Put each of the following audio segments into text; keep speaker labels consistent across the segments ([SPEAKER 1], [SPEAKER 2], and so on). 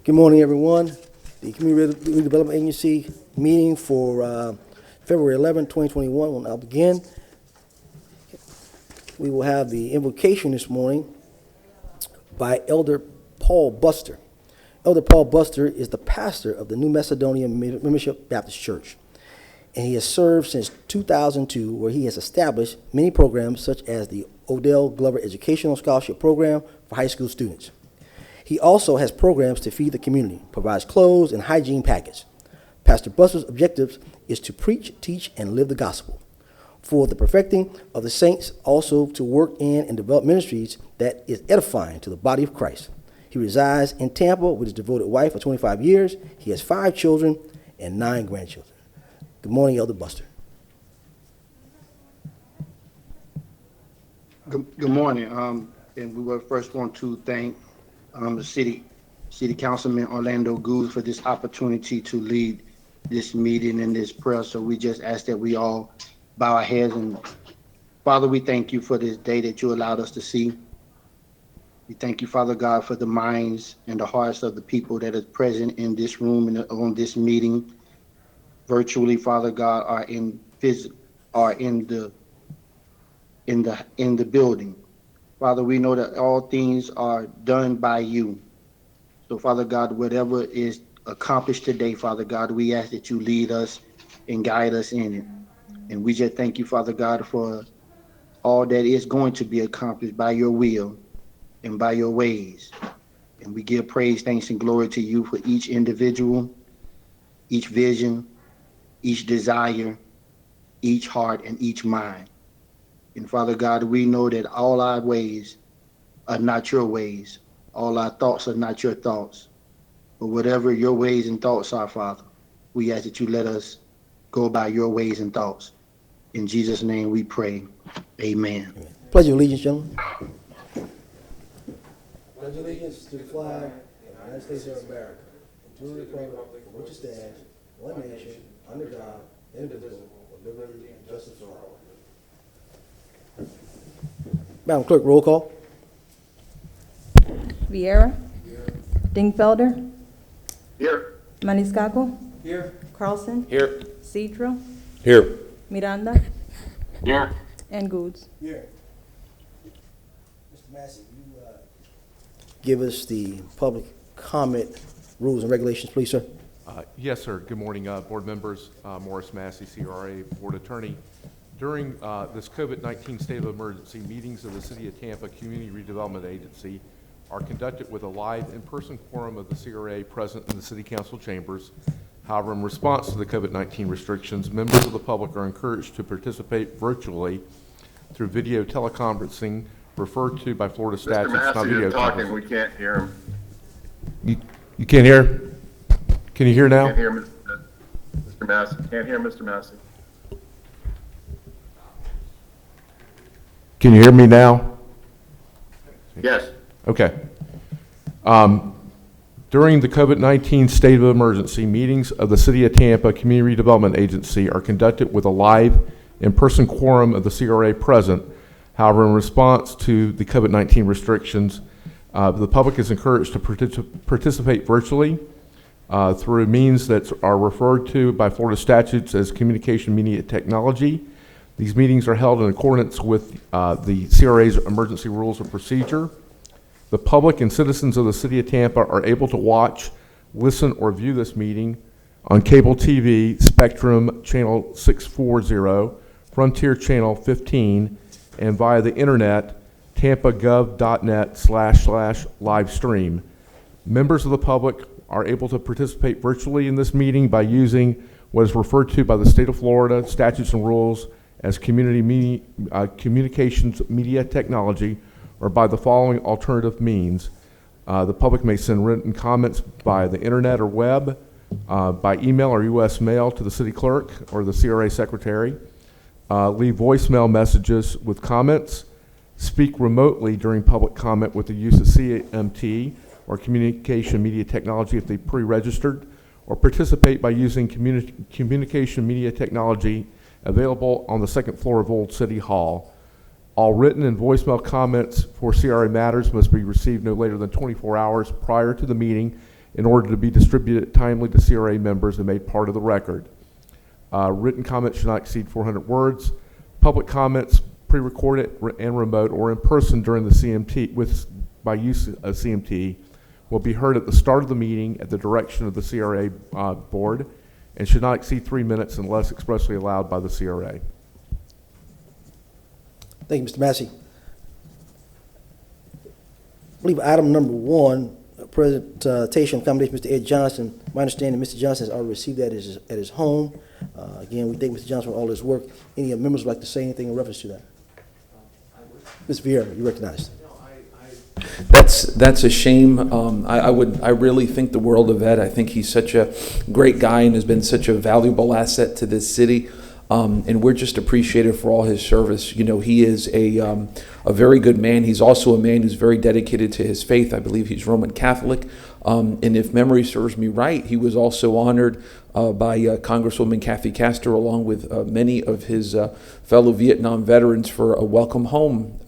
[SPEAKER 1] Good morning, everyone. The Community Redevelopment Agency meeting for February 11, 2021 will now begin. We will have the invocation this morning by Elder Paul Buster. Elder Paul Buster is the pastor of the New Macedonia Membership Baptist Church, and he has served since 2002, where he has established many programs such as the Odell Glover Educational Scholarship Program for high school students. He also has programs to feed the community, provides clothes and hygiene packets. Pastor Buster's objective is to preach, teach, and live the gospel, for the perfecting of the saints, also to work in and develop ministries that is edifying to the body of Christ. He resides in Tampa with his devoted wife for 25 years. He has 5 children and 9 grandchildren. Good morning, Elder Buster.
[SPEAKER 2] Good morning. And we will first want to thank the City Councilman Orlando Goose for this opportunity to lead this meeting and this prayer. So we just ask that we all bow our heads. And Father, we thank you for this day that you allowed us to see. We thank you, Father God, for the minds and the hearts of the people that are present in this room and on this meeting. Virtually, Father God, are in the building. Father, we know that all things are done by you. So, Father God, whatever is accomplished today, Father God, we ask that you lead us and guide us in it. And we just thank you, Father God, for all that is going to be accomplished by your will and by your ways. And we give praise, thanks, and glory to you for each individual, each vision, each desire, each heart, and each mind. And Father God, we know that all our ways are not your ways. All our thoughts are not your thoughts. But whatever your ways and thoughts are, Father, we ask that you let us go by your ways and thoughts. In Jesus' name we pray. Amen.
[SPEAKER 1] Pledge your allegiance, gentlemen. Pledge allegiance to the flag of the United States of America, and to the republic for which it stands, one nation, under God, indivisible, with liberty and justice for all. Madam Clerk, roll call.
[SPEAKER 3] Vieira. Here. Dingfelder.
[SPEAKER 2] Here.
[SPEAKER 3] Maniscalco.
[SPEAKER 4] Here.
[SPEAKER 3] Carlson.
[SPEAKER 4] Here.
[SPEAKER 3] Cedro.
[SPEAKER 4] Here.
[SPEAKER 3] Miranda.
[SPEAKER 4] Here.
[SPEAKER 3] And Goods.
[SPEAKER 1] Here. Mr. Massey, you give us the public comment rules and regulations, please, sir.
[SPEAKER 5] Yes, sir. Good morning, board members. Morris Massey, CRA, Board Attorney. During this COVID-19 state of emergency, meetings of the City of Tampa Community Redevelopment Agency are conducted with a live in-person quorum of the CRA present in the City Council chambers. However, in response to the COVID-19 restrictions, members of the public are encouraged to participate virtually through video teleconferencing, referred to by Florida statutes.
[SPEAKER 4] Mr. Massey, you're talking. We can't hear him.
[SPEAKER 5] You can't hear? Can you hear now?
[SPEAKER 4] Can't hear Mr. Massey. Can't hear Mr. Massey.
[SPEAKER 5] Can you hear me now?
[SPEAKER 4] Yes.
[SPEAKER 5] Okay. During the COVID-19 state of emergency, meetings of the City of Tampa Community Redevelopment Agency are conducted with a live in-person quorum of the CRA present. However, in response to the COVID-19 restrictions, the public is encouraged to participate virtually through means that are referred to by Florida statutes as communication media technology. These meetings are held in accordance with the CRA's emergency rules of procedure. The public and citizens of the City of Tampa are able to watch, listen, or view this meeting on cable TV, Spectrum Channel 640, Frontier Channel 15, and via the internet, tampagov.net/live stream. Members of the public are able to participate virtually in this meeting by using what is referred to by the state of Florida statutes and rules as communications media technology, or by the following alternative means. The public may send written comments by the internet or web, by email or U.S. mail to the city clerk or the CRA secretary, leave voicemail messages with comments, speak remotely during public comment with the use of CMT or communication media technology if they pre-registered, or participate by using communication media technology available on the second floor of Old City Hall. All written and voicemail comments for CRA matters must be received no later than 24 hours prior to the meeting in order to be distributed timely to CRA members and made part of the record. Written comments should not exceed 400 words. Public comments, pre-recorded and remote or in person during the CMT by use of CMT will be heard at the start of the meeting at the direction of the CRA board and should not exceed 3 minutes unless expressly allowed by the CRA.
[SPEAKER 1] Thank you, Mr. Massey. I believe item number 1, presentation, accommodation, Mr. Ed Johnson. My understanding, Mr. Johnson has already received that at his home. Again, we thank Mr. Johnson for all his work. Any members would like to say anything in reference to that? Ms. Vieira, you recognized.
[SPEAKER 6] That's a shame. I really think the world of Ed. I think he's such a great guy and has been such a valuable asset to this city. And we're just appreciative for all his service. You know, he is a very good man. He's also a man who's very dedicated to his faith. I believe he's Roman Catholic. And if memory serves me right, he was also honored by Congresswoman Kathy Castor, along with many of his fellow Vietnam veterans, for a welcome home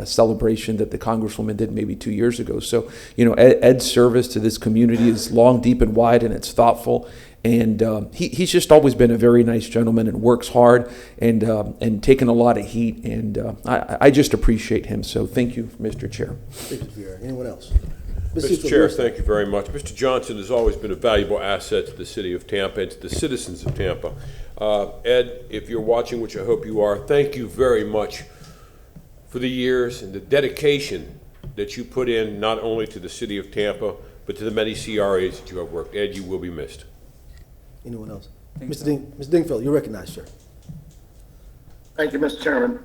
[SPEAKER 6] celebration that the Congresswoman did maybe 2 years ago. So, you know, Ed's service to this community is long, deep, and wide, and it's thoughtful. And he's just always been a very nice gentleman and works hard and taken a lot of heat. And I just appreciate him. So thank you, Mr. Chair.
[SPEAKER 1] Thank you, Mr. Vieira. Anyone else?
[SPEAKER 7] Mr. Chair, thank you very much. Mr. Johnson has always been a valuable asset to the city of Tampa and to the citizens of Tampa. Ed, if you're watching, which I hope you are, thank you very much for the years and the dedication that you put in, not only to the city of but to the many CRAs that you have worked. Ed, you will be missed.
[SPEAKER 1] Anyone else? Mr. Dingfield, you're recognized, sir.
[SPEAKER 4] Thank you, Mr. Chairman.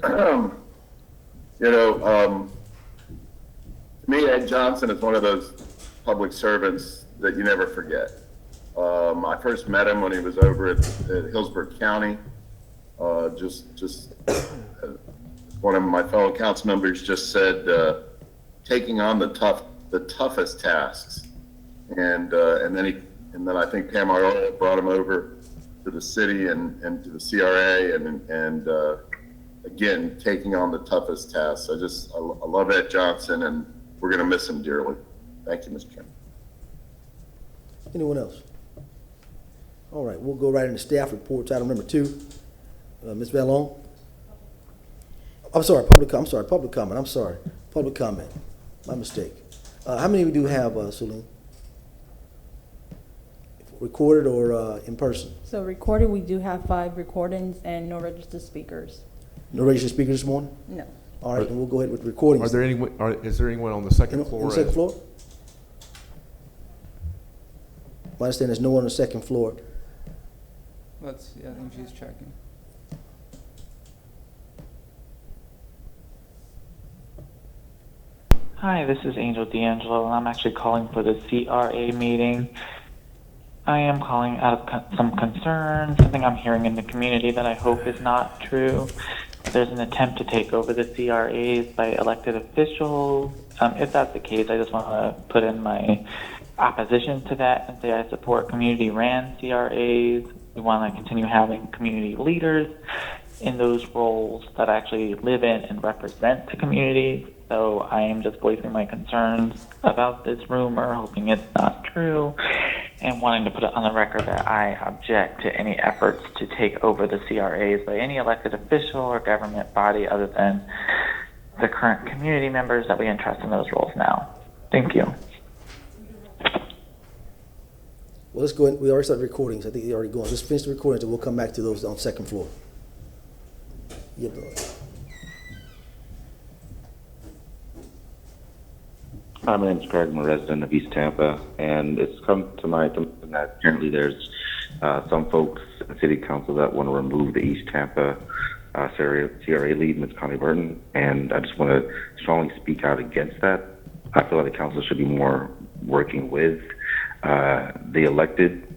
[SPEAKER 4] To me, Ed Johnson is one of those public servants that you never forget. I first met him when he was over at Hillsborough County. One of my fellow council members just said, taking on the toughest tasks, and then I think Pam Arroyo brought him over to the city and to the CRA, and again, taking on the toughest tasks. I love Ed Johnson, and we're going to miss him dearly. Thank you, Mr. Chairman.
[SPEAKER 1] Anyone else? All right, we'll go right into staff reports. Item number 2. Ms. Vallon? Public comment. Public comment. My mistake. How many we do have, Suleen? Recorded or in person?
[SPEAKER 3] So recorded, we do have 5 recordings and no registered speakers.
[SPEAKER 1] No registered speakers this morning?
[SPEAKER 3] No.
[SPEAKER 1] All right, then we'll go ahead with recordings.
[SPEAKER 5] Is there anyone on the second floor?
[SPEAKER 1] On the second floor? My understanding there's no one on the second floor.
[SPEAKER 8] I think she's checking.
[SPEAKER 9] Hi, this is Angel D'Angelo, and I'm actually calling for the CRA meeting. I am calling out of some concerns, something I'm hearing in the community that I hope is not true. There's an attempt to take over the CRAs by elected officials. If that's the case, I just want to put in my opposition to that and say I support community-ran CRAs. We want to continue having community leaders in those roles that actually live in and represent the community. So I am just voicing my concerns about this rumor, hoping it's not true, and wanting to put it on the record that I object to any efforts to take over the CRAs by any elected official or government body other than the current community members that we entrust in those roles now. Thank you.
[SPEAKER 1] Well, let's go ahead. We already started recordings. I think they're already going. Let's finish the recordings and we'll come back to those on the second floor. Yep.
[SPEAKER 10] Hi, my name is Greg. I'm a resident of East Tampa, and it's come to my attention that apparently there's some folks in the city council that want to remove the East Tampa CRA lead, Ms. Connie Burton, and I just want to strongly speak out against that. I feel like the council should be more working with the elected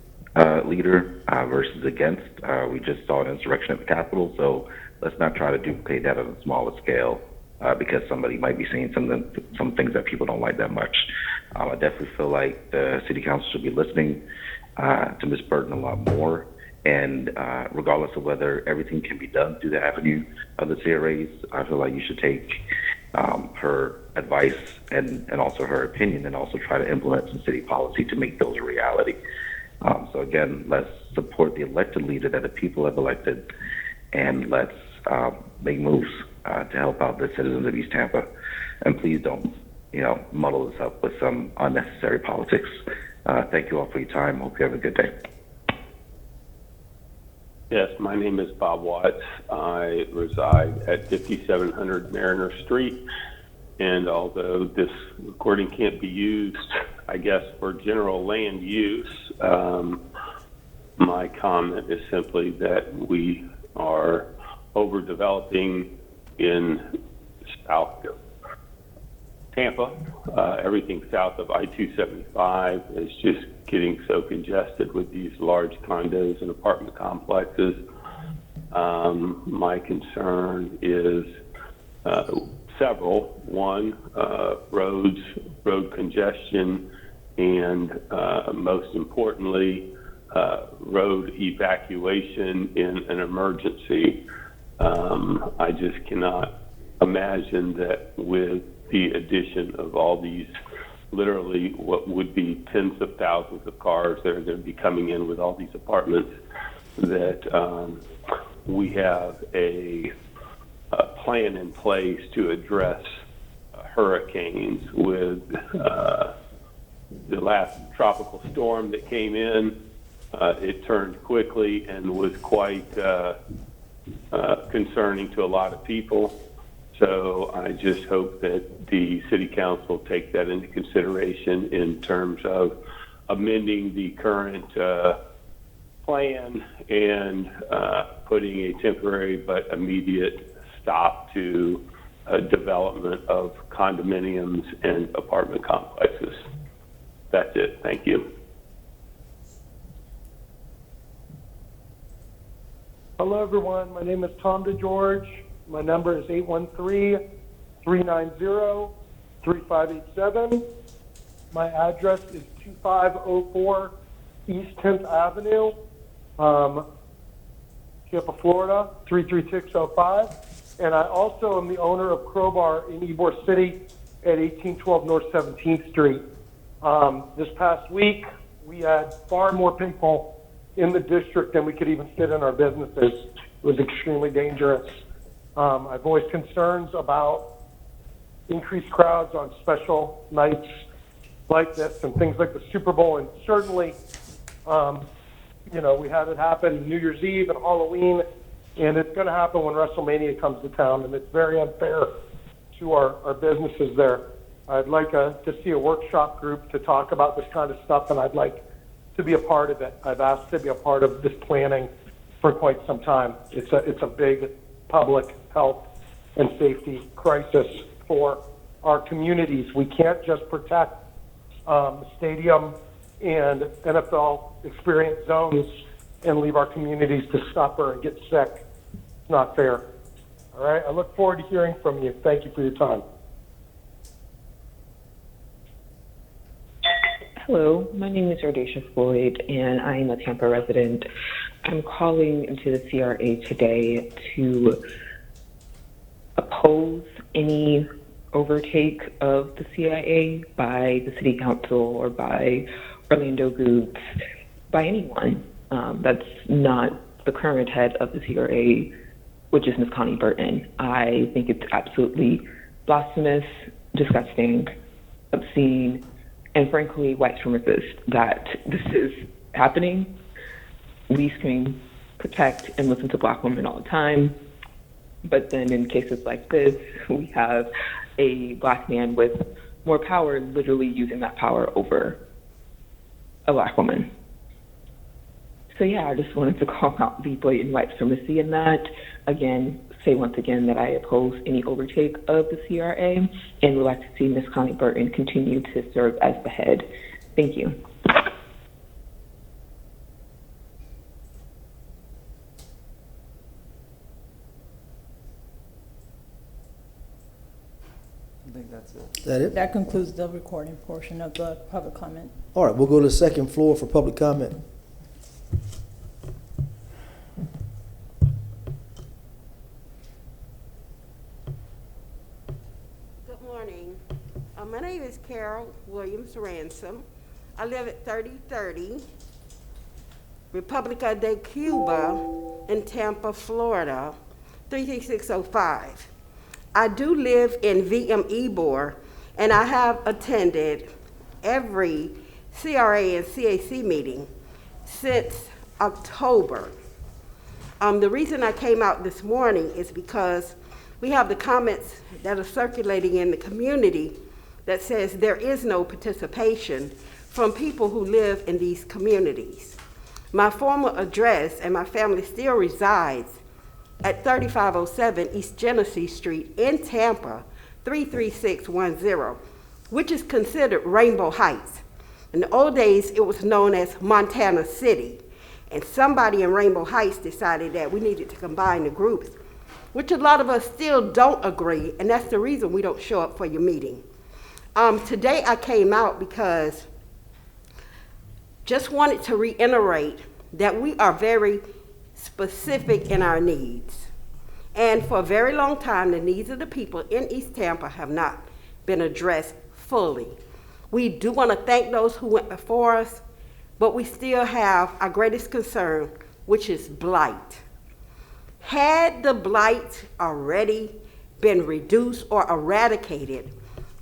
[SPEAKER 10] leader versus against. We just saw an insurrection at the Capitol, so let's not try to duplicate that on a smaller scale. Because somebody might be saying some things that people don't like that much. I definitely feel like the city council should be listening to Ms. Burton a lot more. And regardless of whether everything can be done through the avenue of the CRAs, I feel like you should take her advice and also her opinion, and also try to implement some city policy to make those a reality. So again, let's support the elected leader that the people have elected, and let's make moves to help out the citizens of East Tampa. And please don't, muddle this up with some unnecessary politics. Thank you all for your time. Hope you have a good day.
[SPEAKER 11] Yes, my name is Bob Watts. I reside at 5700 Mariner Street. And although this recording can't be used, I guess, for general land use, my comment is simply that we are overdeveloping in South Tampa. Everything south of I-275 is just getting so congested with these large condos and apartment complexes. My concern is several. One, road congestion, and most importantly, road evacuation in an emergency. I just cannot imagine that with the addition of all these, literally what would be tens of thousands of cars that are going to be coming in with all these apartments, that we have a plan in place to address hurricanes. With the last tropical storm that came in, it turned quickly and was quite concerning to a lot of people. So I just hope that the City Council take that into consideration in terms of amending the current plan and putting a temporary but immediate stop to development of condominiums and apartment complexes. That's it. Thank you.
[SPEAKER 12] Hello, everyone. My name is Tom DeGeorge. My number is 813-390-3587. My address is 2504 East 10th Avenue, Tampa, Florida, 33605. And I also am the owner of Crowbar in Ybor City at 1812 North 17th Street. This past week, we had far more people in the district than we could even fit in our businesses. It was extremely dangerous. I've voiced concerns about increased crowds on special nights like this and things like the Super Bowl. And certainly, we had it happen New Year's Eve and Halloween, and it's going to happen when WrestleMania comes to town, and it's very unfair to our businesses there. I'd like to see a workshop group to talk about this kind of stuff, and I'd like to be a part of it. I've asked to be a part of this planning for quite some time. It's a big public health and safety crisis for our communities. We can't just protect the stadium and NFL experience zones and leave our communities to suffer and get sick. It's not fair. All right, I look forward to hearing from you. Thank you for your time.
[SPEAKER 13] Hello, my name is Ardesha Floyd, and I am a Tampa resident. I'm calling into the CRA today to oppose any overtake of the CIA by the City Council or by Orlando groups, by anyone. That's not the current head of the CRA, which is Ms. Connie Burton. I think it's absolutely blasphemous, disgusting, obscene, and frankly, white supremacist that this is happening. We scream, protect, and listen to Black women all the time. But then in cases like this, we have a Black man with more power literally using that power over a Black woman. So yeah, I just wanted to call out the blatant white supremacy in that. Again, say once again that I oppose any overtake of the CRA and would like to see Ms. Connie Burton continue to serve as the head. Thank you.
[SPEAKER 12] I
[SPEAKER 8] think that's it.
[SPEAKER 1] Is that it?
[SPEAKER 3] That concludes the recording portion of the public comment.
[SPEAKER 1] All right, we'll go to the second floor for public comment.
[SPEAKER 14] Carol Williams Ransom. I live at 3030 Republica de Cuba in Tampa, Florida, 33605. I do live in VM Ybor, and I have attended every CRA and CAC meeting since October. The reason I came out this morning is because we have the comments that are circulating in the community that says there is no participation from people who live in these communities. My former address, and my family still resides at 3507 East Genesee Street in Tampa, 33610, which is considered Rainbow Heights. In the old days, it was known as Montana City, and somebody in Rainbow Heights decided that we needed to combine the groups, which a lot of us still don't agree, and that's the reason we don't show up for your meeting. Today I came out because just wanted to reiterate that we are very specific in our needs. And for a very long time, the needs of the people in East Tampa have not been addressed fully. We do want to thank those who went before us, but we still have our greatest concern, which is blight. Had the blight already been reduced or eradicated,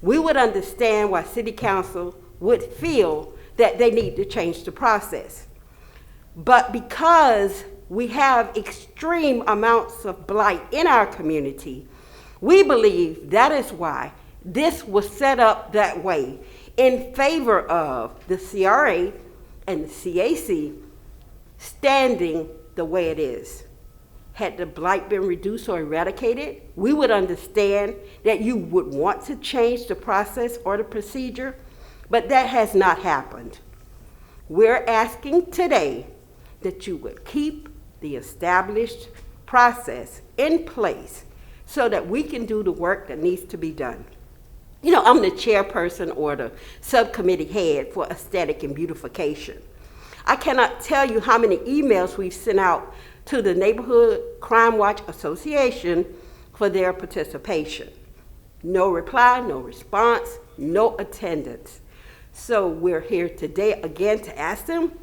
[SPEAKER 14] we would understand why City Council would feel that they need to change the process. But because we have extreme amounts of blight in our community, we believe that is why this was set up that way in favor of the CRA and the CAC standing the way it is. Had the blight been reduced or eradicated, we would understand that you would want to change the process or the procedure, but that has not happened. We're asking today that you would keep the established process in place so that we can do the work that needs to be done. You know, I'm the chairperson or the subcommittee head for aesthetic and beautification. I cannot tell you how many emails we've sent out to the Neighborhood Crime Watch Association for their participation. No reply, no response, no attendance. So we're here today again to ask them,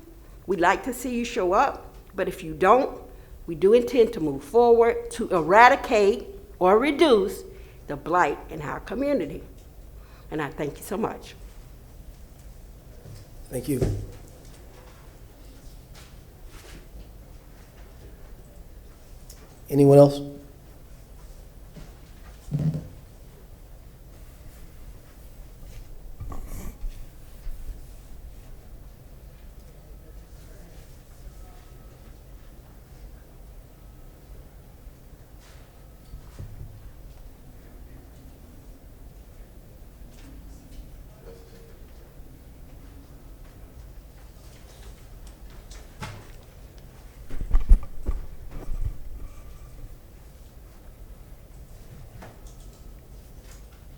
[SPEAKER 14] we'd like to see you show up, but if you don't, we do intend to move forward to eradicate or reduce the blight in our community. And I thank you so much.
[SPEAKER 1] Thank you. Anyone else?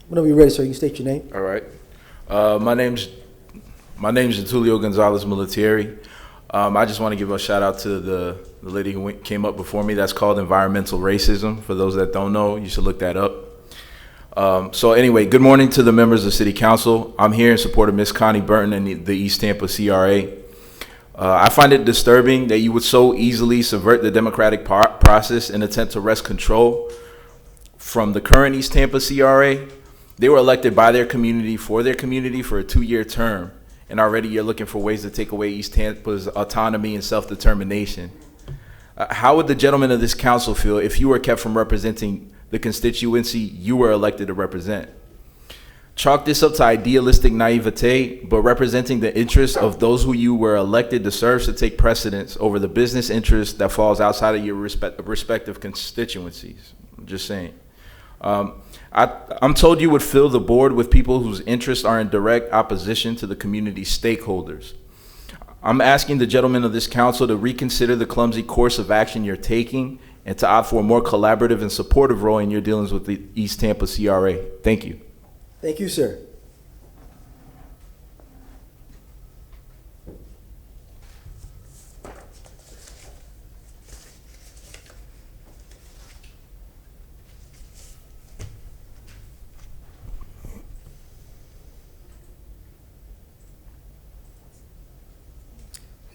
[SPEAKER 1] Whenever you're ready, sir, you state your name.
[SPEAKER 15] All right. My name's Getulio Gonzalez Militieri. I just want to give a shout out to the lady who came up before me. That's called environmental racism. For those that don't know, you should look that up. So anyway, good morning to the members of City Council. I'm here in support of Ms. Connie Burton and the East Tampa CRA. I find it disturbing that you would so easily subvert the democratic process and attempt to wrest control from the current East Tampa CRA. They were elected by their community for a 2-year term, and already you're looking for ways to take away East Tampa's autonomy and self-determination. How would the gentlemen of this council feel if you were kept from representing the constituency you were elected to represent? Chalk this up to idealistic naivete, but representing the interests of those who you were elected deserves to take precedence over the business interest that falls outside of your respective constituencies. I'm just saying. I'm told you would fill the board with people whose interests are in direct opposition to the community stakeholders. I'm asking the gentlemen of this council to reconsider the clumsy course of action you're taking and to opt for a more collaborative and supportive role in your dealings with the East Tampa CRA. Thank you.
[SPEAKER 1] Thank you, sir.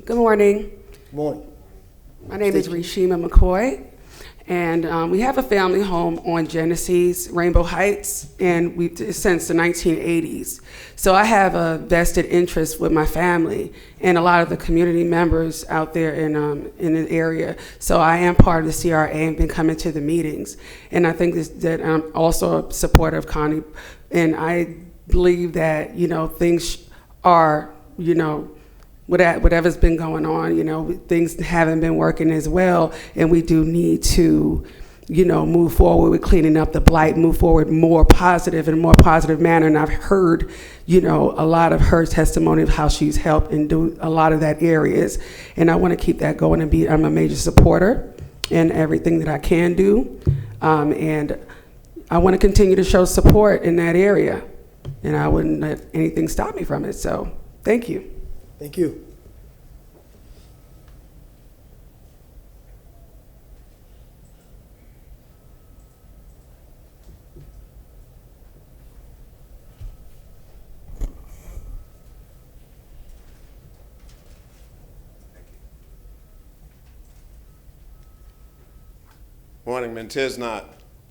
[SPEAKER 16] Good morning.
[SPEAKER 1] Good morning.
[SPEAKER 16] My name is Reshima McCoy, and we have a family home on Genesee, Rainbow Heights, and we've since the 1980s. So I have a vested interest with my family and a lot of the community members out there in the area. So I am part of the CRA and been coming to the meetings. And I think that I'm also a supporter of Connie, and I believe that, you know, things are, you know, whatever's been going on, you know, things haven't been working as well, and we do need to, you know, move forward with cleaning up the blight, move forward more positive in a more positive manner. And I've heard, you know, a lot of her testimony of how she's helped and do a lot of that areas, and I want to keep that going and I'm a major supporter in everything that I can do, and I want to continue to show support in that area, and I wouldn't let anything stop me from it. So thank you.
[SPEAKER 1] Thank you.
[SPEAKER 17] Morning, Mentisnat.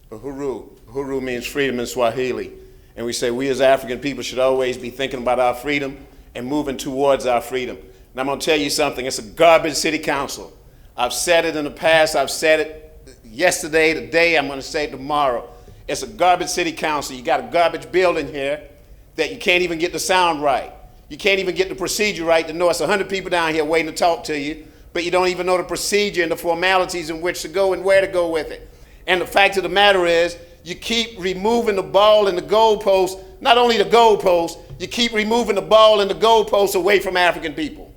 [SPEAKER 17] Uhuru. Uhuru means freedom in Swahili. And we say we as African people should always be thinking about our freedom and moving towards our freedom. And I'm gonna tell you something, it's a garbage city council. I've said it in the past, I've said it yesterday, today, I'm gonna say it tomorrow. It's a garbage city council. You got a garbage building here that you can't even get the sound right. You can't even get the procedure right to know it's 100 people down here waiting to talk to you, but you don't even know the procedure and the formalities in which to go and where to go with it. And the fact of the matter is, you keep removing the ball and the goalpost, not only the goalpost, you keep removing the ball and the goalposts away from African people.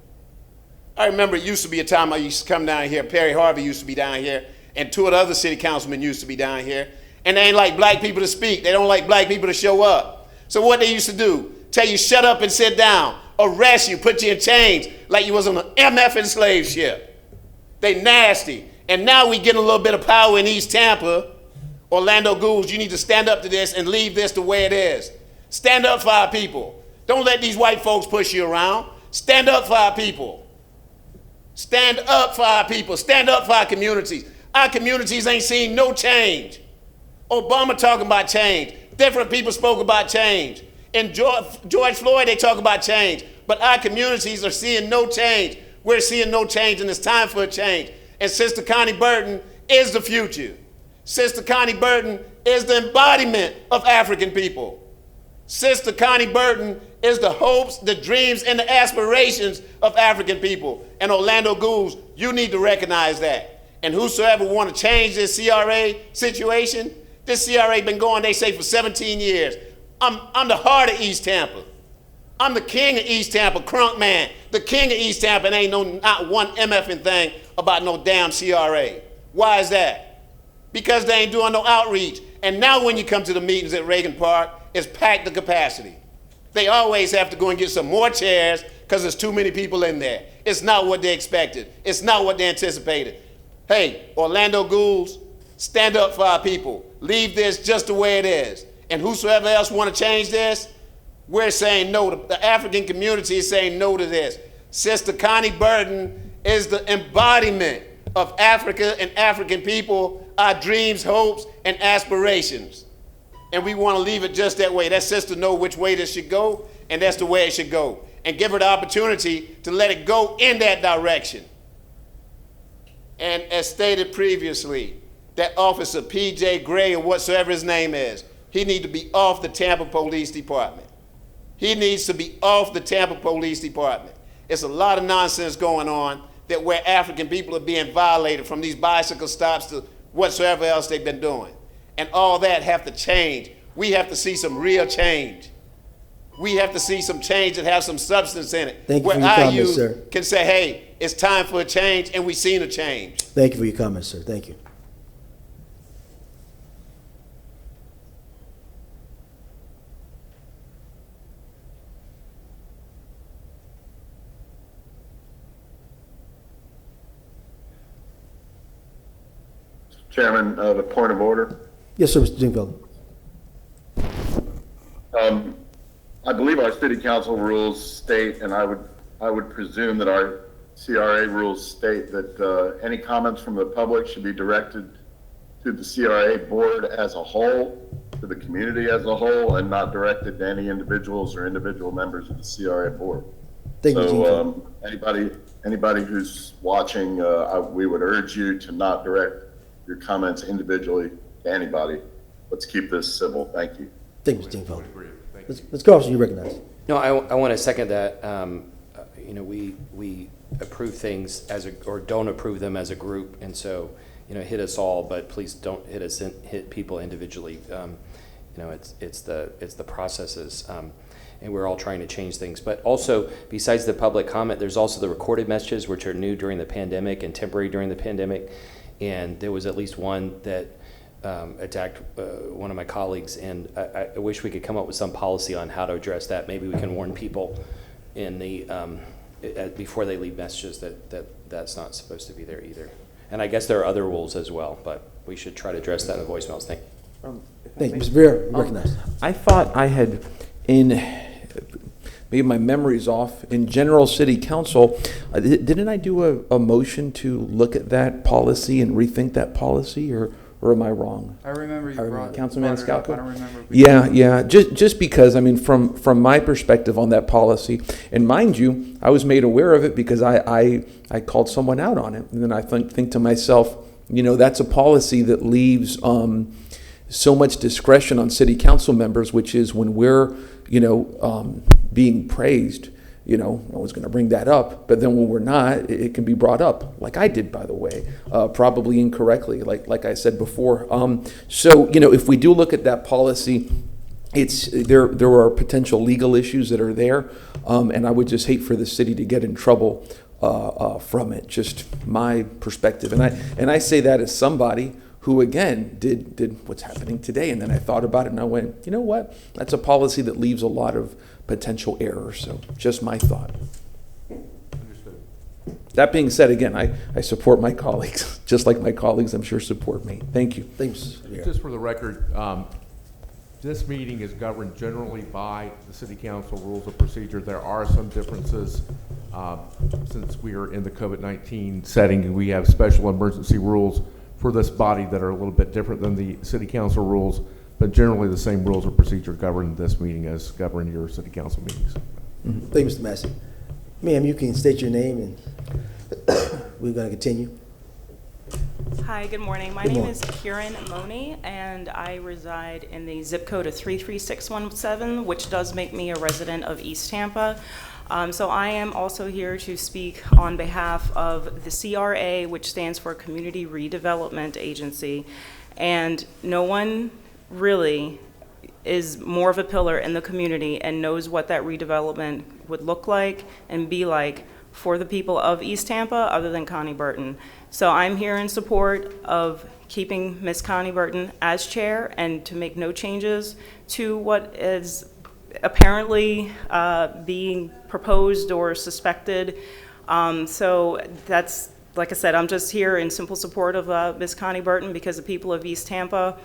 [SPEAKER 17] I remember it used to be a time I used to come down here, Perry Harvey used to be down here, and two of the other city councilmen used to be down here, and they ain't like black people to speak. They don't like black people to show up. So what they used to do, tell you shut up and sit down, arrest you, put you in chains, like you was on an MF slave ship. They nasty. And now we getting a little bit of power in East Tampa. Orlando Ghouls, you need to stand up to this and leave this the way it is. Stand up for our people. Don't let these white folks push you around. Stand up for our people. Stand up for our people. Stand up for our communities. Our communities ain't seen no change. Obama talking about change. Different people spoke about change. In George Floyd, they talk about change. But our communities are seeing no change. We're seeing no change, and it's time for a change. And Sister Connie Burton is the future. Sister Connie Burton is the embodiment of African people. Sister Connie Burton is the hopes, the dreams, and the aspirations of African people. And Orlando Ghouls, you need to recognize that. And whosoever want to change this CRA situation, this CRA been going, they say, for 17 years. I'm the heart of East Tampa. I'm the king of East Tampa, Crunk Man, the king of East Tampa, and ain't not one MFing thing about no damn CRA. Why is that? Because they ain't doing no outreach. And now when you come to the meetings at Reagan Park, it's packed to capacity. They always have to go and get some more chairs because there's too many people in there. It's not what they expected. It's not what they anticipated. Hey, Orlando Ghouls, stand up for our people. Leave this just the way it is. And whosoever else want to change this, we're saying no. The African community is saying no to this. Sister Connie Burton is the embodiment of Africa and African people, our dreams, hopes, and aspirations. And we want to leave it just that way. That sister know which way this should go, and that's the way it should go. And give her the opportunity to let it go in that direction. And as stated previously, that officer, P.J. Gray, or whatsoever his name is, he needs to be off the Tampa Police Department. He needs to be off the Tampa Police Department. It's a lot of nonsense going on that where African people are being violated, from these bicycle stops to whatsoever else they've been doing. And all that have to change. We have to see some real change. We have to see some change that have some substance in it.
[SPEAKER 1] Thank you
[SPEAKER 17] where
[SPEAKER 1] for your
[SPEAKER 17] our
[SPEAKER 1] comments,
[SPEAKER 17] youth
[SPEAKER 1] sir.
[SPEAKER 17] can say, hey, it's time for a change, and we've seen a change.
[SPEAKER 1] Thank you for your comments, sir. Thank you.
[SPEAKER 4] Chairman, the point of order.
[SPEAKER 1] Yes, sir, Mr. Dingfelder.
[SPEAKER 4] I believe our city council rules state, and I would presume that our CRA rules state that any comments from the public should be directed to the CRA board as a whole, to the community as a whole, and not directed to any individuals or individual members of the CRA board.
[SPEAKER 1] Thank you,
[SPEAKER 4] So anybody who's watching, we would urge you to not direct your comments individually to anybody. Let's keep this civil. Thank you.
[SPEAKER 1] Thank you, Mr. Tingfellow. Ms. Carlson, you recognize.
[SPEAKER 18] No, I want to second that. You know, we approve things or don't approve them as a group, and so, you know, hit us all, but please don't hit people individually. You know, it's the processes, and we're all trying to change things. But also, besides the public comment, there's also the recorded messages, which are new during the pandemic and temporary during the pandemic. And there was at least one that attacked one of my colleagues, and I wish we could come up with some policy on how to address that. Maybe we can warn people in the before they leave messages that's not supposed to be there either. And I guess there are other rules as well, but we should try to address that in voicemails. Thank you.
[SPEAKER 1] Thank you, Mr. Vera. You recognize.
[SPEAKER 6] I thought I had, maybe my memory's off, in general city council, didn't I do a motion to look at that policy and rethink that policy, or am I wrong?
[SPEAKER 8] I remember you brought
[SPEAKER 6] Councilman
[SPEAKER 8] it up.
[SPEAKER 6] Scalco?
[SPEAKER 8] I don't remember.
[SPEAKER 6] Yeah. Just because, I mean, from my perspective on that policy, and mind you, I was made aware of it because I called someone out on it, and then I think to myself, you know, that's a policy that leaves so much discretion on city council members, which is when we're, you know, being praised, you know, no one's going to bring that up. But then when we're not, it can be brought up, like I did, by the way, probably incorrectly, like I said before. So, you know, if we do look at that policy, there are potential legal issues that are there, and I would just hate for the city to get in trouble from it. Just my perspective, and I say that as somebody who, again, did what's happening today. And then I thought about it and I went, you know what? That's a policy that leaves a lot of potential errors. So just my thought.
[SPEAKER 5] Understood.
[SPEAKER 6] That being said, again, I support my colleagues, just like my colleagues, I'm sure, support me. Thank you.
[SPEAKER 1] Thanks.
[SPEAKER 5] Just for the record, this meeting is governed generally by the City Council rules of procedure. There are some differences since we are in the COVID-19 setting. We have special emergency rules for this body that are a little bit different than the City Council rules, but generally the same rules of procedure govern this meeting as govern your City Council meetings.
[SPEAKER 1] Mm-hmm. Thank you, Mr. Massey. Ma'am, you can state your name and we're going to continue.
[SPEAKER 19] Hi, good morning. My name is Kieran Moni, and I reside in the zip code of 33617, which does make me a resident of East Tampa. So I am also here to speak on behalf of the CRA, which stands for Community Redevelopment Agency. And no one really is more of a pillar in the community and knows what that redevelopment would look like and be like for the people of East Tampa other than Connie Burton. So I'm here in support of keeping Ms. Connie Burton as chair and to make no changes to what is apparently being proposed or suspected. So that's, like I said, I'm just here in simple support of Ms. Connie Burton because the people of East Tampa,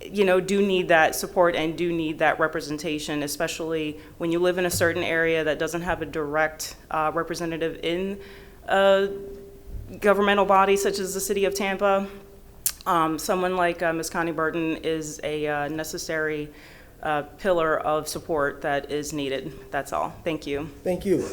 [SPEAKER 19] you know, do need that support and do need that representation, especially when you live in a certain area that doesn't have a direct representative in a governmental body such as the City of Tampa. Someone like Ms. Connie Burton is a necessary pillar of support that is needed. That's all. Thank you.
[SPEAKER 1] Thank you.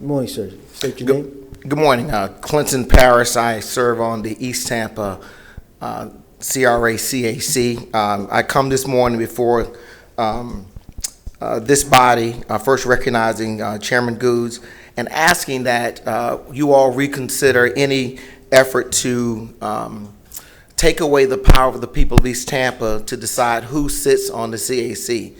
[SPEAKER 1] Good morning, sir. State your name.
[SPEAKER 20] Good morning. Clinton Paris. I serve on the East Tampa CRA CAC. I come this morning before this body, first recognizing Chairman Goods and asking that you all reconsider any effort to take away the power of the people of East Tampa to decide who sits on the CAC.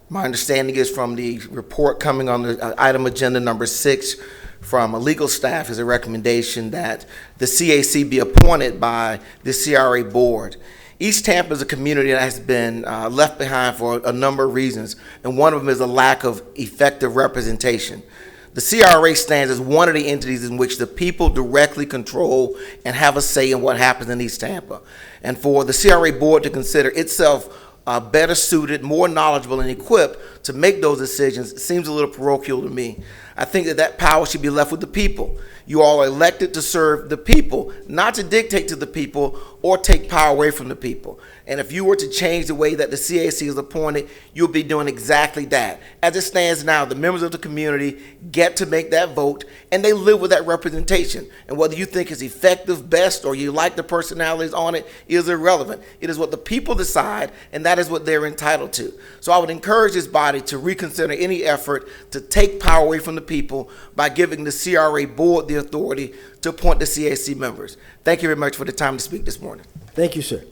[SPEAKER 20] My understanding is from the report coming on the item agenda number 6, from a legal staff is a recommendation that the CAC be appointed by the CRA board. East Tampa is a community that has been left behind for a number of reasons, and one of them is a lack of effective representation. The CRA stands as one of the entities in which the people directly control and have a say in what happens in East Tampa. And for the CRA board to consider itself better suited, more knowledgeable, and equipped to make those decisions seems a little parochial to me. I think that power should be left with the people. You all are elected to serve the people, not to dictate to the people or take power away from the people. And if you were to change the way that the CAC is appointed, you'll be doing exactly that. As it stands now, the members of the community get to make that vote, and they live with that representation. And whether you think it's effective, best, or you like the personalities on it is irrelevant. It is what the people decide, and that is what they're entitled to. So I would encourage this body to reconsider any effort to take power away from the people by giving the CRA board the authority to appoint the CAC members. Thank you very much for the time to speak this morning.
[SPEAKER 1] Thank you, sir.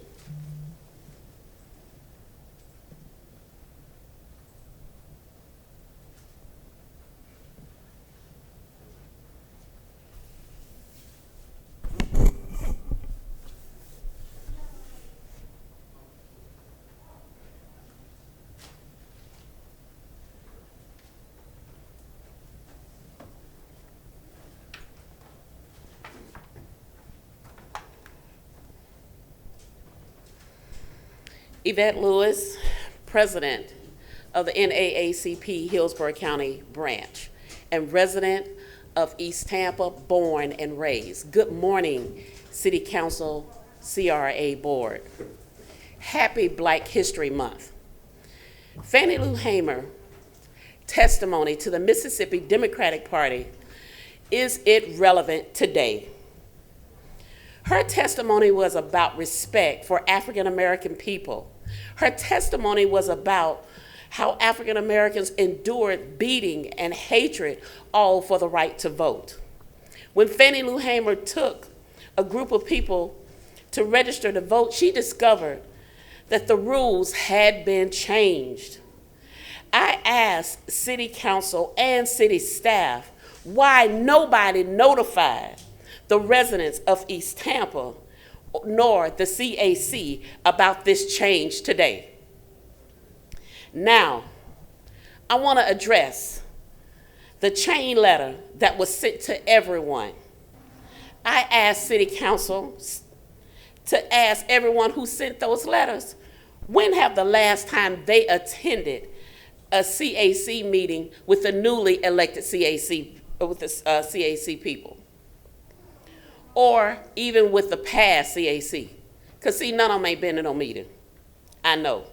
[SPEAKER 21] Yvette Lewis, President of the NAACP Hillsborough County Branch and resident of East Tampa, born and raised. Good morning, City Council, CRA Board. Happy Black History Month. Fannie Lou Hamer testimony to the Mississippi Democratic Party, is it relevant today? Her testimony was about respect for African American people. Her testimony was about how African Americans endured beating and hatred, all for the right to vote. When Fannie Lou Hamer took a group of people to register to vote, she discovered that the rules had been changed. I asked City Council and City staff why nobody notified the residents of East Tampa nor the CAC about this change today. Now, I want to address the chain letter that was sent to everyone. I asked City Council to ask everyone who sent those letters, when have the last time they attended a CAC meeting with the newly elected CAC, with the CAC people? Or even with the past CAC. Because see, none of them ain't been in no meeting. I know.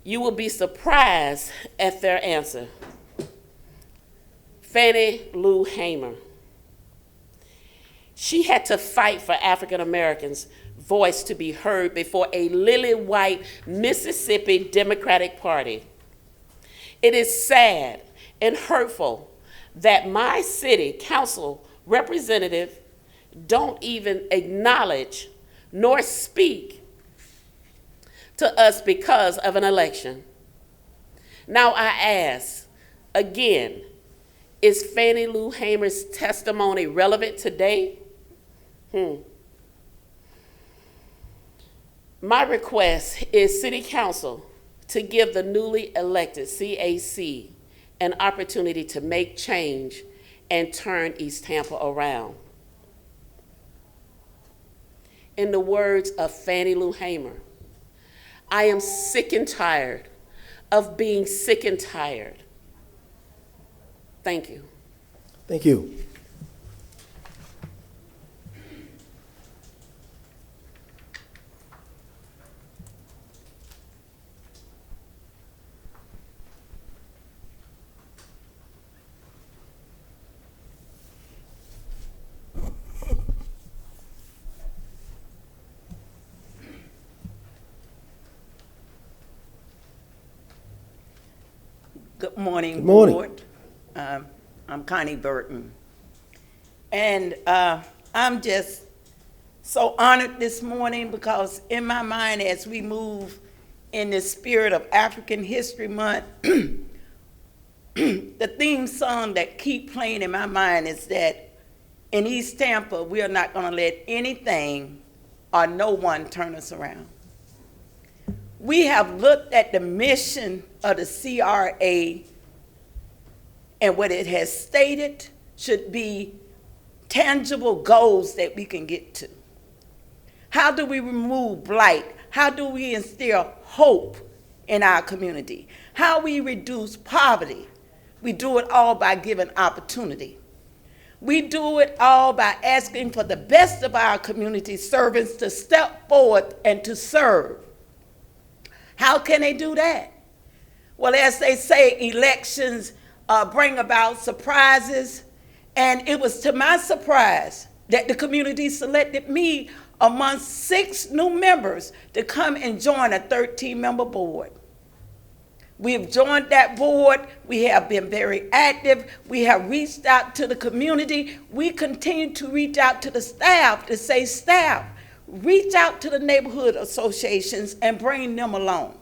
[SPEAKER 21] You will be surprised at their answer. Fannie Lou Hamer. She had to fight for African Americans' voice to be heard before a lily white Mississippi Democratic Party. It is sad and hurtful that my city council representative don't even acknowledge nor speak to us because of an election. Now I ask again, is Fannie Lou Hamer's testimony relevant today? My request is City Council to give the newly elected CAC an opportunity to make change and turn East Tampa around. In the words of Fannie Lou Hamer, I am sick and tired of being sick and tired. Thank you.
[SPEAKER 1] Thank you.
[SPEAKER 22] Good morning,
[SPEAKER 1] Good morning.
[SPEAKER 22] Board. I'm Connie Burton. And I'm just so honored this morning because in my mind, as we move in the spirit of African History Month, the theme song that keep playing in my mind is that in East Tampa, we are not going to let anything or no one turn us around. We have looked at the mission of the CRA, and what it has stated should be tangible goals that we can get to. How do we remove blight? How do we instill hope in our community? How we reduce poverty? We do it all by giving opportunity. We do it all by asking for the best of our community servants to step forward and to serve. How can they do that? Well, as they say, elections bring about surprises, and it was to my surprise that the community selected me amongst 6 new members to come and join a 13-member board. We have joined that board. We have been very active. We have reached out to the community. We continue to reach out to the staff to say, staff, reach out to the neighborhood associations and bring them along.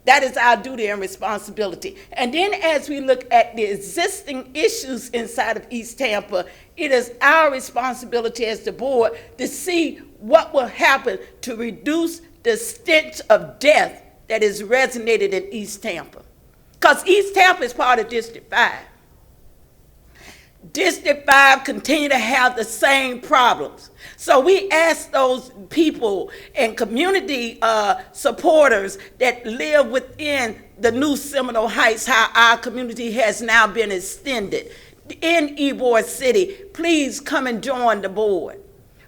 [SPEAKER 22] That is our duty and responsibility. And then as we look at the existing issues inside of East Tampa, it is our responsibility as the board to see what will happen to reduce the stench of death that is resonated in East Tampa. Because East Tampa is part of District 5. District 5 continue to have the same problems. So we ask those people and community supporters that live within the new Seminole Heights, how our community has now been extended in Ybor City, please come and join the board.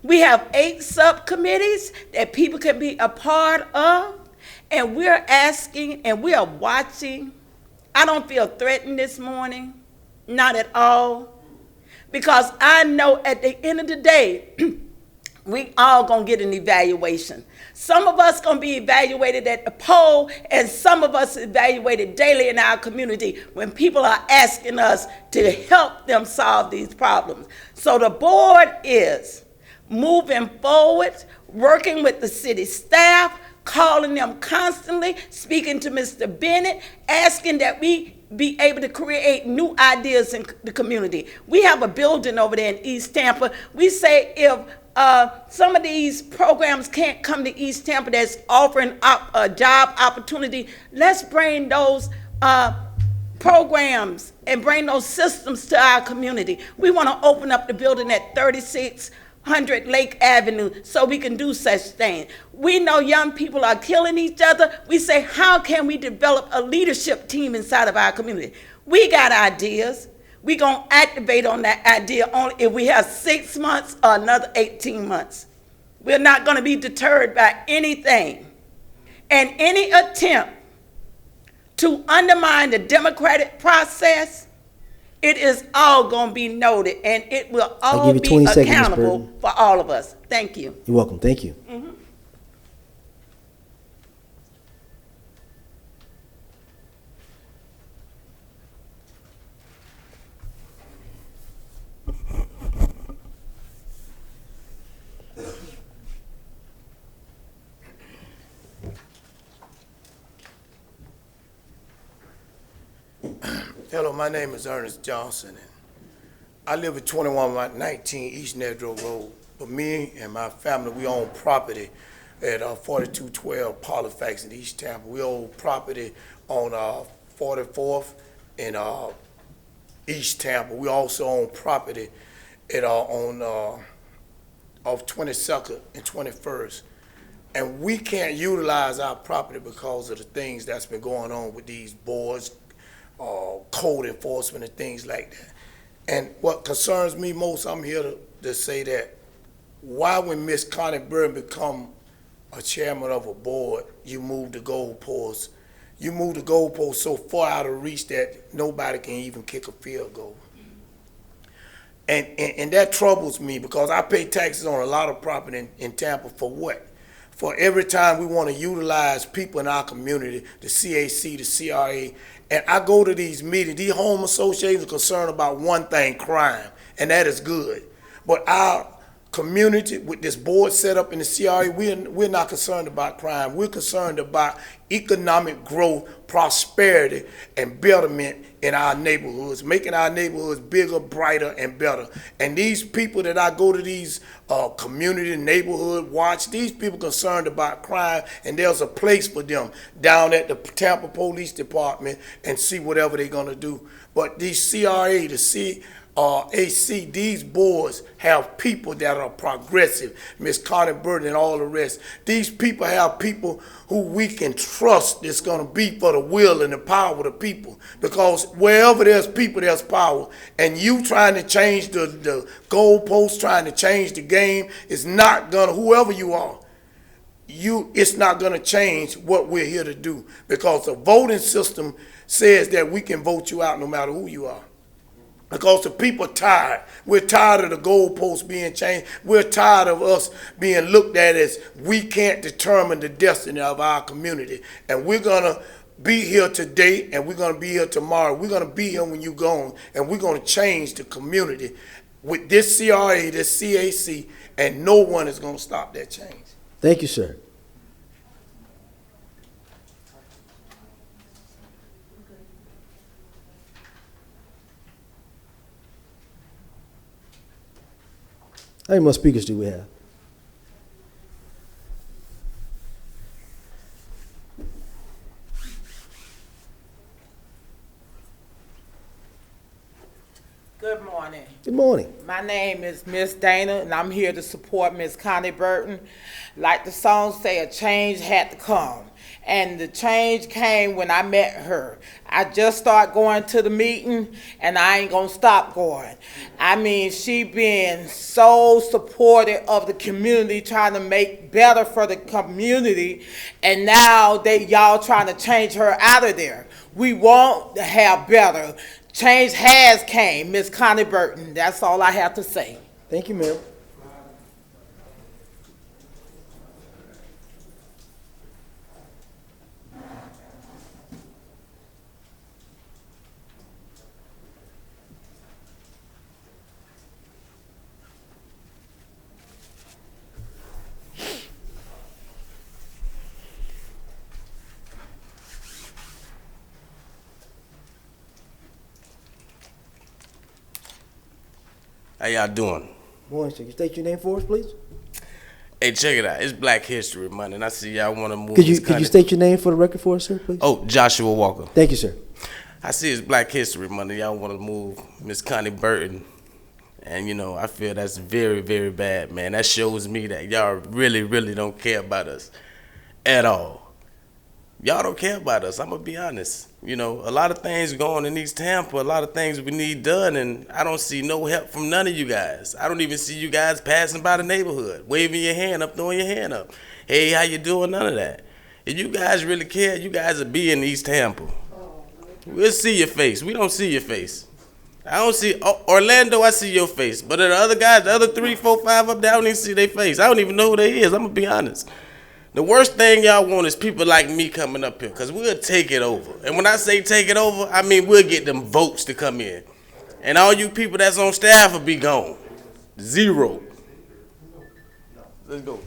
[SPEAKER 22] We have 8 subcommittees that people can be a part of, and we're asking and we are watching. I don't feel threatened this morning, not at all. Because I know at the end of the day, we all gonna get an evaluation. Some of us gonna be evaluated at the poll, and some of us evaluated daily in our community when people are asking us to help them solve these problems. So the board is moving forward, working with the city staff, calling them constantly, speaking to Mr. Bennett, asking that we be able to create new ideas in the community. We have a building over there in East Tampa. We say if some of these programs can't come to East Tampa that's offering a job opportunity, let's bring those programs and bring those systems to our community. We want to open up the building at 3600 Lake Avenue so we can do such things. We know young people are killing each other. We say, how can we develop a leadership team inside of our community? We got ideas. We're going to activate on that idea only if we have 6 months or another 18 months. We're not going to be deterred by anything. And any attempt to undermine the democratic process, it is all going to be noted, and it will all be accountable for all of us. Thank you.
[SPEAKER 1] You're welcome. Thank you.
[SPEAKER 22] Mm-hmm.
[SPEAKER 2] Hello, my name is Ernest Johnson, and I live at 2119 East Nedrow Road. But me and my family, we own property at 4212 Halifax in East Tampa. We own property on 44th in East Tampa. We also own property at off 22nd and 21st. And we can't utilize our property because of the things that's been going on with these boards, code enforcement and things like that. And what concerns me most, I'm here to say that why when Miss Connie Burton become a chairman of a board, you move the goalposts. You move the goalposts so far out of reach that nobody can even kick a field goal. And that troubles me because I pay taxes on a lot of property in Tampa for what? For every time we want to utilize people in our community, the CAC, the CRA, and I go to these meetings, these home associations are concerned about one thing, crime, and that is good. But our community, with this board set up in the CRA, we're not concerned about crime. We're concerned about economic growth, prosperity, and betterment in our neighborhoods, making our neighborhoods bigger, brighter, and better. And these people that I go to these community neighborhood watch, these people concerned about crime, and there's a place for them down at the Tampa Police Department and see whatever they're gonna do. But these CRA, the AC, these boards have people that are progressive, Ms. Connie Burton and all the rest. These people have people who we can trust that's going to be for the will and the power of the people. Because wherever there's people, there's power. And you trying to change the goalposts, trying to change the game, is not going to, whoever you are, it's not going to change what we're here to do. Because the voting system says that we can vote you out no matter who you are. Because the people are tired. We're tired of the goalposts being changed. We're tired of us being looked at as we can't determine the destiny of our community. And we're going to be here today, and we're going to be here tomorrow. We're going to be here when you're gone, and we're going to change the community with this CRA, this CAC, and no one is going to stop that change.
[SPEAKER 1] Thank you, sir. How many more speakers do we have?
[SPEAKER 7] Good morning.
[SPEAKER 1] Good morning.
[SPEAKER 7] My name is Miss Dana, and I'm here to support Miss Connie Burton. Like the song say, a change had to come. And the change came when I met her. I just started going to the meeting, and I ain't gonna stop going. I mean, she been so supportive of the community, trying to make better for the community, and now y'all trying to change her out of there. We want to have better. Change has came, Miss Connie Burton. That's all I have to say.
[SPEAKER 1] Thank you, ma'am.
[SPEAKER 9] How y'all doing?
[SPEAKER 1] Morning, sir. Can you state your name for us, please?
[SPEAKER 9] Hey, check it out. It's Black History Month, and I see y'all want to move.
[SPEAKER 1] Could you state your name for the record for us, sir, please?
[SPEAKER 9] Oh, Joshua Walker.
[SPEAKER 1] Thank you, sir.
[SPEAKER 9] I see it's Black History Month, and y'all want to move Miss Connie Burton. And, you know, I feel that's very, very bad, man. That shows me that y'all really, really don't care about us at all. Y'all don't care about us. I'm going to be honest. You know, a lot of things going in East Tampa, a lot of things we need done, and I don't see no help from none of you guys. I don't even see you guys passing by the neighborhood, waving your hand up, throwing your hand up. Hey, how you doing? None of that. If you guys really care, you guys would be in East Tampa. We'll see your face. We don't see your face. I don't see, Orlando, I see your face. But the other guys, the other 3, 4, 5 up there, I don't even see their face. I don't even know who they is. I'm going to be honest. The worst thing y'all want is people like me coming up here, because we'll take it over. And when I say take it over, I mean we'll get them votes to come in. And all you people that's on staff will be gone. 0. Let's go.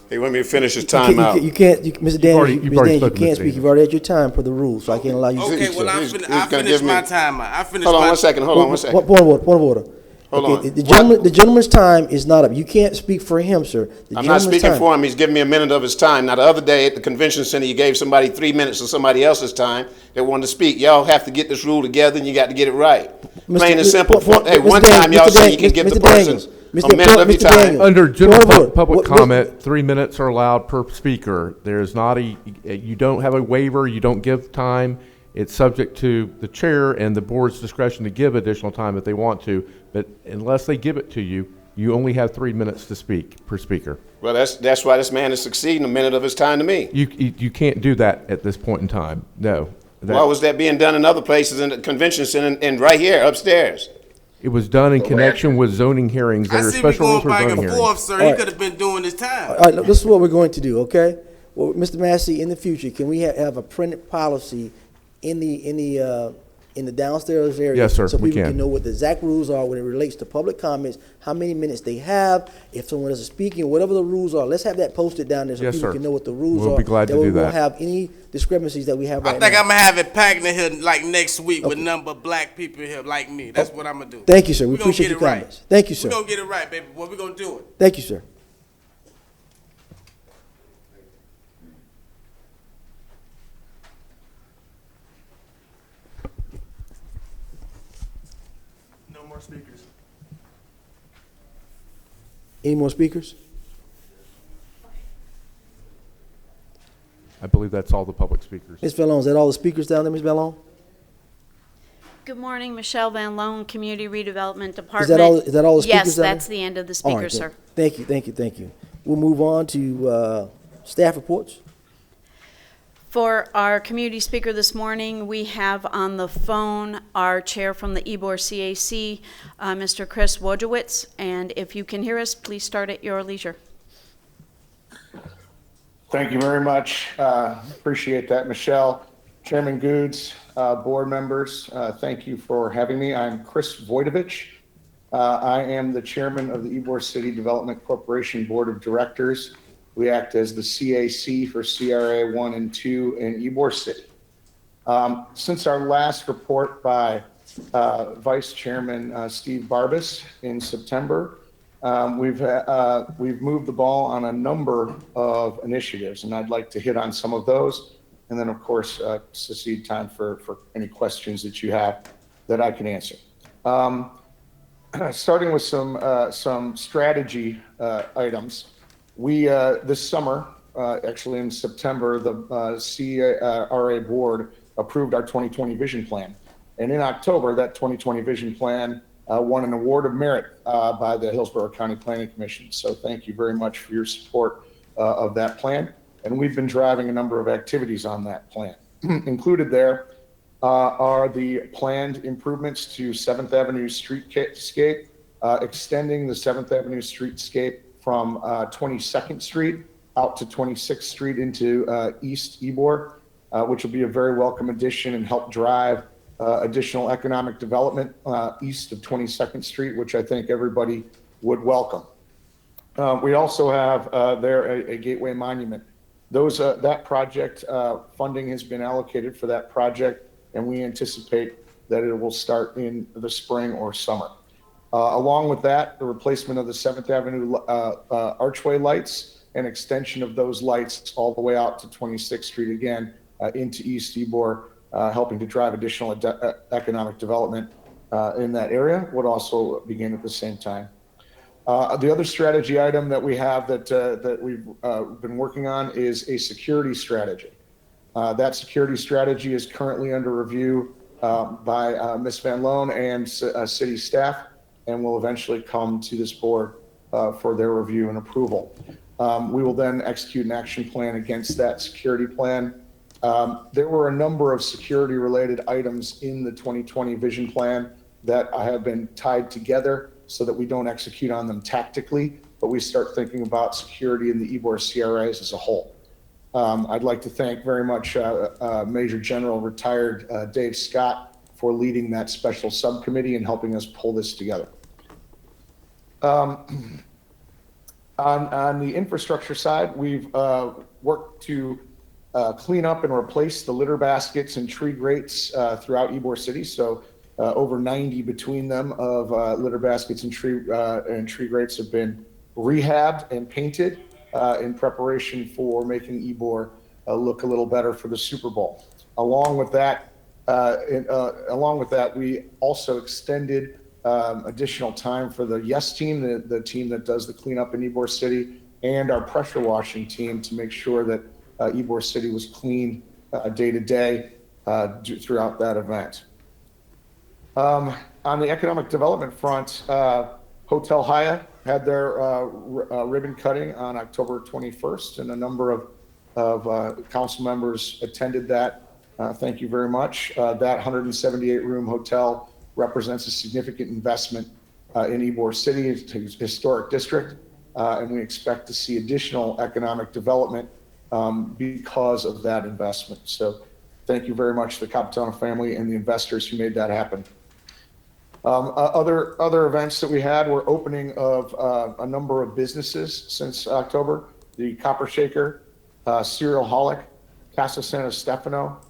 [SPEAKER 17] He want me to finish his time out.
[SPEAKER 1] You can't, Mr. Daniels, you can't speak. You've already had your time per the rules, so I can't allow you to speak.
[SPEAKER 9] Okay, well, I finished my time out.
[SPEAKER 17] Hold on one second.
[SPEAKER 1] Point of order.
[SPEAKER 17] Hold
[SPEAKER 1] Okay,
[SPEAKER 17] on.
[SPEAKER 1] the gentleman's time is not up. You can't speak for him, sir.
[SPEAKER 17] I'm not speaking for him. He's giving me a minute of his time. Now, the other day at the convention center, you gave somebody 3 minutes of somebody else's time that wanted to speak. Y'all have to get this rule together, and you got to get it right. Plain and simple. Hey, one time y'all say you can give the person a minute of your time.
[SPEAKER 5] Under general public comment, 3 minutes are allowed per speaker. There's not you don't have a waiver, you don't give time. It's subject to the chair and the board's discretion to give additional time if they want to, but unless they give it to you, you only have 3 minutes to speak per speaker.
[SPEAKER 17] Well, that's why this man is succeeding, a minute of his time to me.
[SPEAKER 5] You can't do that at this point in time, no.
[SPEAKER 17] Why was that being done in other places in the convention center and right here upstairs?
[SPEAKER 5] It was done in connection with zoning hearings. There are special rules for zoning hearings.
[SPEAKER 9] Forth, sir. He could have been doing his time.
[SPEAKER 1] All right, this is what we're going to do, okay? Well, Mr. Massey, in the future, can we have a printed policy in the in the downstairs area.
[SPEAKER 5] Yes, sir,
[SPEAKER 1] So
[SPEAKER 5] we
[SPEAKER 1] people
[SPEAKER 5] can.
[SPEAKER 1] can know what the exact rules are when it relates to public comments, how many minutes they have, if someone is speaking, whatever the rules are. Let's have that posted down there so
[SPEAKER 5] Yes,
[SPEAKER 1] people
[SPEAKER 5] sir.
[SPEAKER 1] can know what the rules
[SPEAKER 5] We'll
[SPEAKER 1] are.
[SPEAKER 5] be glad to
[SPEAKER 1] way
[SPEAKER 5] do
[SPEAKER 1] we won't
[SPEAKER 5] that.
[SPEAKER 1] have any discrepancies that we have
[SPEAKER 9] I
[SPEAKER 1] right
[SPEAKER 9] think
[SPEAKER 1] now.
[SPEAKER 9] I'm gonna have it packed in here like next week with number of black people here like me. That's what I'm gonna do.
[SPEAKER 1] Thank you, sir. We
[SPEAKER 9] gonna
[SPEAKER 1] appreciate
[SPEAKER 9] get
[SPEAKER 1] your
[SPEAKER 9] it right.
[SPEAKER 1] comments. Thank you, sir.
[SPEAKER 9] We're gonna get it right, baby. Well, we're gonna do it.
[SPEAKER 1] Thank you, sir.
[SPEAKER 2] No more speakers.
[SPEAKER 1] Any more speakers?
[SPEAKER 5] I believe that's all the public speakers.
[SPEAKER 1] Ms. Vallone, is that all the speakers down there, Ms. Vallone?
[SPEAKER 10] Good morning, Michelle Van Loan, Community Redevelopment Department.
[SPEAKER 1] Is that all the speakers
[SPEAKER 10] Yes,
[SPEAKER 1] down there?
[SPEAKER 10] that's the end of the
[SPEAKER 1] All right,
[SPEAKER 10] speakers, sir.
[SPEAKER 1] Thank you, thank you, thank you. We'll move on to staff reports.
[SPEAKER 10] For our community speaker this morning, we have on the phone our chair from the Ybor CAC, Mr. Chris Wojciech, and if you can hear us, please start at your leisure.
[SPEAKER 11] Thank you very much. Appreciate that, Michelle. Chairman Goods, board members, thank you for having me. I'm Chris Wojciech. I am the chairman of the Ybor City Development Corporation Board of Directors. We act as the CAC for CRA 1 and 2 in Ybor City. Since our last report by Vice Chairman Steve Barbas in September, we've moved the ball on a number of initiatives, and I'd like to hit on some of those. And then, of course, secede time for any questions that you have that I can answer. Starting with some strategy items. We, this summer, actually in September, the CRA board approved our 2020 vision plan. And in October, that 2020 vision plan won an award of merit by the Hillsborough County Planning Commission. So thank you very much for your support of that plan. And we've been driving a number of activities on that plan. Included there are the planned improvements to 7th Avenue streetscape, extending the 7th Avenue streetscape from 22nd Street out to 26th Street into East Ybor, which will be a very welcome addition and help drive additional economic development east of 22nd Street, which I think everybody would welcome. We also have there a gateway monument. That project funding has been allocated for that project, and we anticipate that it will start in the spring or summer. Along with that, the replacement of the 7th Avenue archway lights and extension of those lights all the way out to 26th Street again into East Ybor, helping to drive additional economic development in that area would also begin at the same time. The other strategy item that we have that we've been working on is a security strategy. That security strategy is currently under review by Ms. Van Loan and city staff, and will eventually come to this board for their review and approval. We will then execute an action plan against that security plan. There were a number of security-related items in the 2020 vision plan that have been tied together so that we don't execute on them tactically, but we start thinking about security in the Ybor CRAs as a whole. I'd like to thank very much Major General retired Dave Scott for leading that special subcommittee and helping us pull this together. On the infrastructure side, we've worked to clean up and replace the litter baskets and tree grates throughout Ybor City. So over 90 between them of litter baskets and tree grates have been rehabbed and painted in preparation for making Ybor look a little better for the Super Bowl. Along with that, we also extended additional time for the YES team, the team that does the cleanup in Ybor City, and our pressure washing team to make sure that Ybor City was clean day to day throughout that event. On the economic development front, Hotel Hyatt had their ribbon cutting on October 21st, and a number of council members attended that. Thank you very much. That 178-room hotel represents a significant investment in Ybor City, it's a historic district, and we expect to see additional economic development because of that investment. So thank you very much to the Capitano family and the investors who made that happen. Other events that we had were opening of a number of businesses since October. The Copper Shaker, Cereal Holic, Casa Santa Stefano,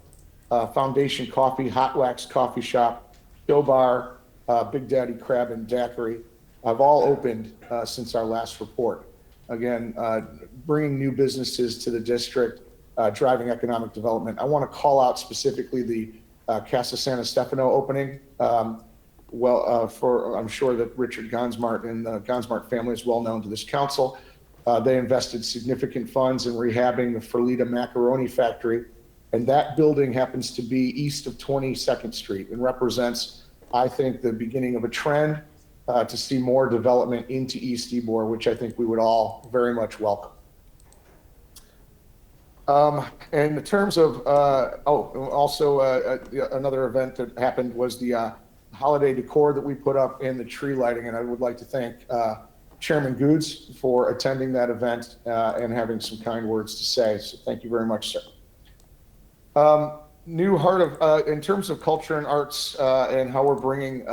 [SPEAKER 11] Foundation Coffee, Hot Wax Coffee Shop, Show Bar, Big Daddy Crab and Daiquiri have all opened since our last report. Again, bringing new businesses to the district, driving economic development. I want to call out specifically the Casa Santa Stefano opening. I'm sure that Richard Gonsmart and the Gonsmart family is well known to this council. They invested significant funds in rehabbing the Ferlita Macaroni Factory, and that building happens to be east of 22nd Street and represents, I think, the beginning of a trend to see more development into East Ybor, which I think we would all very much welcome. And in terms of, another event that happened was the holiday decor that we put up in the tree lighting, and I would like to thank Chairman Goods for attending that event and having some kind words to say. So thank you very much, sir. In terms of culture and arts and how we're bringing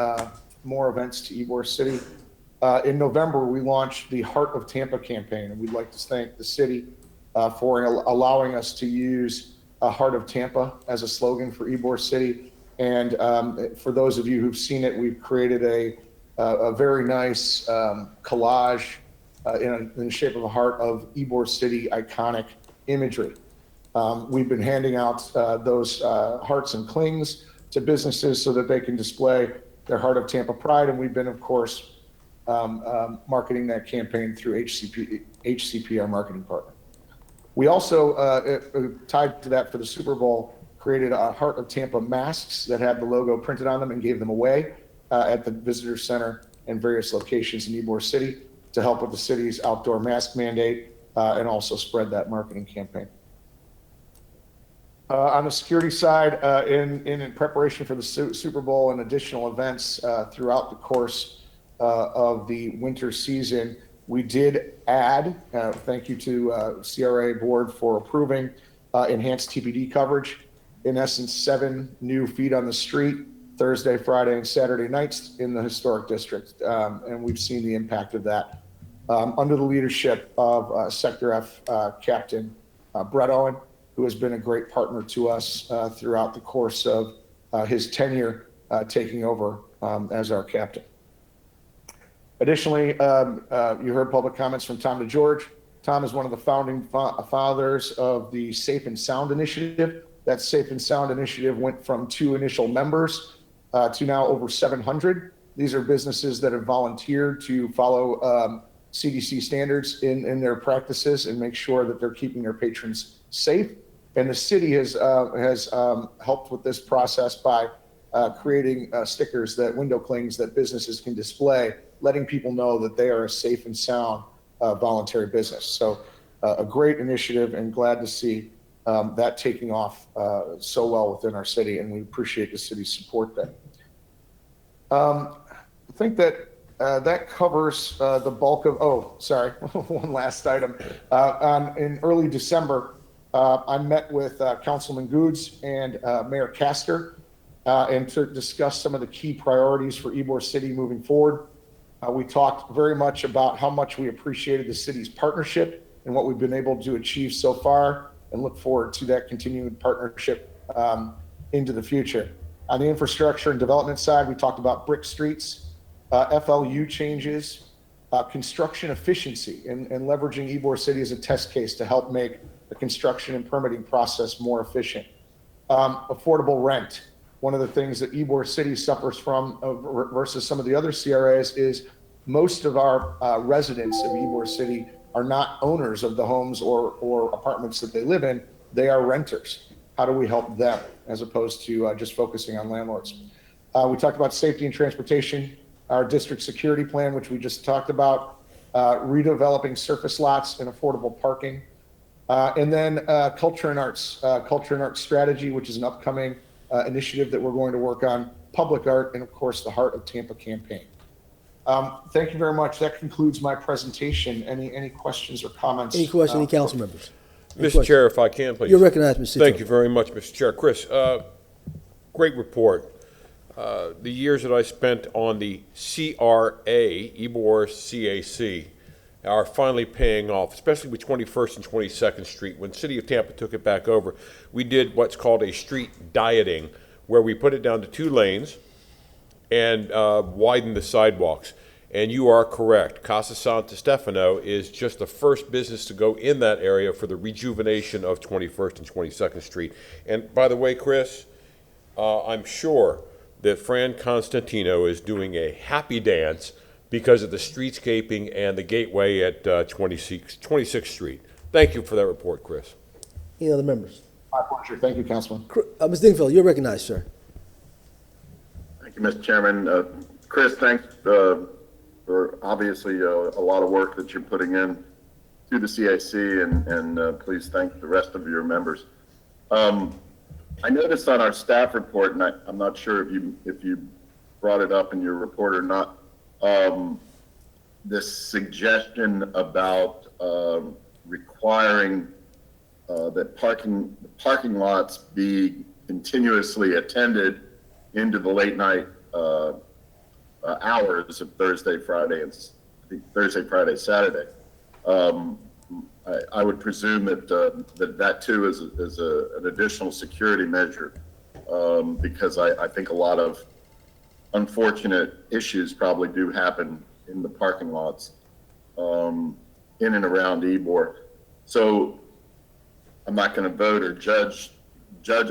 [SPEAKER 11] more events to Ybor City, in November we launched the Heart of Tampa campaign, and we'd like to thank the city for allowing us to use Heart of Tampa as a slogan for Ybor City. And for those of you who've seen it, we've created a very nice collage in the shape of a heart of Ybor City iconic imagery. We've been handing out those hearts and clings to businesses so that they can display their Heart of Tampa pride, and we've been, of course, marketing that campaign through HCP, our marketing partner. We also, tied to that for the Super Bowl, created a Heart of Tampa masks that had the logo printed on them and gave them away at the visitor center and various locations in Ybor City to help with the city's outdoor mask mandate and also spread that marketing campaign. On the security side, in preparation for the Super Bowl and additional events throughout the course of the winter season, we did add, thank you to CRA board for approving enhanced TPD coverage. In essence, 7 new feet on the street, Thursday, Friday, and Saturday nights in the historic district. And we've seen the impact of that under the leadership of Sector F Captain Brett Owen, who has been a great partner to us throughout the course of his tenure taking over as our captain. Additionally, you heard public comments from Tom DeGeorge. Tom is one of the founding fathers of the Safe and Sound Initiative. That Safe and Sound Initiative went from 2 initial members to now over 700. These are businesses that have volunteered to follow CDC standards in their practices and make sure that they're keeping their patrons safe. And the city has helped with this process by creating stickers, window clings that businesses can display, letting people know that they are a safe and sound voluntary business. So a great initiative, and glad to see that taking off so well within our city, and we appreciate the city's support there. I think that that covers the bulk of, one last item. In early December, I met with Councilman Goods and Mayor Castor and to discuss some of the key priorities for Ybor City moving forward. We talked very much about how much we appreciated the city's partnership and what we've been able to achieve so far, and look forward to that continuing partnership into the future. On the infrastructure and development side, we talked about brick streets, FLU changes, construction efficiency, and leveraging Ybor City as a test case to help make the construction and permitting process more efficient. Affordable rent. One of the things that Ybor City suffers from versus some of the other CRAs is most of our residents of Ybor City are not owners of the homes or apartments that they live in. They are renters. How do we help them as opposed to just focusing on landlords? We talked about safety and transportation, our district security plan, which we just talked about, redeveloping surface lots and affordable parking, and then culture and arts strategy, which is an upcoming initiative that we're going to work on, public art, and of course the Heart of Tampa campaign. Thank you very much. That concludes my presentation. Any questions or comments?
[SPEAKER 1] Any questions, any council members?
[SPEAKER 12] Mr. Chair, if I can, please.
[SPEAKER 1] You're recognized, Mr.
[SPEAKER 12] Thank you very much, Mr. Chair. Chris, great report. The years that I spent on the CRA, Ybor CAC, are finally paying off, especially with 21st and 22nd Street. When City of Tampa took it back over, we did what's called a street dieting, where we put it down to 2 lanes and widened the sidewalks. And you are correct. Casa Santa Stefano is just the first business to go in that area for the rejuvenation of 21st and 22nd Street. And by the way, Chris, I'm sure that Fran Constantino is doing a happy dance because of the streetscaping and the gateway at 26th Street. Thank you for that report, Chris.
[SPEAKER 1] Any other members?
[SPEAKER 11] My pleasure. Thank you, Councilman.
[SPEAKER 1] Ms. Dingfelder, you're recognized, sir.
[SPEAKER 4] Thank you, Mr. Chairman. Chris, thanks for obviously a lot of work that you're putting in to the CAC, and please thank the rest of your members. I noticed on our staff report, and I'm not sure if you brought it up in your report or not, this suggestion about requiring that parking lots be continuously attended into the late night hours of Thursday, Friday, and Thursday, Friday, Saturday. I would presume that that too is an additional security measure, because I think a lot of unfortunate issues probably do happen in the parking lots in and around Ybor. So I'm not going to vote or judge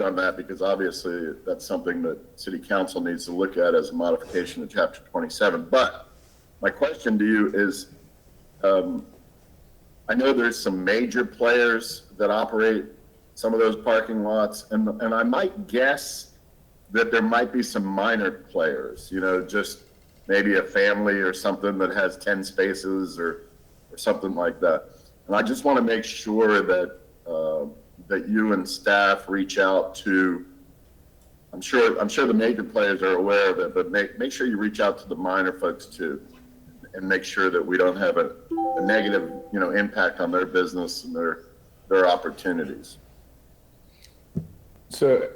[SPEAKER 4] on that, because obviously that's something that City Council needs to look at as a modification of Chapter 27. But my question to you is, I know there's some major players that operate some of those parking lots, and I might guess that there might be some minor players, just maybe a family or something that has 10 spaces or something like that. And I just want to make sure that that you and staff reach out to, I'm sure the major players are aware of it, but make sure you reach out to the minor folks too, and make sure that we don't have a negative, impact on their business and their opportunities.
[SPEAKER 11] So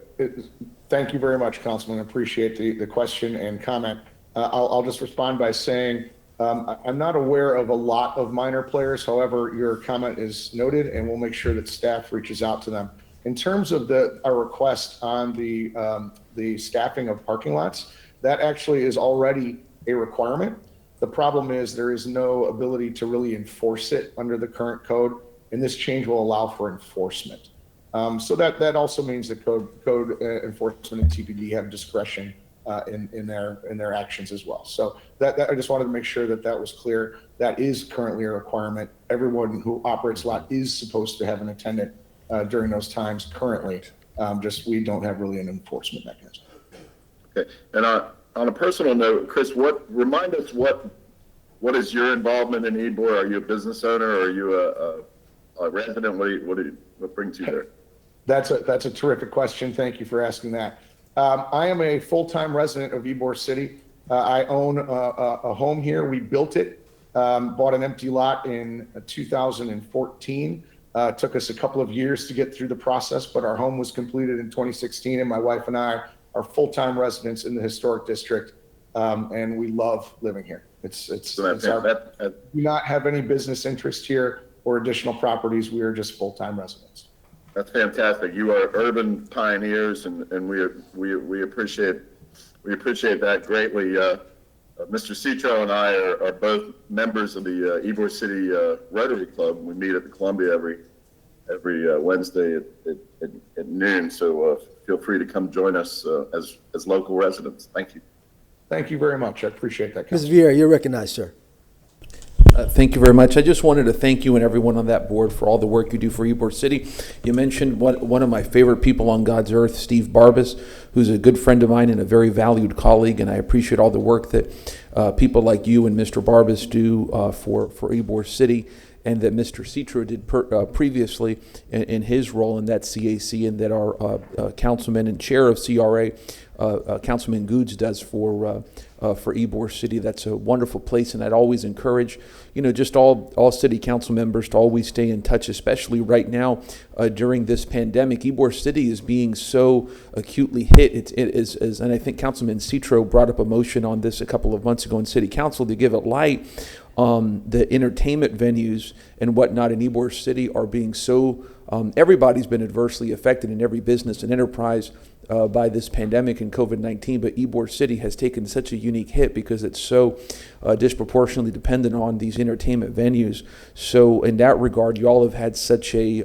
[SPEAKER 11] thank you very much, Councilman. I appreciate the question and comment. I'll just respond by saying, I'm not aware of a lot of minor players. However, your comment is noted, and we'll make sure that staff reaches out to them. In terms of our request on the staffing of parking lots, that actually is already a requirement. The problem is there is no ability to really enforce it under the current code, and this change will allow for enforcement. So that also means that code enforcement and TPD have discretion in their actions as well. So that I just wanted to make sure that was clear. That is currently a requirement. Everyone who operates a lot is supposed to have an attendant during those times currently. Just we don't have really an enforcement mechanism.
[SPEAKER 4] Okay, and on a personal note, Chris, remind us what is your involvement in Ybor? Are you a business owner, or are you a resident? What brings you there?
[SPEAKER 11] That's a terrific question. Thank you for asking that. I am a full-time resident of Ybor City. I own a home here. We built it, bought an empty lot in 2014. Took us a couple of years to get through the process, but our home was completed in 2016, and my wife and I are full-time residents in the historic district, and we love living here. We do not have any business interest here or additional properties. We are just full-time residents.
[SPEAKER 4] That's fantastic. You are urban pioneers, and we appreciate that greatly. Mr. Citro and I are both members of the Ybor City Rotary Club. We meet at the Columbia every Wednesday at noon. So feel free to come join us as local residents. Thank you.
[SPEAKER 11] Thank you very much. I appreciate that.
[SPEAKER 1] Ms. Vieira, you're recognized, sir.
[SPEAKER 6] Thank you very much. I just wanted to thank you and everyone on that board for all the work you do for Ybor City. You mentioned one of my favorite people on God's earth, Steve Barbas, who's a good friend of mine and a very valued colleague, and I appreciate all the work that people like you and Mr. Barbas do for Ybor City. and that Mr. Citro did previously in his role in that CAC, and that our councilman and chair of CRA, Councilman Goods, does for Ybor City. That's a wonderful place, and I'd always encourage, just all city council members to always stay in touch, especially right now during this pandemic. Ybor City is being so acutely hit. It is, and I think Councilman Citro brought up a motion on this a couple of months ago in City Council to give it light. The entertainment venues and whatnot in Ybor City are being so, everybody's been adversely affected in every business and enterprise by this pandemic and COVID-19, but Ybor City has taken such a unique hit because it's so disproportionately dependent on these entertainment venues. So in that regard, you all have had such a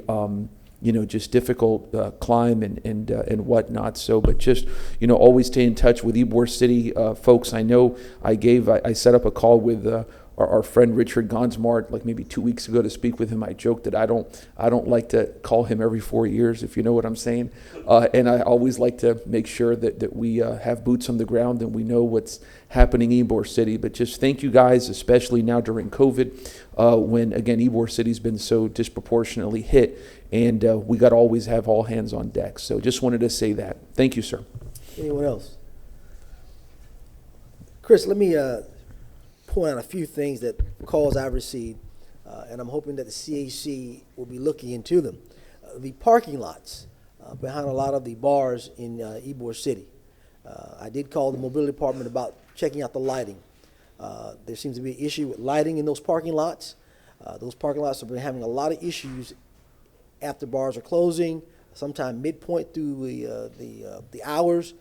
[SPEAKER 6] just difficult climb and whatnot. So, but just, always stay in touch with Ybor City folks. I know I set up a call with our friend Richard Gonsmart like maybe 2 weeks ago to speak with him. I joked that I don't like to call him every 4 years, if you know what I'm saying. And I always like to make sure that we have boots on the ground and we know what's happening in Ybor City. But just thank you guys, especially now during COVID, when again Ybor City's been so disproportionately hit, and we got to always have all hands on deck. So just wanted to say that. Thank you, sir.
[SPEAKER 1] Anyone else? Chris, let me point out a few things that calls I've received, and I'm hoping that the CAC will be looking into them. The parking lots behind a lot of the bars in Ybor City. I did call the mobility department about checking out the lighting. There seems to be an issue with lighting in those parking lots. Those parking lots have been having a lot of issues after bars are closing, sometime midpoint through the hours.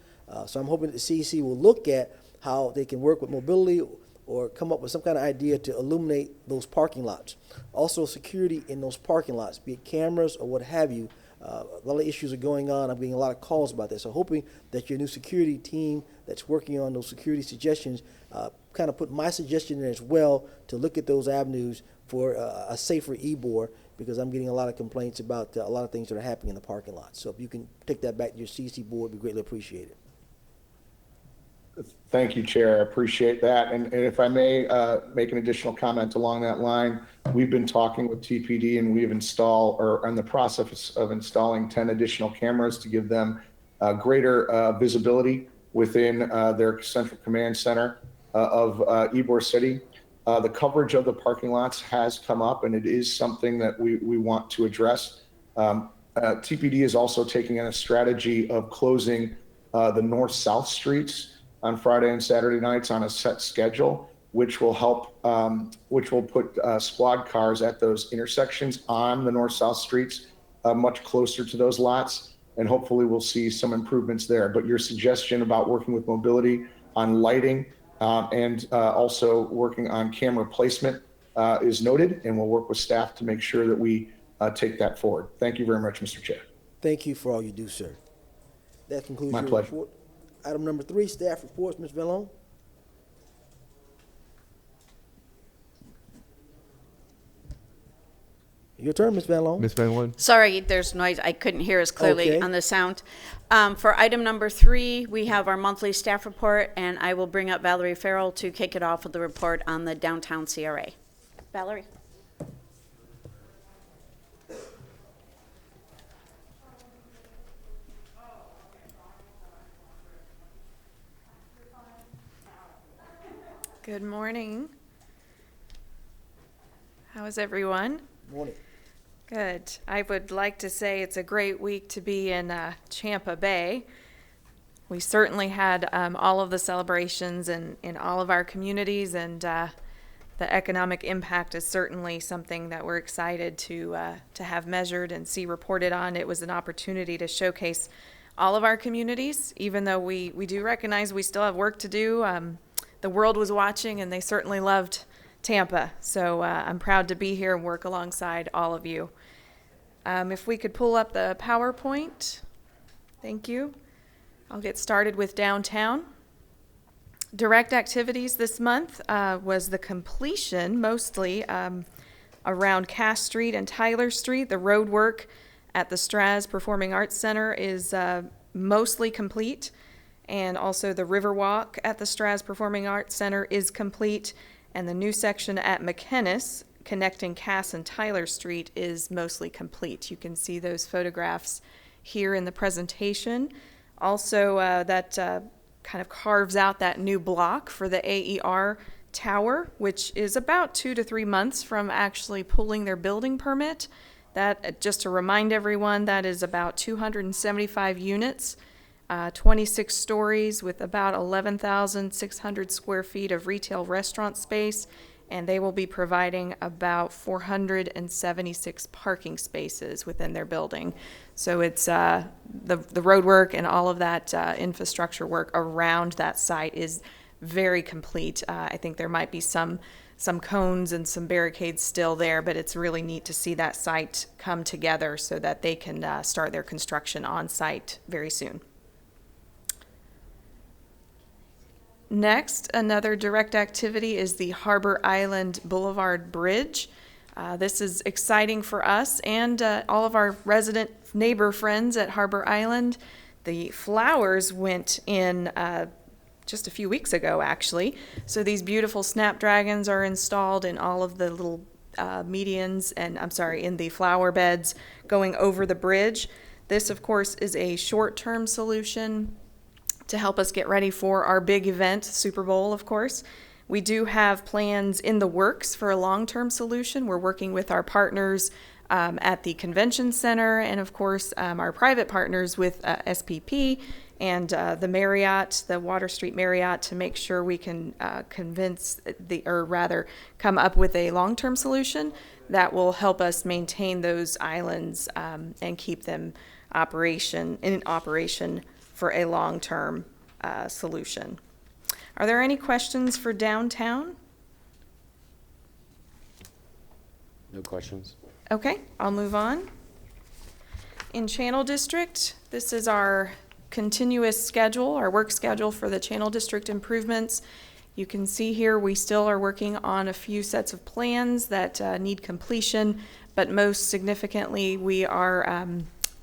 [SPEAKER 1] So I'm hoping that the CAC will look at how they can work with mobility or come up with some kind of idea to illuminate those parking lots. Also, security in those parking lots, be it cameras or what have you. A lot of issues are going on. I'm getting a lot of calls about this. So hoping that your new security team that's working on those security suggestions kind of put my suggestion in as well to look at those avenues for a safer Ybor, because I'm getting a lot of complaints about a lot of things that are happening in the parking lot. So if you can take that back to your CC board, it'd be greatly appreciated.
[SPEAKER 11] Thank you, Chair. I appreciate that. And if I may make an additional comment along that line, we've been talking with TPD and we've installed, or are in the process of installing 10 additional cameras to give them greater visibility within their central command center of Ybor City. The coverage of the parking lots has come up, and it is something that we want to address. TPD is also taking a strategy of closing the north-south streets on Friday and Saturday nights on a set schedule, which will help, which will put squad cars at those intersections on the north-south streets, much closer to those lots, and hopefully we'll see some improvements there. But your suggestion about working with mobility on lighting and also working on camera placement is noted, and we'll work with staff to make sure that we take that forward. Thank you very much, Mr. Chair.
[SPEAKER 1] Thank you for all you do, sir. That concludes
[SPEAKER 11] My
[SPEAKER 1] your
[SPEAKER 11] pleasure.
[SPEAKER 1] report. Item number 3, staff reports, Ms. Vallone. Your turn, Ms. Vallone.
[SPEAKER 5] Ms. Van Loon?
[SPEAKER 10] Sorry, there's noise. I couldn't hear as clearly
[SPEAKER 1] Okay.
[SPEAKER 10] on the sound. For item number 3, we have our monthly staff report, and I will bring up Valerie Farrell to kick it off with the report on the downtown CRA. Valerie?
[SPEAKER 3] Good morning. How is everyone?
[SPEAKER 1] Morning.
[SPEAKER 3] Good. I would like to say it's a great week to be in Tampa Bay. We certainly had all of the celebrations in all of our communities, and the economic impact is certainly something that we're excited to have measured and see reported on. It was an opportunity to showcase all of our communities, even though we do recognize we still have work to do. The world was watching, and they certainly loved Tampa. So I'm proud to be here and work alongside all of you. If we could pull up the PowerPoint. Thank you. I'll get started with downtown. Direct activities this month was the completion, mostly around Cass Street and Tyler Street. The road work at the Straz Performing Arts Center is mostly complete. And also the Riverwalk at the Straz Performing Arts Center is complete, and the new section at McKennis connecting Cass and Tyler Street is mostly complete. You can see those photographs here in the presentation. Also, that kind of carves out that new block for the AER tower, which is about 2 to 3 months from actually pulling their building permit. That, just to remind everyone, that is about 275 units, 26 stories with about 11,600 square feet of retail restaurant space, and they will be providing about 476 parking spaces within their building. So it's the road work and all of that infrastructure work around that site is very complete. I think there might be some cones and some barricades still there, but it's really neat to see that site come together so that they can start their construction on site very soon. Next, another direct activity is the Harbor Island Boulevard Bridge. This is exciting for us and all of our resident neighbor friends at Harbor Island. The flowers went in just a few weeks ago, actually. So these beautiful snapdragons are installed in all of the little medians and, in the flower beds going over the bridge. This, of course, is a short-term solution to help us get ready for our big event, Super Bowl, of course. We do have plans in the works for a long-term solution. We're working with our partners at the convention center and, of course, our private partners with SPP and the Marriott, the Water Street Marriott, to make sure we can come up with a long-term solution that will help us maintain those islands and keep them in operation for a long-term solution. Are there any questions for downtown?
[SPEAKER 18] No questions.
[SPEAKER 3] Okay, I'll move on. In Channel District, this is our continuous schedule, our work schedule for the Channel District improvements. You can see here we still are working on a few sets of plans that need completion, but most significantly we are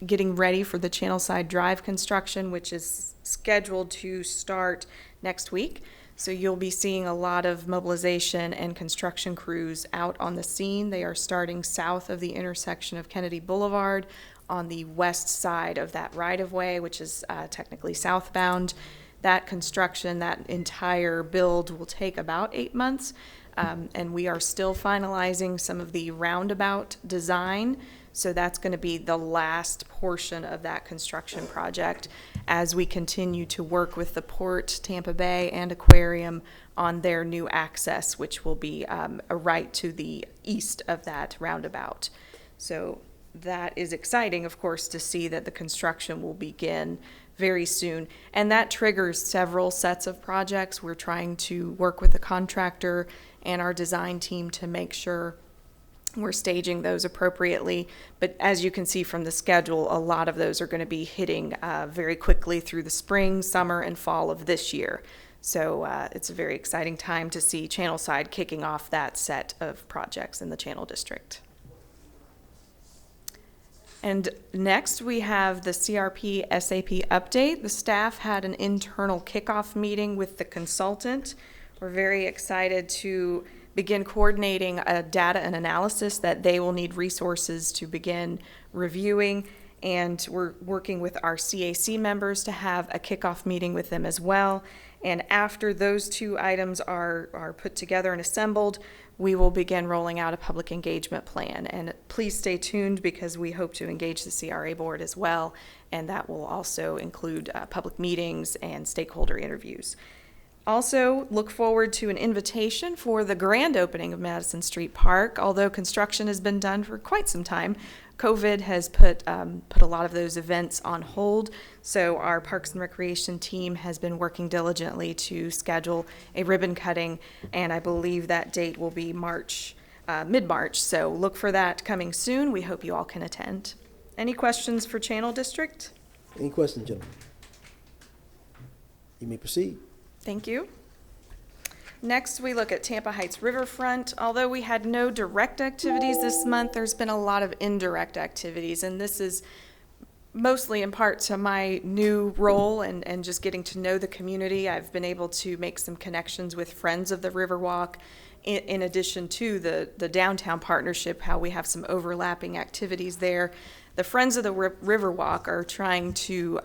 [SPEAKER 3] getting ready for the Channelside Drive construction, which is scheduled to start next week. So you'll be seeing a lot of mobilization and construction crews out on the scene. They are starting south of the intersection of Kennedy Boulevard on the west side of that right-of-way, which is technically southbound. That construction, that entire build will take about 8 months, and we are still finalizing some of the roundabout design. So that's going to be the last portion of that construction project as we continue to work with the Port, Tampa Bay, and Aquarium on their new access, which will be a right to the east of that roundabout. So that is exciting, of course, to see that the construction will begin very soon. And that triggers several sets of projects. We're trying to work with the contractor and our design team to make sure we're staging those appropriately. But as you can see from the schedule, a lot of those are going to be hitting very quickly through the spring, summer, and fall of this year. So it's a very exciting time to see Channelside kicking off that set of projects in the Channel District. And next we have the CRP SAP update. The staff had an internal kickoff meeting with the consultant. We're very excited to begin coordinating a data and analysis that they will need resources to begin reviewing. And we're working with our CAC members to have a kickoff meeting with them as well. And after those two items are put together and assembled, we will begin rolling out a public engagement plan. And please stay tuned because we hope to engage the CRA board as well. And that will also include public meetings and stakeholder interviews. Also, look forward to an invitation for the grand opening of Madison Street Park. Although construction has been done for quite some time, COVID has put a lot of those events on hold. So our Parks and Recreation team has been working diligently to schedule a ribbon cutting, and I believe that date will be mid-March. So look for that coming soon. We hope you all can attend. Any questions for Channel District?
[SPEAKER 1] Any questions, gentlemen? You may proceed.
[SPEAKER 3] Thank you. Next, we look at Tampa Heights Riverfront. Although we had no direct activities this month, there's been a lot of indirect activities, and this is mostly in part to my new role and just getting to know the community, I've been able to make some connections with Friends of the Riverwalk, in addition to the downtown partnership, how we have some overlapping activities there. The Friends of the Riverwalk are trying to,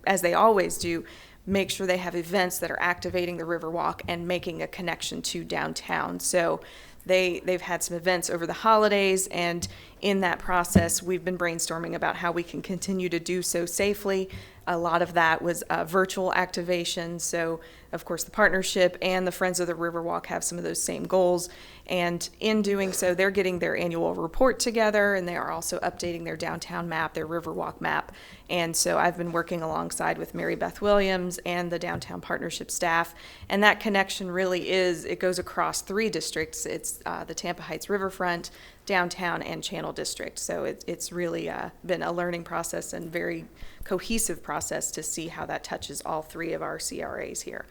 [SPEAKER 3] as they always do, make sure they have events that are activating the Riverwalk and making a connection to downtown. So they've had some events over the holidays, and in that process, we've been brainstorming about how we can continue to do so safely. A lot of that was virtual activation. So, of course, the partnership and the Friends of the Riverwalk have some of those same goals. And in doing so, they're getting their annual report together, and they are also updating their downtown map, their Riverwalk map. And so I've been working alongside with Mary Beth Williams and the downtown partnership staff. And that connection really it goes across 3 districts. It's the Tampa Heights Riverfront, downtown, and Channel District. So it's really been a learning process and very cohesive process to see how that touches all 3 of our CRAs here.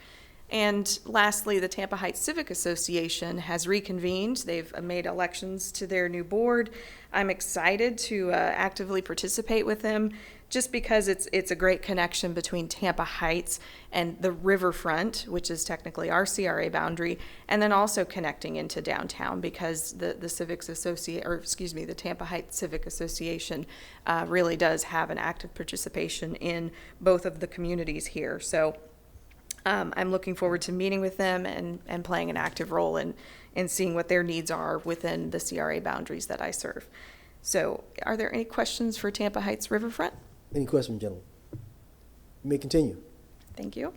[SPEAKER 3] And lastly, the Tampa Heights Civic Association has reconvened. They've made elections to their new board. I'm excited to actively participate with them, just because it's a great connection between Tampa Heights and the riverfront, which is technically our CRA boundary, and then also connecting into downtown, because the Tampa Heights Civic Association really does have an active participation in both of the communities here. So I'm looking forward to meeting with them and playing an active role in seeing what their needs are within the CRA boundaries that I serve. So are there any questions for Tampa Heights Riverfront?
[SPEAKER 1] Any questions, gentlemen? You may continue.
[SPEAKER 3] Thank you.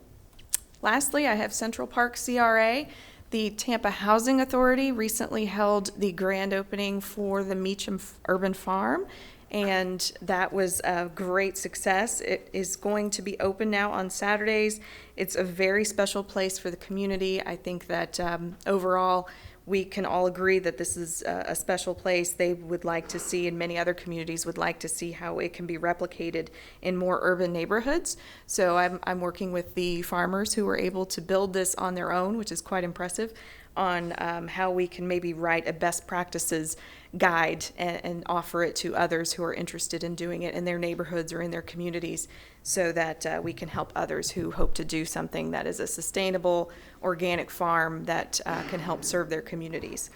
[SPEAKER 3] Lastly, I have Central Park CRA. The Tampa Housing Authority recently held the grand opening for the Meacham Urban Farm, and that was a great success. It is going to be open now on Saturdays. It's a very special place for the community. I think that overall, we can all agree that this is a special place. They would like to see, and many other communities would like to see, how it can be replicated in more urban neighborhoods. So I'm working with the farmers who were able to build this on their own, which is quite impressive, on how we can maybe write a best practices guide and offer it to others who are interested in doing it in their neighborhoods or in their communities, so that we can help others who hope to do something that is a sustainable, organic farm that can help serve their communities.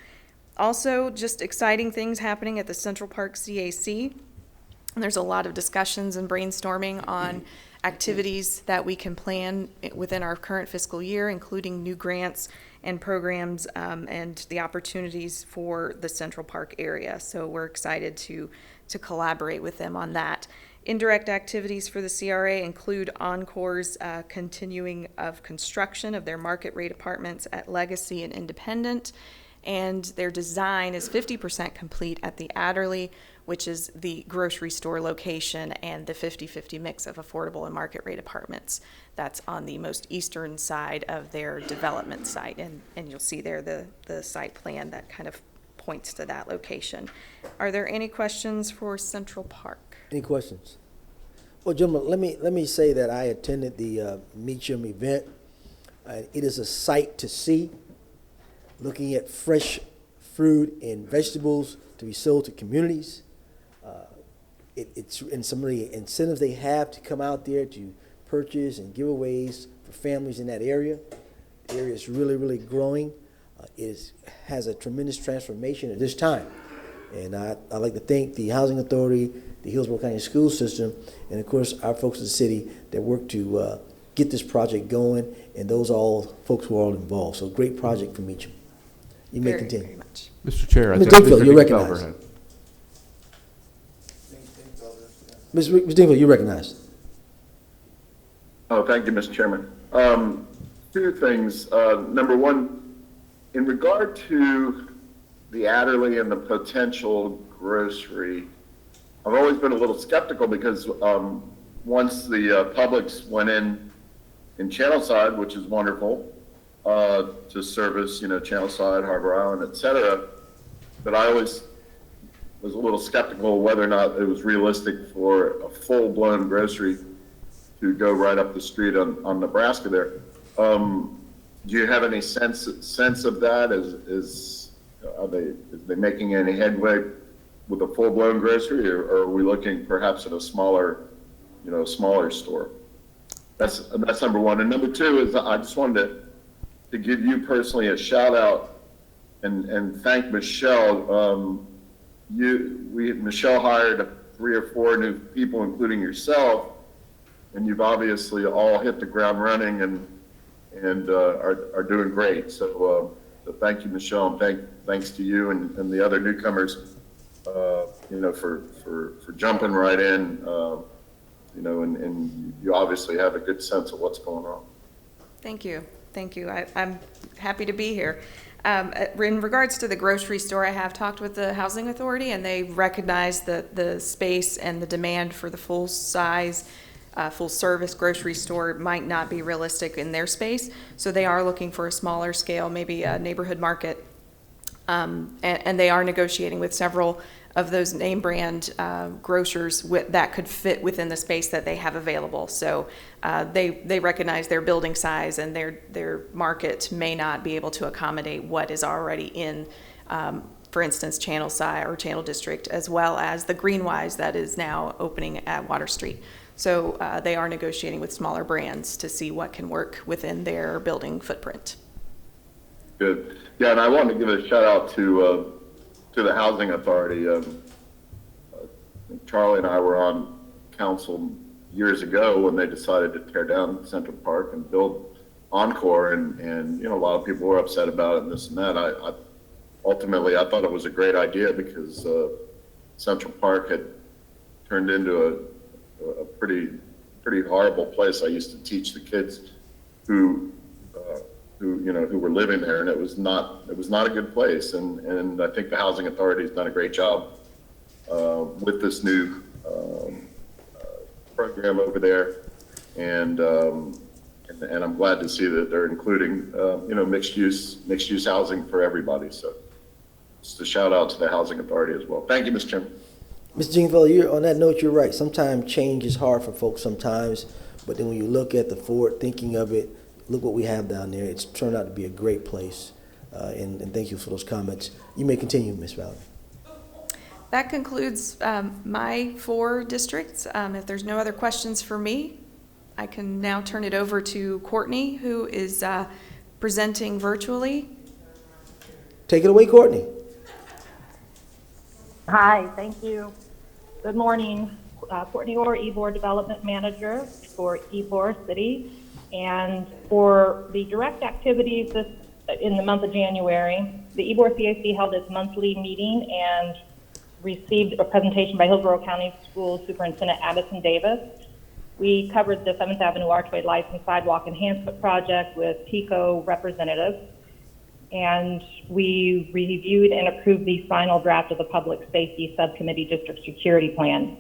[SPEAKER 3] Also, just exciting things happening at the Central Park CAC. There's a lot of discussions and brainstorming on activities that we can plan within our current fiscal year, including new grants and programs and the opportunities for the Central Park area. So we're excited to collaborate with them on that. Indirect activities for the CRA include Encore's continuing of construction of their market rate apartments at Legacy and Independent, and their design is 50% complete at the Adderley, which is the grocery store location, and the 50-50 mix of affordable and market rate apartments. That's on the most eastern side of their development site, and you'll see there the site plan that kind of points to that location. Are there any questions for Central Park?
[SPEAKER 1] Any questions? Well, gentlemen, let me say that I attended the Meacham event. It is a sight to see, looking at fresh fruit and vegetables to be sold to communities. It's in some of the incentives they have to come out there to purchase and giveaways for families in that area. The area is really, really growing. It has a tremendous transformation at this time. And I'd like to thank the Housing Authority, the Hillsborough County School System, and of course our folks in the city that worked to get this project going, and those all folks who are all involved. So great project for Meacham. You may continue. Very much.
[SPEAKER 5] Mr. Chair, I
[SPEAKER 1] Ms.
[SPEAKER 5] think
[SPEAKER 1] Dingfield,
[SPEAKER 5] Mr.
[SPEAKER 1] you're
[SPEAKER 5] Dingfelder
[SPEAKER 1] recognized.
[SPEAKER 5] had-
[SPEAKER 1] Ms. Dingfield, you're recognized.
[SPEAKER 4] Oh, thank you, Mr. Chairman. 2 things. Number one, in regard to the Adderley and the potential grocery, I've always been a little skeptical because once the Publix went in Channelside, which is wonderful, to service, Channelside, Harbor Island, et cetera, but I always was a little skeptical whether or not it was realistic for a full-blown grocery to go right up the street on Nebraska there. Do you have any sense of that? Is they making any headway with a full-blown grocery, or are we looking perhaps at a smaller a smaller store. That's number one. And number two is I just wanted to give you personally a shout out and thank Michelle. Michelle hired 3 or 4 new people, including yourself, and you've obviously all hit the ground running and are doing great. So thank you, Michelle, and thanks to you and the other newcomers, for jumping right in, and you obviously have a good sense of what's going on.
[SPEAKER 3] Thank you. Thank you. I'm happy to be here. In regards to the grocery store, I have talked with the Housing Authority, and they recognize the space and the demand for the full size, full service grocery store might not be realistic in their space. So they are looking for a smaller scale, maybe a neighborhood market. And they are negotiating with several of those name brand grocers that could fit within the space that they have available. So they recognize their building size and their market may not be able to accommodate what is already in, for instance, Channel Side or Channel District, as well as the Greenwise that is now opening at Water Street. So they are negotiating with smaller brands to see what can work within their building footprint.
[SPEAKER 4] Good. Yeah, and I wanted to give a shout out to the Housing Authority. Charlie and I were on council years ago when they decided to tear down Central Park and build Encore, and a lot of people were upset about it and this and that. Ultimately, I thought it was a great idea because Central Park had turned into a pretty horrible place. I used to teach the kids who were living there, and it was not a good place. And I think the Housing Authority has done a great job with this new program over there, and I'm glad to see that they're including mixed use housing for everybody. So just a shout out to the Housing Authority as well. Thank you, Mr. Chairman.
[SPEAKER 1] Mr. Jeanfellow, on that note, you're right. Sometimes change is hard for folks sometimes, but then when you look at the forward thinking of it, look what we have down there. It's turned out to be a great place, and thank you for those comments. You may continue, Ms. Valerie.
[SPEAKER 3] That concludes my 4 districts. If there's no other questions for me, I can now turn it over to Courtney, who is presenting virtually.
[SPEAKER 1] Take it away, Courtney.
[SPEAKER 13] Hi, thank you. Good morning. Courtney Orr, Ybor Development Manager for Ybor City. And for the direct activities in the month of January, the Ybor CAC held its monthly meeting and received a presentation by Hillsborough County School Superintendent Addison Davis. We covered the 7th Avenue Archway Lights and Sidewalk Enhancement Project with PICO representatives. And we reviewed and approved the final draft of the Public Safety Subcommittee District Security Plan.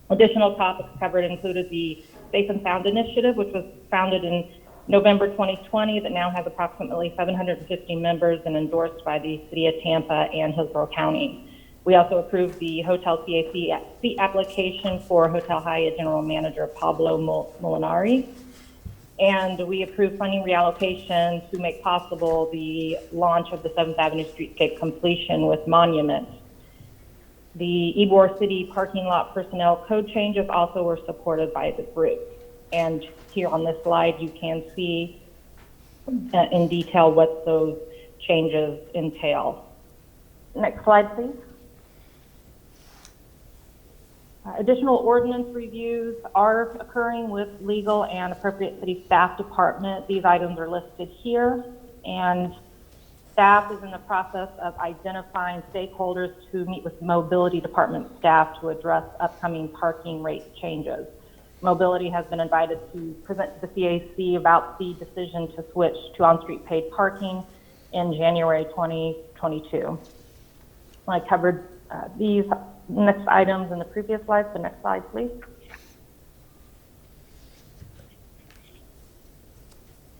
[SPEAKER 13] Additional topics covered included the Safe and Sound Initiative, which was founded in November 2020, that now has approximately 750 members and endorsed by the City of Tampa and Hillsborough County. We also approved the Hotel CAC seat application for Hotel Hyatt General Manager Pablo Molinari. And we approved funding reallocation to make possible the launch of the 7th Avenue Streetscape completion with Monument. The Ybor City parking lot personnel code changes also were supported by the group. And here on this slide, you can see in detail what those changes entail. Next slide, please. Additional ordinance reviews are occurring with legal and appropriate city staff department. These items are listed here, and staff is in the process of identifying stakeholders to meet with mobility department staff to address upcoming parking rate changes. Mobility has been invited to present to the CAC about the decision to switch to on-street paid parking in January 2022. I covered these next items in the previous slide. The next slide, please.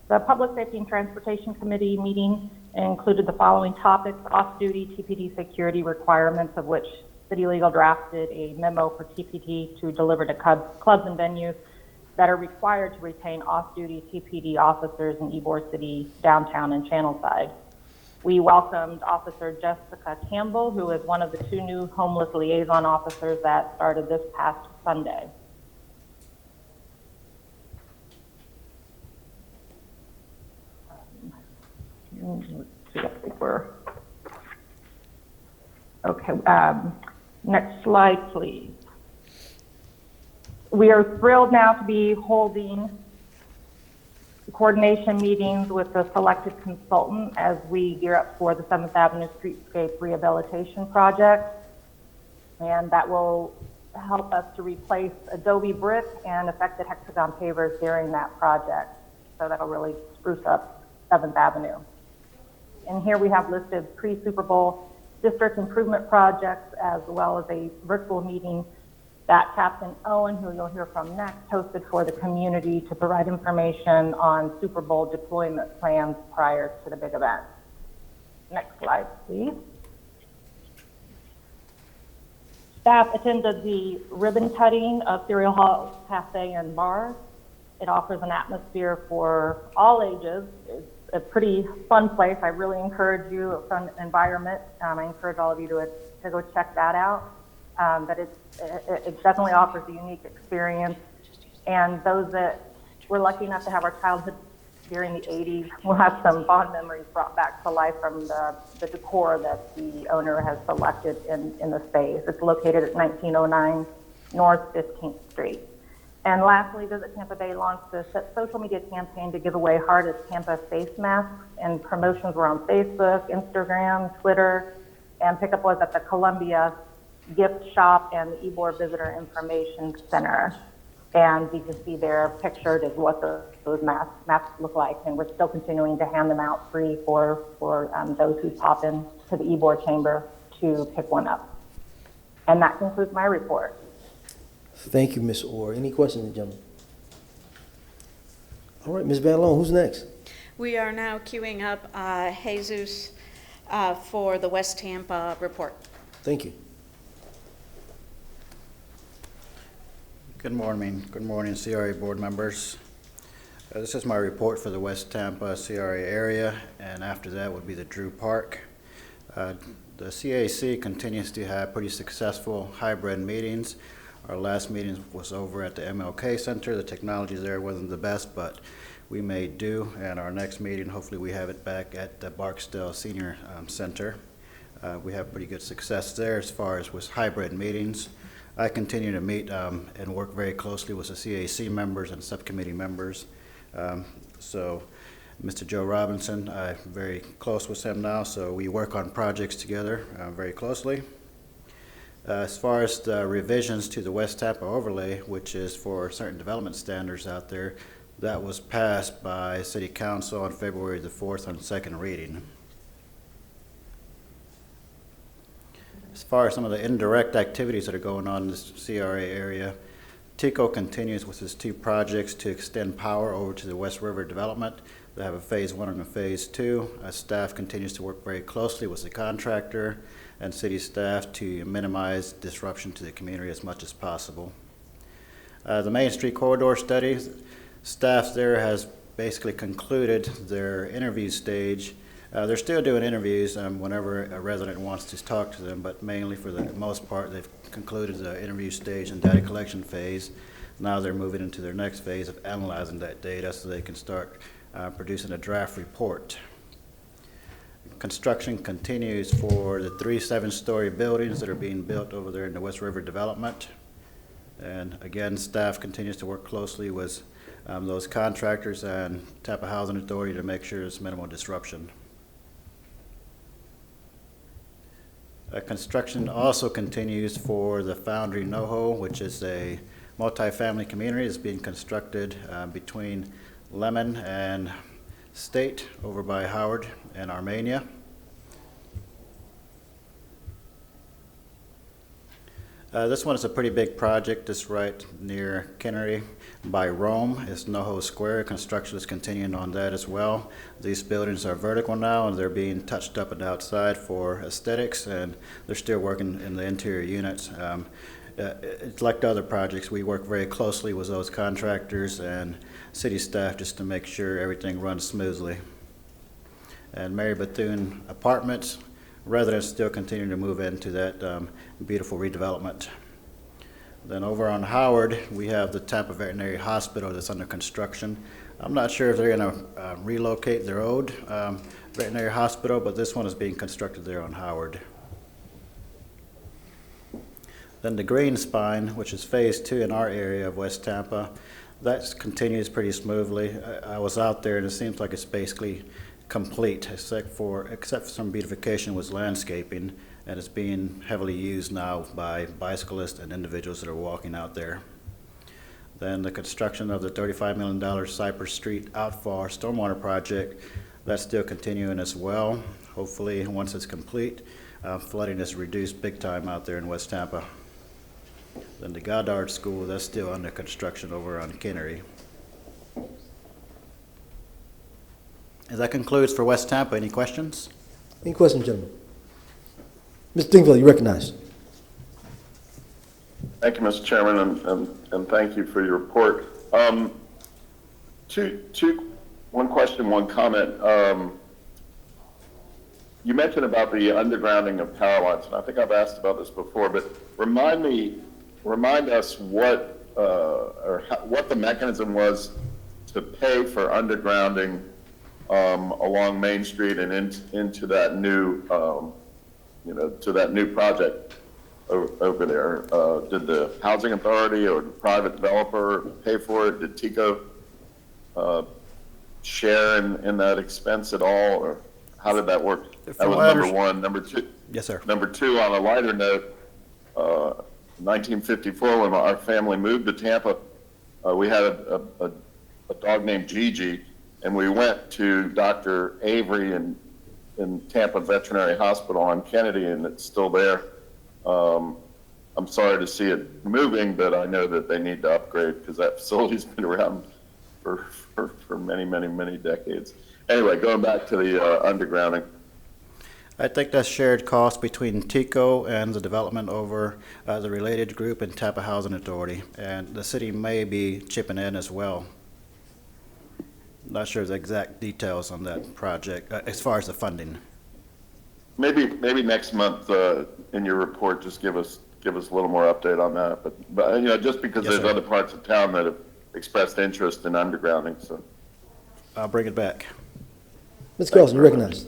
[SPEAKER 13] The Public Safety and Transportation Committee meeting included the following topics: off-duty TPD security requirements, of which City Legal drafted a memo for TPD to deliver to clubs and venues that are required to retain off-duty TPD officers in Ybor City, downtown, and Channelside. We welcomed Officer Jessica Campbell, who is one of the 2 new homeless liaison officers that started this past Sunday. let's see, I think we're, okay, next slide, please. We are thrilled now to be holding coordination meetings with the selected consultant as we gear up for the 7th Avenue Streetscape Rehabilitation Project. And that will help us to replace adobe brick and affected hexagon pavers during that project. So that'll really spruce up 7th Avenue. And here we have listed pre-Super Bowl district improvement projects, as well as a virtual meeting that Captain Owen, who you'll hear from next, hosted for the community to provide information on Super Bowl deployment plans prior to the big event. Next slide, please. Staff attended the ribbon cutting of Cereal Hall Cafe and Bar. It offers an atmosphere for all ages. It's a pretty fun place. I really encourage you, a fun environment. I encourage all of you to go check that out. But it definitely offers a unique experience. And those that were lucky enough to have our childhood during the 80s will have some fond memories brought back to life from the decor that the owner has selected in the space. It's located at 1909 North 15th Street. And lastly, Visit Tampa Bay launched a social media campaign to give away Hard as Tampa face masks, and promotions were on Facebook, Instagram, Twitter, and pickup was at the Columbia gift shop and the Ybor Visitor Information Center. And you can see there pictured is what those masks look like. And we're still continuing to hand them out free for those who pop in to the Ybor chamber to pick one up. And that concludes my report.
[SPEAKER 1] Thank you, Ms. Orr. Any questions, gentlemen? All right, Ms. Van Loan, who's next?
[SPEAKER 10] We are now queuing up Jesus for the West Tampa report.
[SPEAKER 1] Thank you.
[SPEAKER 14] Good morning, CRA board members. This is my report for the West Tampa CRA area, and after that would be the Drew Park. The CAC continues to have pretty successful hybrid meetings. Our last meeting was over at the MLK Center. The technology there wasn't the best, but we made do, and our next meeting, hopefully we have it back at the Barksdale Senior Center. We have pretty good success there as far as with hybrid meetings. I continue to meet and work very closely with the CAC members and subcommittee members. So Mr. Joe Robinson, I'm very close with him now, so we work on projects together very closely. As far as the revisions to the West Tampa overlay, which is for certain development standards out there, that was passed by City Council on February the 4th on second reading. As far as some of the indirect activities that are going on in this CRA area, TICO continues with its 2 projects to extend power over to the West River development. They have a phase 1 and a phase 2. Staff continues to work very closely with the contractor and city staff to minimize disruption to the community as much as possible. The Main Street Corridor study, staff there has basically concluded their interview stage. They're still doing interviews whenever a resident wants to talk to them, but mainly for the most part, they've concluded the interview stage and data collection phase. Now they're moving into their next phase of analyzing that data so they can start producing a draft report. Construction continues for the 3 7-story buildings that are being built over there in the West River development. And again, staff continues to work closely with those contractors and Tampa Housing Authority to make sure there's minimal disruption. Construction also continues for the Foundry NoHo, which is a multifamily community that's being constructed between Lemon and State over by Howard and Armenia. This one is a pretty big project. It's right near Kennery by Rome. It's NoHo Square. Construction is continuing on that as well. These buildings are vertical now, and they're being touched up and outside for aesthetics, and they're still working in the interior units. It's like the other projects. We work very closely with those contractors and city staff just to make sure everything runs smoothly. And Mary Bethune Apartments, residents still continue to move into that beautiful redevelopment. Then over on Howard, we have the Tampa Veterinary Hospital that's under construction. I'm not sure if they're going to relocate their old veterinary hospital, but this one is being constructed there on Howard. Then the green spine, which is phase 2 in our area of West Tampa, that continues pretty smoothly. I was out there and it seems like it's basically complete, except for some beautification with landscaping, and it's being heavily used now by bicyclists and individuals that are walking out there. Then the construction of the $35 million Cypress Street outfall stormwater project, that's still continuing as well. Hopefully, once it's complete, flooding is reduced big time out there in West Tampa. Then the Goddard School, that's still under construction over on Kinnery. And that concludes for West Tampa. Any questions?
[SPEAKER 1] Any questions, gentlemen? Mr. Dingville, you recognize.
[SPEAKER 4] Thank you, Mr. Chairman, and thank you for your report. One question, one comment. You mentioned about the undergrounding of power lines, and I think I've asked about this before, but remind us what the mechanism was to pay for undergrounding along Main Street and into that new, to that new project over there. Did the housing authority or the private developer pay for it? Did TICO share in that expense at all, or how did that work? That was number one. Number two.
[SPEAKER 14] Yes, sir.
[SPEAKER 4] Number two, on a lighter note, 1954, when our family moved to Tampa, we had a dog named Gigi, and we went to Dr. Avery in Tampa Veterinary Hospital on Kennedy, and it's still there. I'm sorry to see it moving, but I know that they need to upgrade because that facility's been around for many, many, many decades. Anyway, going back to the undergrounding.
[SPEAKER 14] I think that's shared cost between TICO and the development over the related group and Tampa Housing Authority, and the city may be chipping in as well. Not sure the exact details on that project as far as the funding.
[SPEAKER 4] Maybe next month in your report, just give us a little more update on that. But just because
[SPEAKER 14] Yes,
[SPEAKER 4] there's
[SPEAKER 14] sir.
[SPEAKER 4] other parts of town that have expressed interest in undergrounding, so.
[SPEAKER 14] I'll bring it back.
[SPEAKER 1] Ms. Carlson, you recognize.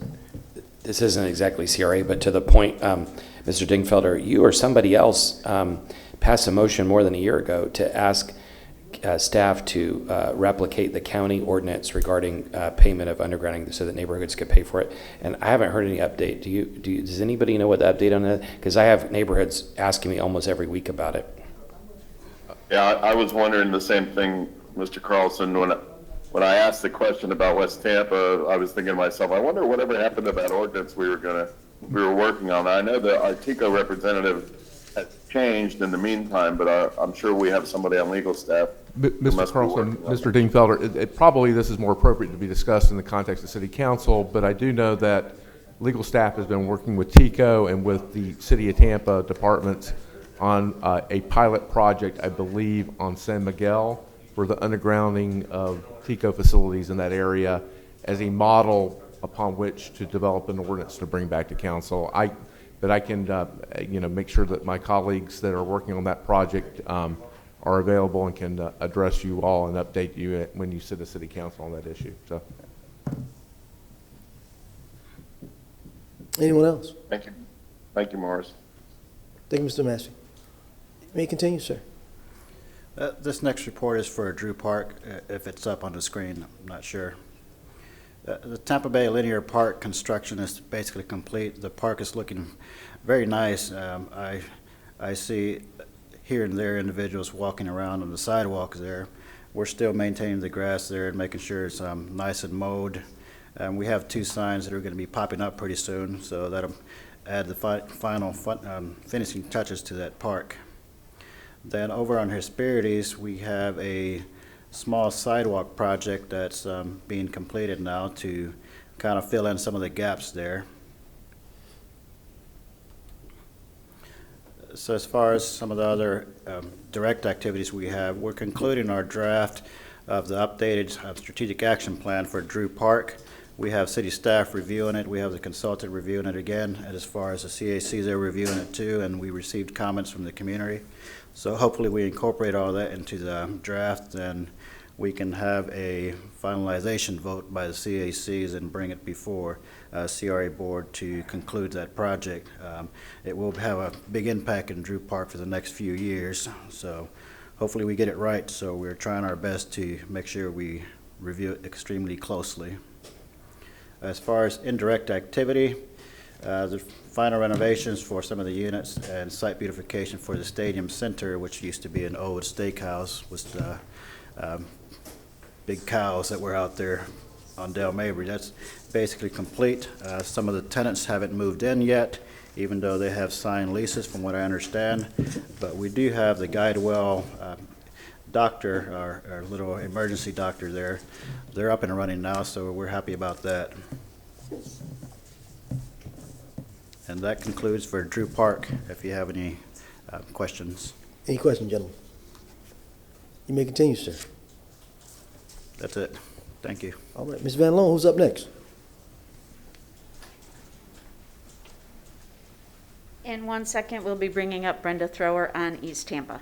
[SPEAKER 18] This isn't exactly CRA, but to the point, Mr. Dingfelder, you or somebody else passed a motion more than a year ago to ask staff to replicate the county ordinance regarding payment of undergrounding so that neighborhoods could pay for it. And I haven't heard any update. Does anybody know what the update on that? Because I have neighborhoods asking me almost every week about it.
[SPEAKER 4] Yeah, I was wondering the same thing, Mr. Carlson. When I asked the question about West Tampa, I was thinking to myself, I wonder whatever happened to that ordinance we were working on. I know the Artico representative has changed in the meantime, but I'm sure we have somebody on legal staff.
[SPEAKER 5] Mr. Carlson, Mr. Dingfelder, probably this is more appropriate to be discussed in the context of City Council, but I do know that legal staff has been working with TICO and with the City of Tampa departments on a pilot project, I believe, on San Miguel for the undergrounding of TICO facilities in that area as a model upon which to develop an ordinance to bring back to council. But I can make sure that my colleagues that are working on that project are available and can address you all and update you when you sit at City Council on that issue. So,
[SPEAKER 1] Anyone else?
[SPEAKER 4] Thank you, Morris.
[SPEAKER 1] Thank you, Mr. Massey. You may continue, sir.
[SPEAKER 14] This next report is for Drew Park, if it's up on the screen, I'm not sure. The Tampa Bay Linear Park construction is basically complete. The park is looking very nice. I see here and there individuals walking around on the sidewalks there. We're still maintaining the grass there and making sure it's nice and mowed. We have 2 signs that are going to be popping up pretty soon, so that'll add the final finishing touches to that park. Then over on Hesperides, we have a small sidewalk project that's being completed now to kind of fill in some of the gaps there. So as far as some of the other direct activities we have, we're concluding our draft of the updated strategic action plan for Drew Park. We have city staff reviewing it. We have the consultant reviewing it again. And as far as the CAC, they're reviewing it too, and we received comments from the community. So hopefully we incorporate all that into the draft, and we can have a finalization vote by the CACs and bring it before CRA board to conclude that project. It will have a big impact in Drew Park for the next few years, so hopefully we get it right. So we're trying our best to make sure we review it extremely closely. As far as indirect activity, the final renovations for some of the units and site beautification for the stadium center, which used to be an old steakhouse with big cows that were out there on Del Mabry. That's basically complete. Some of the tenants haven't moved in yet, even though they have signed leases from what I understand. But we do have the Guidewell doctor, our little emergency doctor there. They're up and running now, so we're happy about that. And that concludes for Drew Park, if you have any questions.
[SPEAKER 1] Any questions, gentlemen? You may continue, sir.
[SPEAKER 14] That's it. Thank you.
[SPEAKER 1] All right, Ms. Van Loan, who's up next?
[SPEAKER 10] In 1 second, we'll be bringing up Brenda Thrower on East Tampa.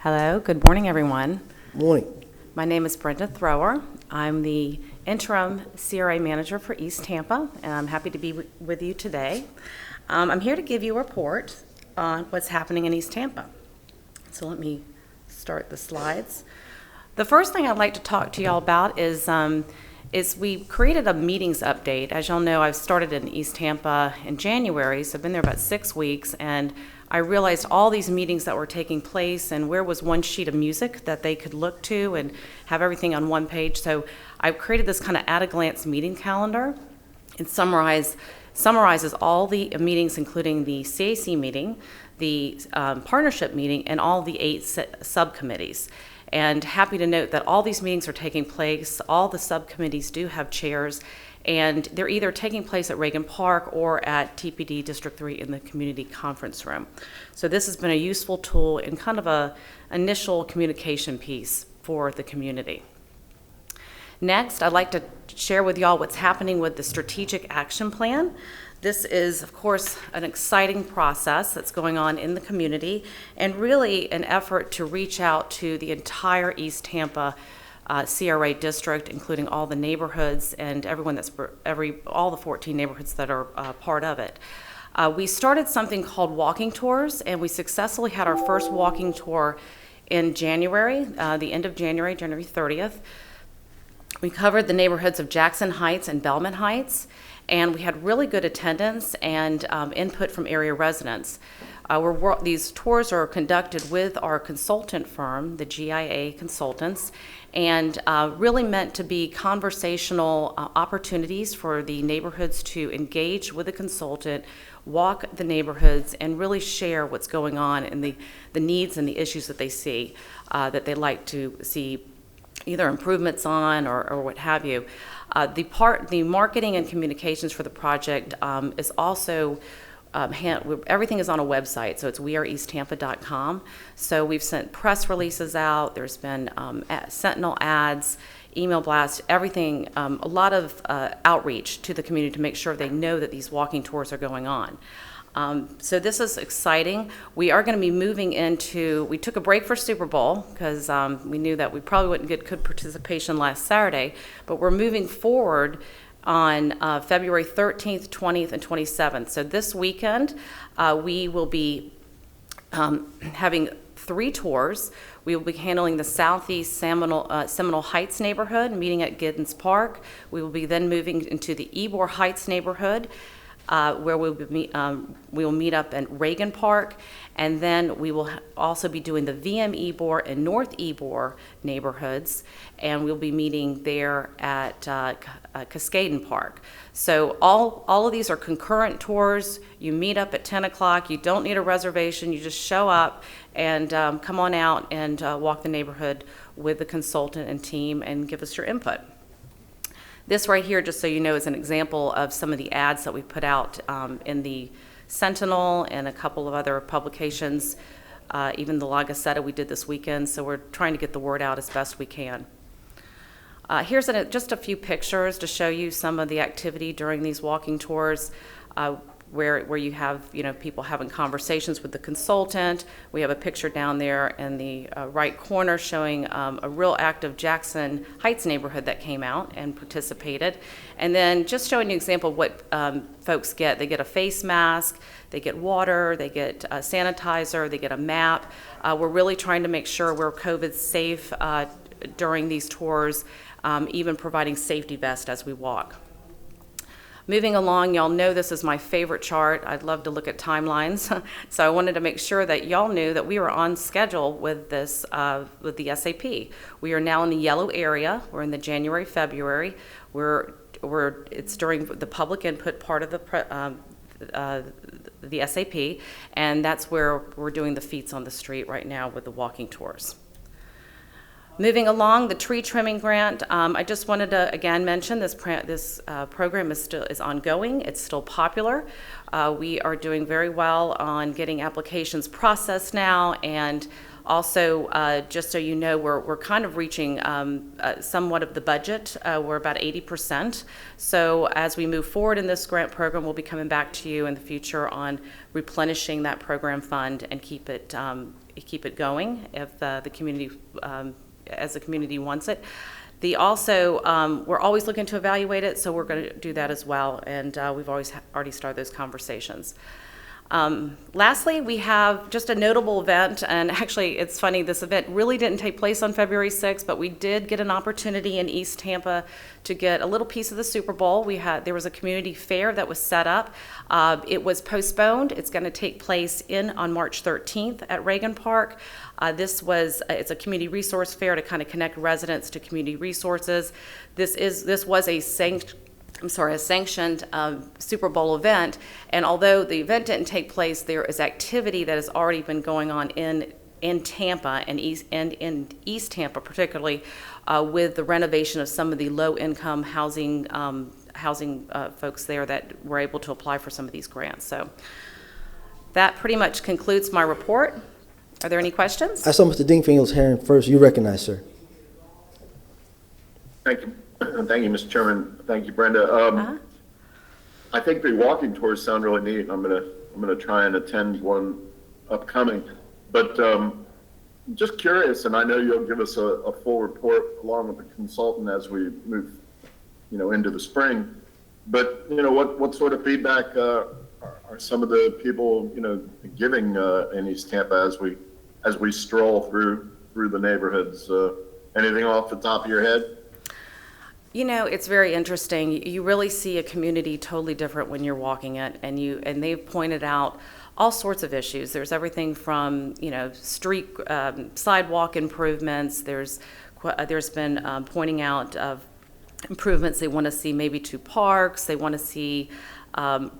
[SPEAKER 15] Hello, good morning, everyone.
[SPEAKER 1] Morning.
[SPEAKER 15] My name is Brenda Thrower. I'm the interim CRA manager for East Tampa, and I'm happy to be with you today. I'm here to give you a report on what's happening in East Tampa. So let me start the slides. The first thing I'd like to talk to y'all about is we created a meetings update. As y'all know, I've started in East Tampa in January, so I've been there about 6 weeks, and I realized all these meetings that were taking place and where was one sheet of music that they could look to and have everything on one page. So I've created this kind of at-a-glance meeting calendar. It summarizes all the meetings, including the CAC meeting, the partnership meeting, and all the 8 subcommittees. And happy to note that all these meetings are taking place. All the subcommittees do have chairs, and they're either taking place at Reagan Park or at TPD District 3 in the community conference room. So this has been a useful tool and kind of a initial communication piece for the community. Next, I'd like to share with y'all what's happening with the strategic action plan. This is, of course, an exciting process that's going on in the community and really an effort to reach out to the entire East Tampa CRA district, including all the neighborhoods and everyone all the 14 neighborhoods that are part of it. We started something called walking tours, and we successfully had our first walking tour in January, the end of January, January 30th. We covered the neighborhoods of Jackson Heights and Bellman Heights, and we had really good attendance and input from area residents. These tours are conducted with our consultant firm, the GIA Consultants, and really meant to be conversational opportunities for the neighborhoods to engage with the consultant, walk the neighborhoods, and really share what's going on and the needs and the issues that they see, that they'd like to see either improvements on or what have you. The marketing and communications for the project is also everything is on a website, so it's weareeasttampa.com. So we've sent press releases out. There's been Sentinel ads, email blasts, everything, a lot of outreach to the community to make sure they know that these walking tours are going on. So this is exciting. We are going to be moving we took a break for Super Bowl because we knew that we probably wouldn't get good participation last Saturday, but we're moving forward on February 13th, 20th, and 27th. So this weekend, we will be having 3 tours. We will be handling the Southeast Seminole Heights neighborhood, meeting at Giddens Park. We will be then moving into the Ybor Heights neighborhood, where we will meet up at Reagan Park, and then we will also be doing the VM Ybor and North Ybor neighborhoods, and we'll be meeting there at Cascaden Park. So all of these are concurrent tours. You meet up at 10 o'clock. You don't need a reservation. You just show up and come on out and walk the neighborhood with the consultant and team and give us your input. This right here, just so you know, is an example of some of the ads that we put out in the Sentinel and a couple of other publications, even the La Gaceta we did this weekend, so we're trying to get the word out as best we can. Here's just a few pictures to show you some of the activity during these walking tours, where you have people having conversations with the consultant. We have a picture down there in the right corner showing a real active Jackson Heights neighborhood that came out and participated. And then just showing you an example of what folks get. They get a face mask, they get water, they get a sanitizer, they get a map. We're really trying to make sure we're COVID safe during these tours, even providing safety vests as we walk. Moving along, y'all know this is my favorite chart. I'd love to look at timelines. So I wanted to make sure that y'all knew that we were on schedule with this, with the SAP. We are now in the yellow area. We're in the January, February. It's during the public input part of the SAP, and that's where we're doing the feats on the street right now with the walking tours. Moving along, the tree trimming grant. I just wanted to again mention this program is ongoing. It's still popular. We are doing very well on getting applications processed now, and also just so you know, we're kind of reaching somewhat of the budget. We're about 80%. So as we move forward in this grant program, we'll be coming back to you in the future on replenishing that program fund and keep it going if the community. As the community wants it. We're always looking to evaluate it, so we're going to do that as well, and we've already started those conversations. Lastly, we have just a notable event, and actually it's funny, this event really didn't take place on February 6th, but we did get an opportunity in East Tampa to get a little piece of the Super Bowl. There was a community fair that was set up. It was postponed. It's going to take place on March 13th at Reagan Park. It's a community resource fair to kind of connect residents to community resources. This was a sanctioned Super Bowl event, and although the event didn't take place, there is activity that has already been going on in Tampa and in East Tampa, particularly with the renovation of some of the low-income housing folks there that were able to apply for some of these grants. So that pretty much concludes my report. Are there any questions?
[SPEAKER 1] I saw Mr. Dingfield's hand first. You recognize, sir.
[SPEAKER 4] Thank you. Thank you, Mr. Chairman. Thank you, Brenda. I think the walking tours sound really neat. I'm gonna try and attend one upcoming. But just curious, and I know you'll give us a full report along with the consultant as we move, into the spring. But what sort of feedback are some of the people giving in East Tampa as we stroll through the neighborhoods? Anything off the top of your head?
[SPEAKER 15] It's very interesting. You really see a community totally different when you're walking it, and they've pointed out all sorts of issues. There's everything from street sidewalk improvements. There's been pointing out of improvements they want to see maybe to parks. They want to see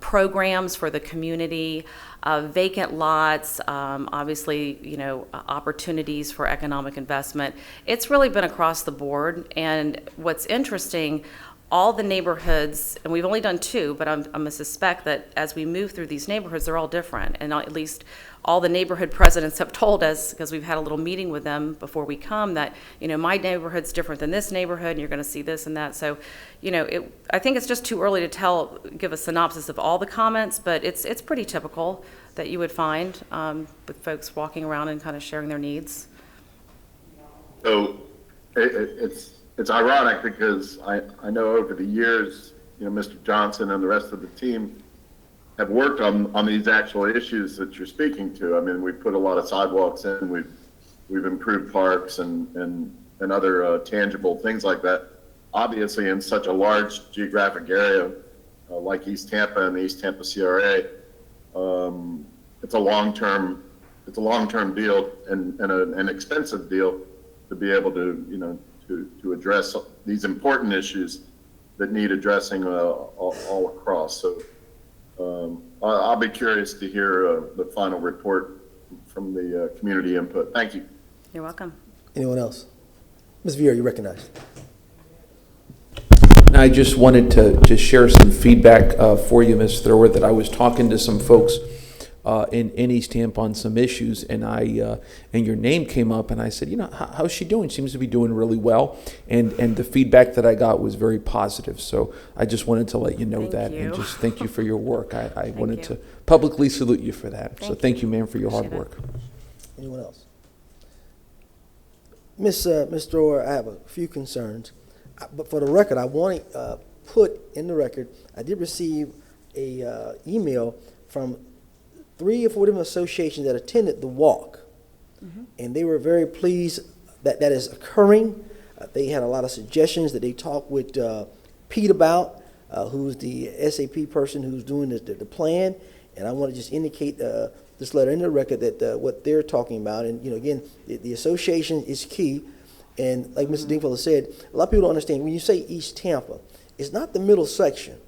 [SPEAKER 15] programs for the community, vacant lots, obviously, opportunities for economic investment. It's really been across the board. And what's interesting, all the neighborhoods, and we've only done 2, but I'm going to suspect that as we move through these neighborhoods, they're all different. And at least all the neighborhood presidents have told us, because we've had a little meeting with them before we come, that, my neighborhood's different than this neighborhood, and you're going to see this and that. So, I think it's just too early to give a synopsis of all the comments, but it's pretty typical that you would find with folks walking around and kind of sharing their needs.
[SPEAKER 4] So it's ironic because I know over the years, Mr. Johnson and the rest of the team have worked on these actual issues that you're speaking to. I mean, we put a lot of sidewalks in, we've improved parks and other tangible things like that. Obviously, in such a large geographic area like East Tampa and the East Tampa CRA, it's a long-term deal and an expensive deal to be able to to address these important issues that need addressing all across. So I'll be curious to hear the final report from the community input. Thank you.
[SPEAKER 15] You're welcome.
[SPEAKER 1] Anyone else? Ms. Vera, you recognize.
[SPEAKER 6] I just wanted to share some feedback for you, Ms. Thrower, that I was talking to some folks in East Tampa on some issues, and and your name came up, and I said, how's she doing? Seems to be doing really well, and the feedback that I got was very positive. So I just wanted to let you know that, and just thank you for your work. I wanted to publicly salute you for that. So thank you, ma'am, for your hard work.
[SPEAKER 1] Anyone else? Ms. Thrower, I have a few concerns, but for the record, I want to put in the record, I did receive a email from 3 or 4 different associations that attended the walk, and they were very pleased that that is occurring. They had a lot of suggestions that they talked with Pete about, who's the SAP person who's doing the plan, and I want to just indicate this letter in the record that what they're talking about, and again, the association is key, and like Mr. Dingfellow said, a lot of people don't understand when you say East Tampa, it's not the middle section.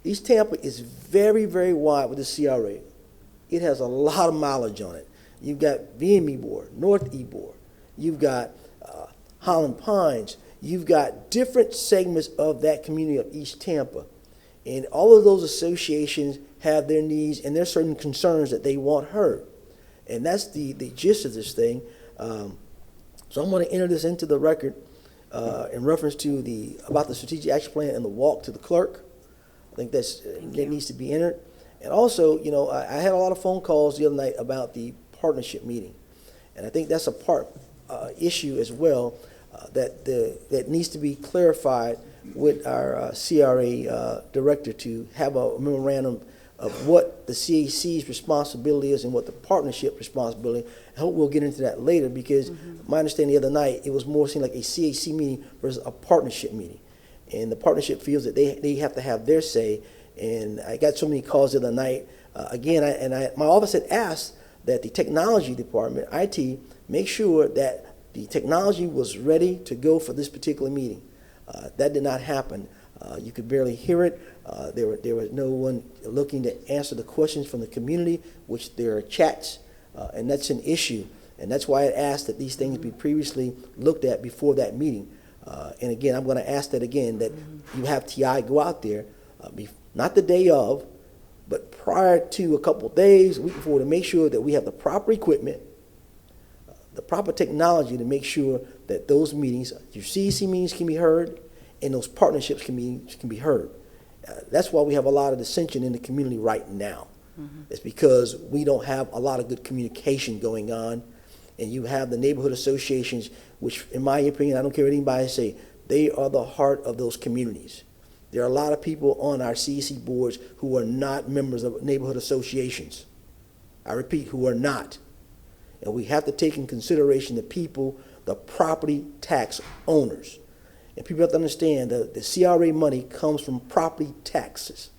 [SPEAKER 1] East Tampa is very, very wide with the CRA. It has a lot of mileage on it. You've got VM Ybor, North Ybor, you've got Holland Pines, you've got different segments of that community of East Tampa. And all of those associations have their needs and there's certain concerns that they want heard. And that's the gist of this thing. So I'm going to enter this into the record in reference to about the strategic action plan and the walk to the clerk. I think that needs to be entered. And also, I had a lot of phone calls the other night about the partnership meeting. And I think that's a issue as well that needs to be clarified with our CRA director to have a memorandum of what the CAC's responsibility is and what the partnership responsibility. I hope we'll get into that later because my understanding the other night, it was more seemed like a CAC meeting versus a partnership meeting. And the partnership feels that they have to have their say. And I got so many calls the other night. My office had asked that the technology department, IT, make sure that the technology was ready to go for this particular meeting. That did not happen. You could barely hear it. There was no one looking to answer the questions from the community, which there are chats, and that's an issue. And that's why I asked that these things be previously looked at before that meeting. And again, I'm going to ask that again, that you have TI go out there, not the day of, but prior to a couple of days, a week before, to make sure that we have the proper equipment, the proper technology to make sure that those meetings, your CEC meetings can be heard, and those partnerships can be heard. That's why we have a lot of dissension in the community right now. It's because we don't have a lot of good communication going on, and you have the neighborhood associations, which in my opinion, I don't care what anybody say, they are the heart of those communities. There are a lot of people on our CEC boards who are not members of neighborhood associations. I repeat, who are not. And we have to take in consideration the people, the property tax owners. And people have to understand that the CRA money comes from property taxes.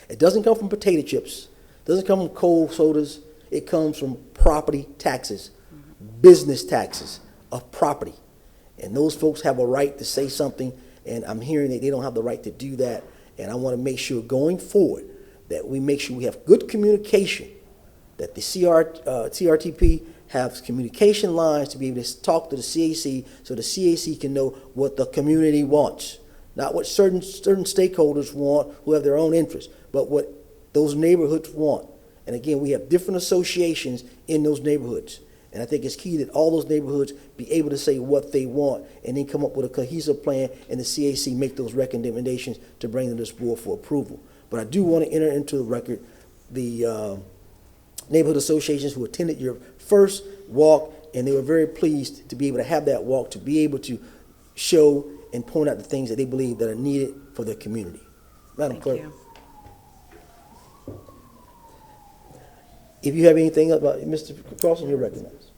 [SPEAKER 1] It doesn't come from potato chips. It doesn't come from cold sodas. It comes from property taxes, business taxes of property. And those folks have a right to say something, and I'm hearing that they don't have the right to do that. And I want to make sure going forward that we make sure we have good communication, that the CRTP have communication lines to be able to talk to the CAC so the CAC can know what the community wants. Not what certain stakeholders want who have their own interests, but what those neighborhoods want. And again, we have different associations in those neighborhoods. And I think it's key that all those neighborhoods be able to say what they want and then come up with a cohesive plan and the CAC make those recommendations to bring to this board for approval. But I do want to enter into the record the neighborhood associations who attended your first walk, and they were very pleased to be able to have that walk, to be able to show and point out the things that they believe that are needed for their community. Madam Clerk.
[SPEAKER 15] you.
[SPEAKER 1] If you have anything about Mr. Carlson, you're recognized.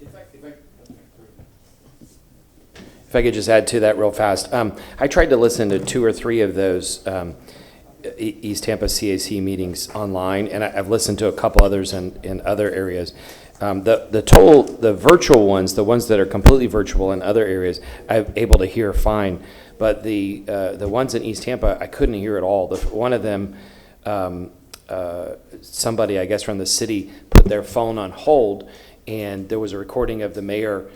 [SPEAKER 18] If I could just add to that real fast. I tried to listen to 2 or 3 of those East Tampa CAC meetings online, and I've listened to a couple others in other areas. The virtual ones, the ones that are completely virtual in other areas, I'm able to hear fine. But the ones in East Tampa, I couldn't hear at all. One of them, somebody, I guess, from the city put their phone on hold, and there was a recording of the mayor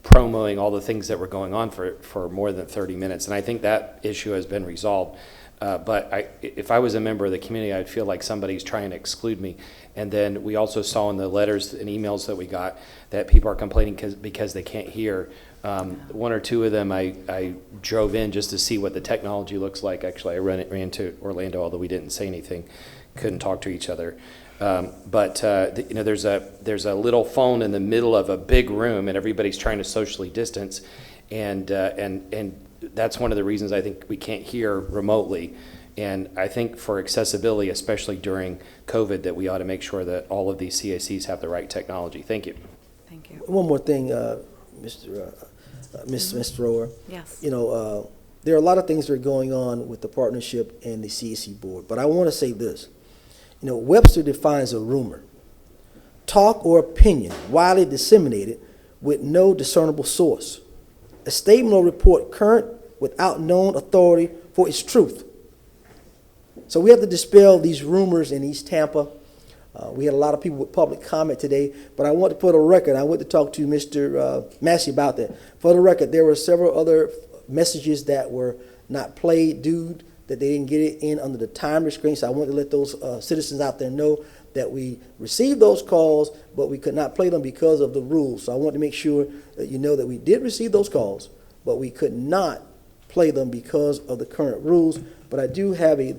[SPEAKER 18] promoting all the things that were going on for more than 30 minutes. And I think that issue has been resolved. But if I was a member of the community, I'd feel like somebody's trying to exclude me. And then we also saw in the letters and emails that we got that people are complaining because they can't hear. One or two of them I drove in just to see what the technology looks like. Actually, I ran to Orlando, although we didn't say anything, couldn't talk to each other. There's a little phone in the middle of a big room, and everybody's trying to socially distance, and that's one of the reasons I think we can't hear remotely. And I think for accessibility, especially during COVID, that we ought to make sure that all of these CACs have the right technology. Thank you.
[SPEAKER 15] Thank you.
[SPEAKER 1] One more thing, Ms. Thrower.
[SPEAKER 15] Yes.
[SPEAKER 1] There are a lot of things that are going on with the partnership and the CAC board, but I want to say this. Webster defines a rumor, talk or opinion widely disseminated with no discernible source, a statement or report current without known authority for its truth. So we have to dispel these rumors in East Tampa. We had a lot of people with public comment today, but I want to put a record. I went to talk to Mr. Massey about that. For the record, there were several other messages that were not played due that they didn't get it in under the time restraints. So I want to let those citizens out there know that we received those calls, but we could not play them because of the rules. So I want to make sure that you know that we did receive those calls, but we could not play them because of the current rules. But I do have a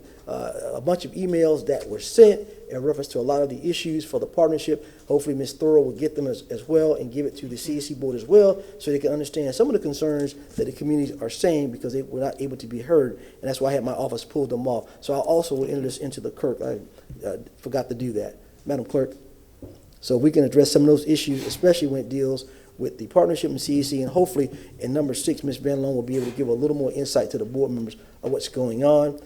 [SPEAKER 1] bunch of emails that were sent in reference to a lot of the issues for the partnership. Hopefully Ms. Thorough will get them as well and give it to the CAC board as well so they can understand some of the concerns that the communities are saying because they were not able to be heard. And that's why I had my office pull them off. So I also will enter this into the clerk. I forgot to do that. Madam Clerk, so we can address some of those issues, especially when it deals with the partnership and CAC, and hopefully in number 6, Ms. Van Loan will be able to give a little more insight to the board members of what's going on.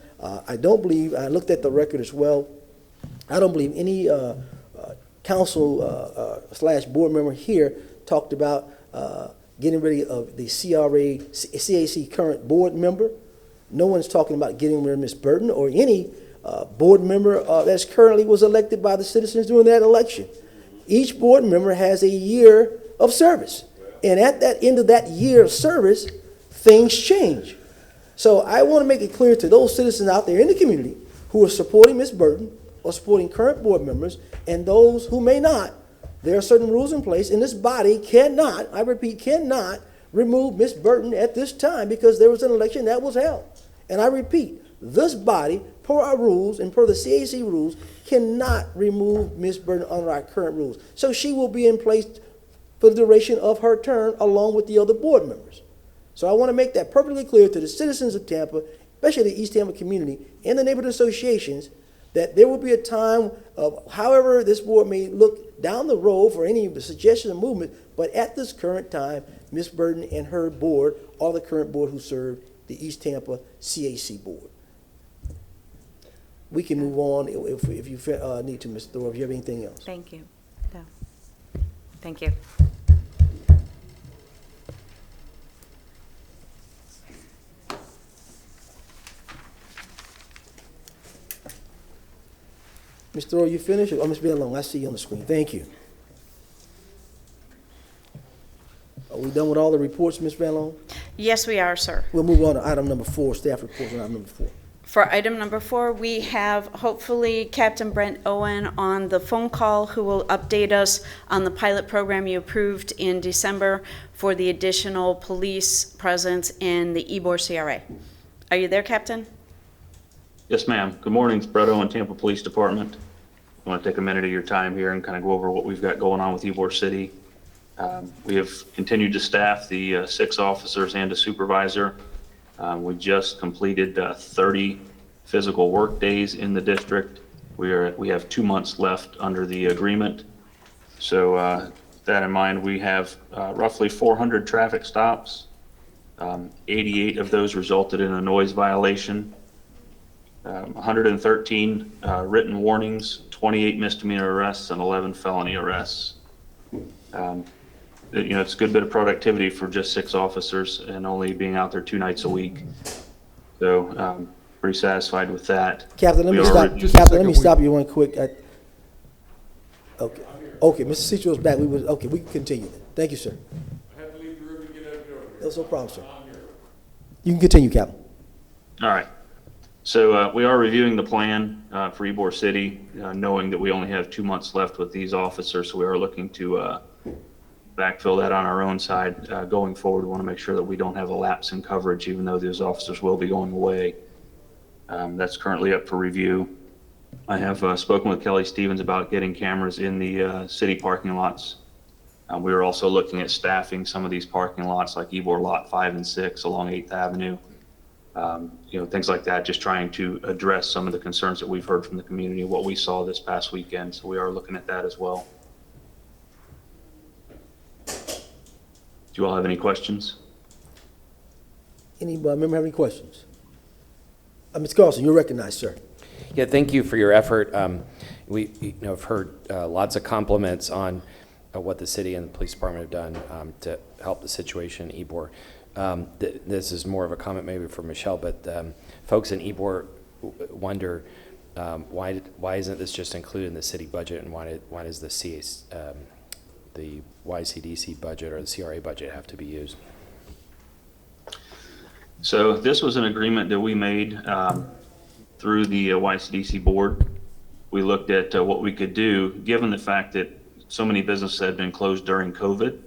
[SPEAKER 1] I don't believe, I looked at the record as well, I don't believe any council slash board member here talked about getting rid of the CAC current board member. No one's talking about getting rid of Ms. Burton or any board member that's currently was elected by the citizens during that election. Each board member has a year of service. And at that end of that year of service, things change. So I want to make it clear to those citizens out there in the community who are supporting Ms. Burton or supporting current board members and those who may not, there are certain rules in place, and this body cannot, I repeat, cannot remove Ms. Burton at this time because there was an election that was held. And I repeat, this body, per our rules and per the CAC rules, cannot remove Ms. Burton under our current rules. So she will be in place for the duration of her term along with the other board members. So I want to make that perfectly clear to the citizens of Tampa, especially the East Tampa community and the neighborhood associations, that there will be a time of however this board may look down the road for any suggestion or movement, but at this current time, Ms. Burton and her board are the current board who serve the East Tampa CAC board. We can move on if you need to, Ms. Thor, if you have anything else.
[SPEAKER 15] Thank you. No. Thank you.
[SPEAKER 1] Ms. Thor, you finished? Oh, Ms. Bellone, I see you on the screen. Thank you. Are we done with all the reports, Ms. Bellone?
[SPEAKER 10] Yes, we are, sir.
[SPEAKER 1] We'll move on to item number 4, staff reports on item number 4.
[SPEAKER 10] For item number 4, we have hopefully Captain Brent Owen on the phone call who will update us on the pilot program you approved in December for the additional police presence in the Ybor CRA. Are you there, Captain?
[SPEAKER 8] Yes, ma'am. Good morning. It's Brett Owen, Tampa Police Department. I want to take a minute of your time here and kind of go over what we've got going on with Ybor City. We have continued to staff the 6 officers and a supervisor. We just completed 30 physical work days in the district. We have 2 months left under the agreement. So that in mind, we have roughly 400 traffic stops. 88 of those resulted in a noise violation. 113 written warnings, 28 misdemeanor arrests, and 11 felony arrests. It's a good bit of productivity for just 6 officers and only being out there 2 nights a week. So pretty satisfied with that.
[SPEAKER 1] Captain, let me stop you one quick. Okay, Mr. Citro's back. We can continue then. Thank you, sir.
[SPEAKER 12] I have to leave the room to get out of here.
[SPEAKER 1] That's no problem, sir. You can continue, Captain.
[SPEAKER 8] All right. So we are reviewing the plan for Ybor City, knowing that we only have 2 months left with these officers. So we are looking to backfill that on our own side. Going forward, we want to make sure that we don't have a lapse in coverage, even though those officers will be going away. That's currently up for review. I have spoken with Kelly Stevens about getting cameras in the city parking lots. We are also looking at staffing some of these parking lots like Ybor Lot 5 and 6 along 8th Avenue. Things like that, just trying to address some of the concerns that we've heard from the community, what we saw this past weekend. So we are looking at that as well. Do you all have any questions?
[SPEAKER 1] Any member have any questions? Ms. Carlson, you're recognized, sir.
[SPEAKER 18] Yeah, thank you for your effort. We have heard lots of compliments on what the city and the police department have done to help the situation in Ybor. This is more of a comment maybe for Michelle, but folks in Ybor wonder why isn't this just included in the city budget, and why does the YCDC budget or the CRA budget have to be used?
[SPEAKER 8] So this was an agreement that we made through the YCDC board. We looked at what we could do, given the fact that so many businesses had been closed during COVID,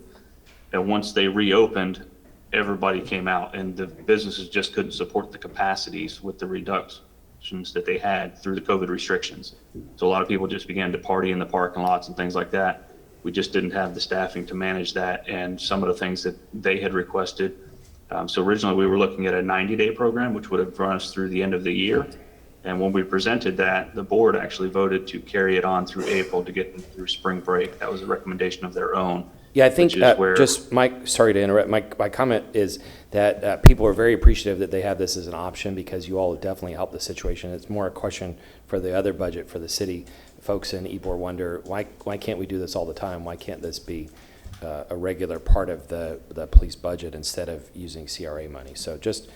[SPEAKER 8] and once they reopened, everybody came out, and the businesses just couldn't support the capacities with the reductions that they had through the COVID restrictions. So a lot of people just began to party in the parking lots and things like that. We just didn't have the staffing to manage that, and some of the things that they had requested. So originally we were looking at a 90-day program, which would have run us through the end of the year. And when we presented that, the board actually voted to carry it on through April to get them through spring break. That was a recommendation of their own.
[SPEAKER 18] Yeah, I think just Mike, sorry to interrupt. My comment is that people are very appreciative that they have this as an option, because you all have definitely helped the situation. It's more a question for the other budget for the city. Folks in Ybor wonder, why can't we do this all the time? Why can't this be a regular part of the police budget instead of using CRA money? So just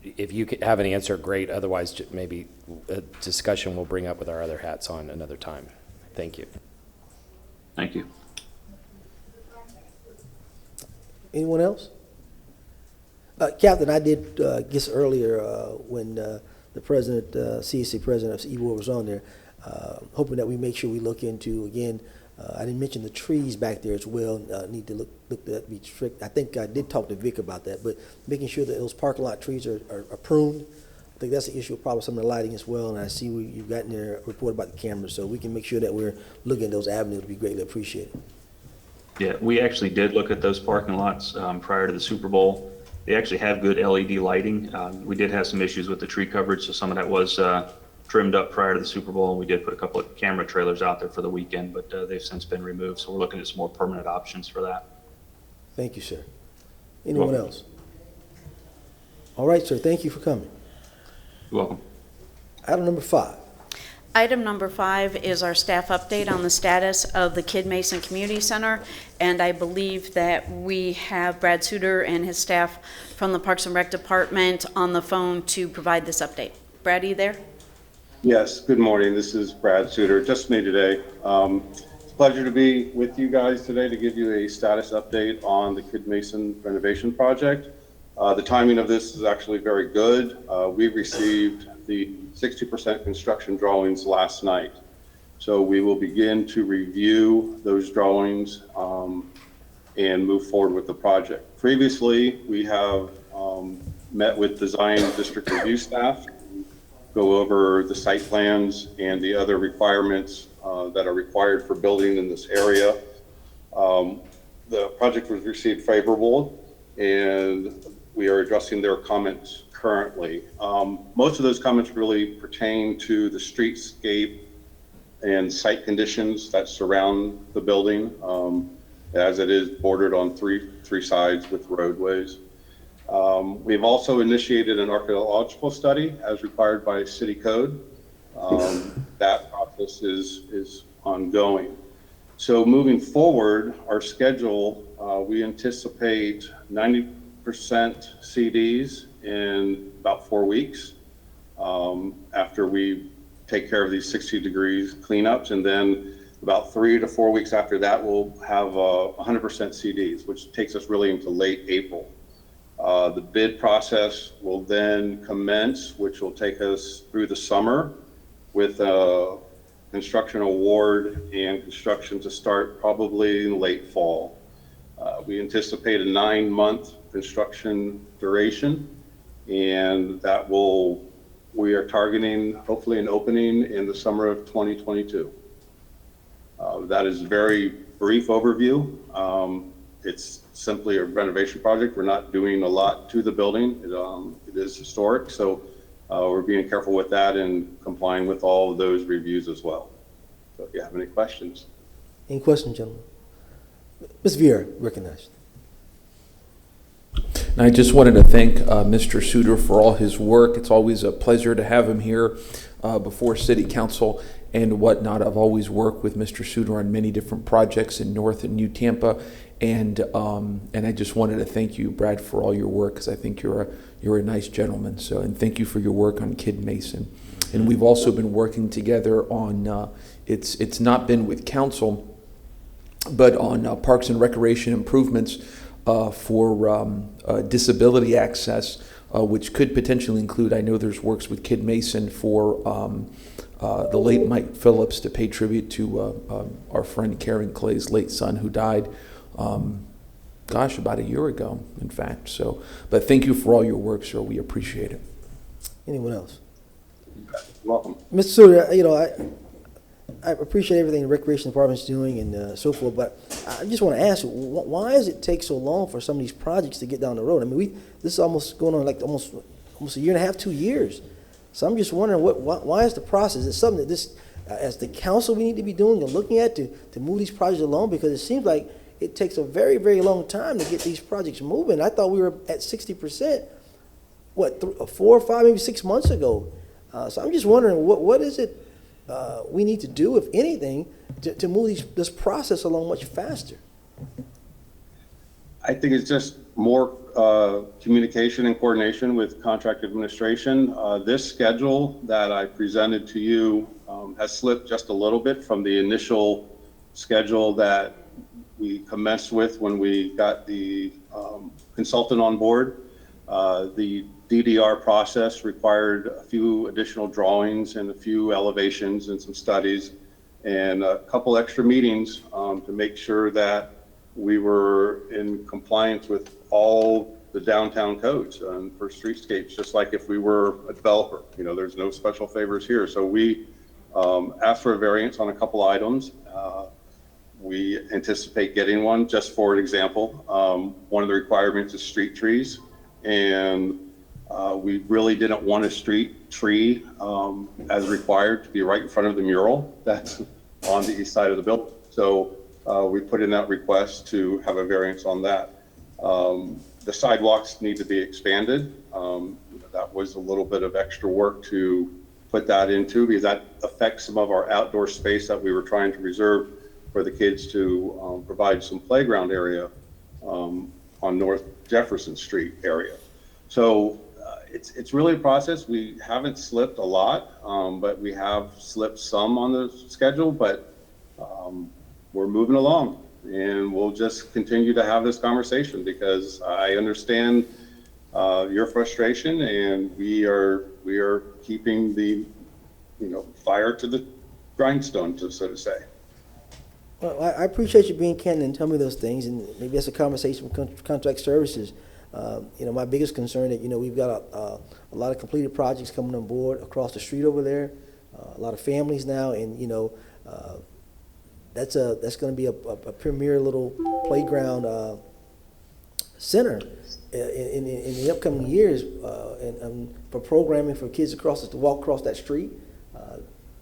[SPEAKER 18] if you have an answer, great. Otherwise, maybe a discussion we'll bring up with our other hats on another time. Thank you.
[SPEAKER 8] Thank you.
[SPEAKER 1] Anyone else? Captain, I did guess earlier when the president, CAC president of Ybor was on there, hoping that we make sure we look into, again, I didn't mention the trees back there as well. Need to look that be strict. I think I did talk to Vic about that, but making sure that those parking lot trees are pruned. I think that's an issue, probably some of the lighting as well. And I see you've gotten there a report about the cameras, so we can make sure that we're looking at those avenues. Would be greatly appreciated.
[SPEAKER 8] Yeah, we actually did look at those parking lots prior to the Super Bowl. They actually have good LED lighting. We did have some issues with the tree coverage, so some of that was trimmed up prior to the Super Bowl, and we did put a couple of camera trailers out there for the weekend, but they've since been removed, so we're looking at some more permanent options for that.
[SPEAKER 1] Thank you, sir. Anyone else? All right, sir, thank you for coming.
[SPEAKER 8] You're welcome.
[SPEAKER 1] Item number 5.
[SPEAKER 10] Item number 5 is our staff update on the status of the Kid Mason Community Center, and I believe that we have Brad Suter and his staff from the Parks and Rec Department on the phone to provide this update. Brad, are you there?
[SPEAKER 16] Yes, good morning. This is Brad Suter, just me today. It's a pleasure to be with you guys today to give you a status update on the Kid Mason renovation project. The timing of this is actually very good. We received the 60% construction drawings last night. So we will begin to review those drawings and move forward with the project. Previously, we have met with design district review staff, go over the site plans and the other requirements that are required for building in this area. The project was received favorable, and we are addressing their comments currently. Most of those comments really pertain to the streetscape and site conditions that surround the building, as it is bordered on three sides with roadways. We've also initiated an archaeological study as required by city code. That process is ongoing. So moving forward, our schedule, we anticipate 90% CDs in about 4 weeks after we take care of these 60 degrees cleanups, and then about 3 to 4 weeks after that we'll have 100% CDs, which takes us really into late April. The bid process will then commence, which will take us through the summer with a construction award and construction to start probably in late fall. We anticipate a 9-month construction duration, and we are targeting hopefully an opening in the summer of 2022. That is a very brief overview. It's simply a renovation project. We're not doing a lot to the building. It is historic, so we're being careful with that and complying with all of those reviews as well. So if you have any questions.
[SPEAKER 1] Any questions, gentlemen? Ms. Vieira, recognized.
[SPEAKER 6] And I just wanted to thank Mr. Suter for all his work. It's always a pleasure to have him here before City Council and whatnot. I've always worked with Mr. Suter on many different projects in North and New Tampa, and I just wanted to thank you, Brad, for all your work, because I think you're a nice gentleman. So, and thank you for your work on Kid Mason. And we've also been working together on it's not been with council, but on Parks and Recreation improvements for disability access, which could potentially include, I know there's works with Kid Mason for the late Mike Phillips to pay tribute to our friend Karen Clay's late son who died, about a year ago, in fact. So, but thank you for all your work, sir. We appreciate it.
[SPEAKER 1] Anyone else?
[SPEAKER 16] Welcome.
[SPEAKER 1] Mr. Suter, I appreciate everything the Recreation Department's doing and so forth, but I just want to ask you, why does it take so long for some of these projects to get down the road? I mean, this is almost going on like almost a year and a half, 2 years. So I'm just wondering, why is the process? Is it something that as the council, we need to be doing and looking at to move these projects along? Because it seems like it takes a very, very long time to get these projects moving. I thought we were at 60%, 4 or 5, maybe 6 months ago. So I'm just wondering, what is it we need to do, if anything, to move this process along much faster?
[SPEAKER 16] I think it's just more communication and coordination with contract administration. This schedule that I presented to you has slipped just a little bit from the initial schedule that we commenced with when we got the consultant on board. The DDR process required a few additional drawings and a few elevations and some studies and a couple extra meetings to make sure that we were in compliance with all the downtown codes for streetscapes, just like if we were a developer. There's no special favors here. So we asked for a variance on a couple items. We anticipate getting one. Just for an example, one of the requirements is street trees, and we really didn't want a street tree as required to be right in front of the mural that's on the east side of the building. So we put in that request to have a variance on that. The sidewalks need to be expanded. That was a little bit of extra work to put that into, because that affects some of our outdoor space that we were trying to reserve for the kids to provide some playground area on North Jefferson Street area. So it's really a process. We haven't slipped a lot, but we have slipped some on the schedule, but we're moving along, and we'll just continue to have this conversation, because I understand your frustration, and we are keeping the fire to the grindstone, so to say.
[SPEAKER 1] Well, I appreciate you being candid and telling me those things, and maybe that's a conversation with contract services. My biggest concern that we've got a lot of completed projects coming on board across the street over there, a lot of families now, and that's going to be a premier little playground center in the upcoming years, and for programming for kids to walk across that street.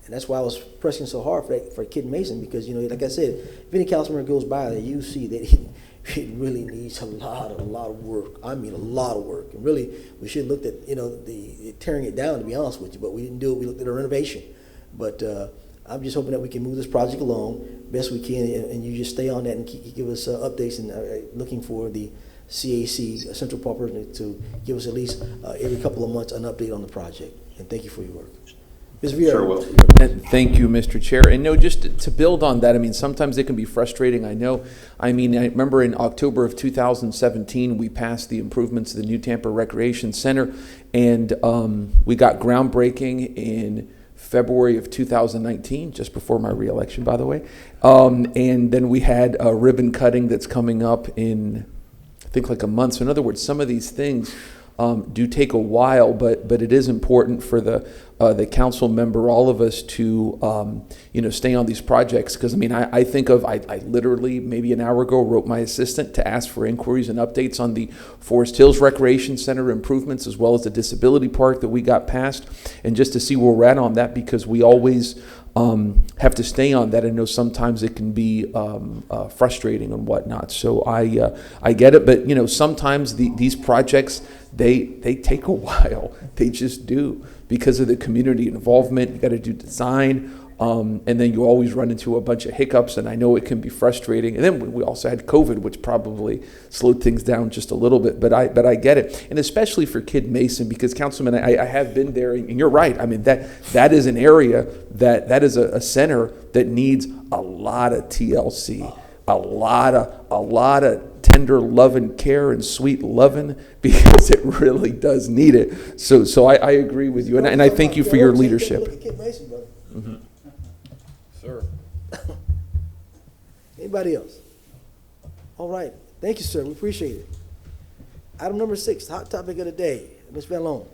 [SPEAKER 1] And that's why I was pressing so hard for Kid Mason, because like I said, if any council member goes by there, you see that it really needs a lot of work. I mean, a lot of work. And really, we should have looked at the tearing it down, to be honest with you, but we didn't do it. We looked at a renovation. But I'm just hoping that we can move this project along best we can, and you just stay on that and give us updates, and looking for the CAC, Central Park Person, to give us at least every couple of months an update on the project. And thank you for your work. Ms. Vieira.
[SPEAKER 16] Sure will.
[SPEAKER 6] And thank you, Mr. Chair. And no, just to build on that, I mean, sometimes it can be frustrating, I know. I mean, I remember in October of 2017, we passed the improvements to the New Tampa Recreation Center, and we got groundbreaking in February of 2019, just before my reelection, by the way. And then we had a ribbon cutting that's coming up in, I think, like a month. So in other words, some of these things do take a while, but it is important for the council member, all of us, to stay on these projects. Because I mean, I think of, I literally maybe an hour ago wrote my assistant to ask for inquiries and updates on the Forest Hills Recreation Center improvements, as well as the disability park that we got passed, and just to see where we're at on that, because we always have to stay on that. I know sometimes it can be frustrating and whatnot. So I get it, but sometimes these projects, they take a while. They just do, because of the community involvement. You got to do design, and then you always run into a bunch of hiccups, and I know it can be frustrating. And then we also had COVID, which probably slowed things down just a little bit. But I get it, and especially for Kid Mason, because Councilman, I have been there, and you're right. I mean, that is an area that is a center that needs a lot of TLC, a lot of tender love and care and sweet loving, because it really does need it. So I agree with you, and I thank you for your leadership.
[SPEAKER 1] Mm-hmm.
[SPEAKER 12] Sir.
[SPEAKER 1] Anybody else? All right. Thank you, sir. We appreciate it. Item number 6, hot topic of the day. Ms. Van Loan.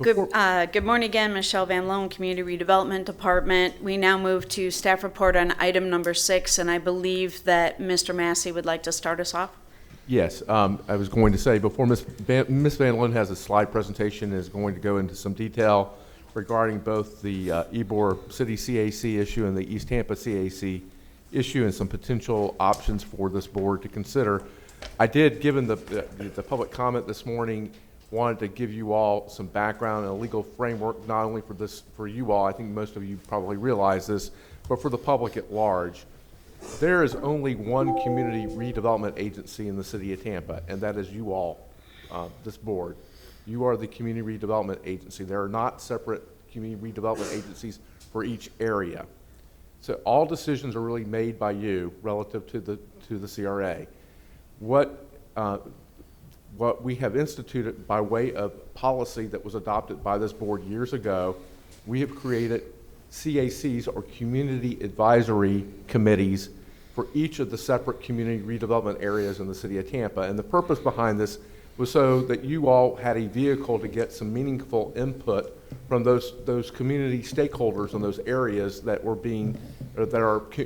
[SPEAKER 10] Good morning again, Michelle Van Loan, Community Redevelopment Department. We now move to staff report on item number 6, and I believe that Mr. Massey would like to start us off.
[SPEAKER 5] Yes, I was going to say, before Ms. Van Loon has a slide presentation and is going to go into some detail regarding both the Ybor City CAC issue and the East Tampa CAC issue, and some potential options for this board to consider. I did, given the public comment this morning, wanted to give you all some background and a legal framework, not only for you all, I think most of you probably realize this, but for the public at large. There is only one community redevelopment agency in the city of Tampa, and that is you all, this board. You are the community redevelopment agency. There are not separate community redevelopment agencies for each area. So all decisions are really made by you relative to the CRA. What we have instituted by way of policy that was adopted by this board years ago, we have created CACs, or community advisory committees, for each of the separate community redevelopment areas in the city of Tampa. And the purpose behind this was so that you all had a vehicle to get some meaningful input from those community stakeholders in those areas that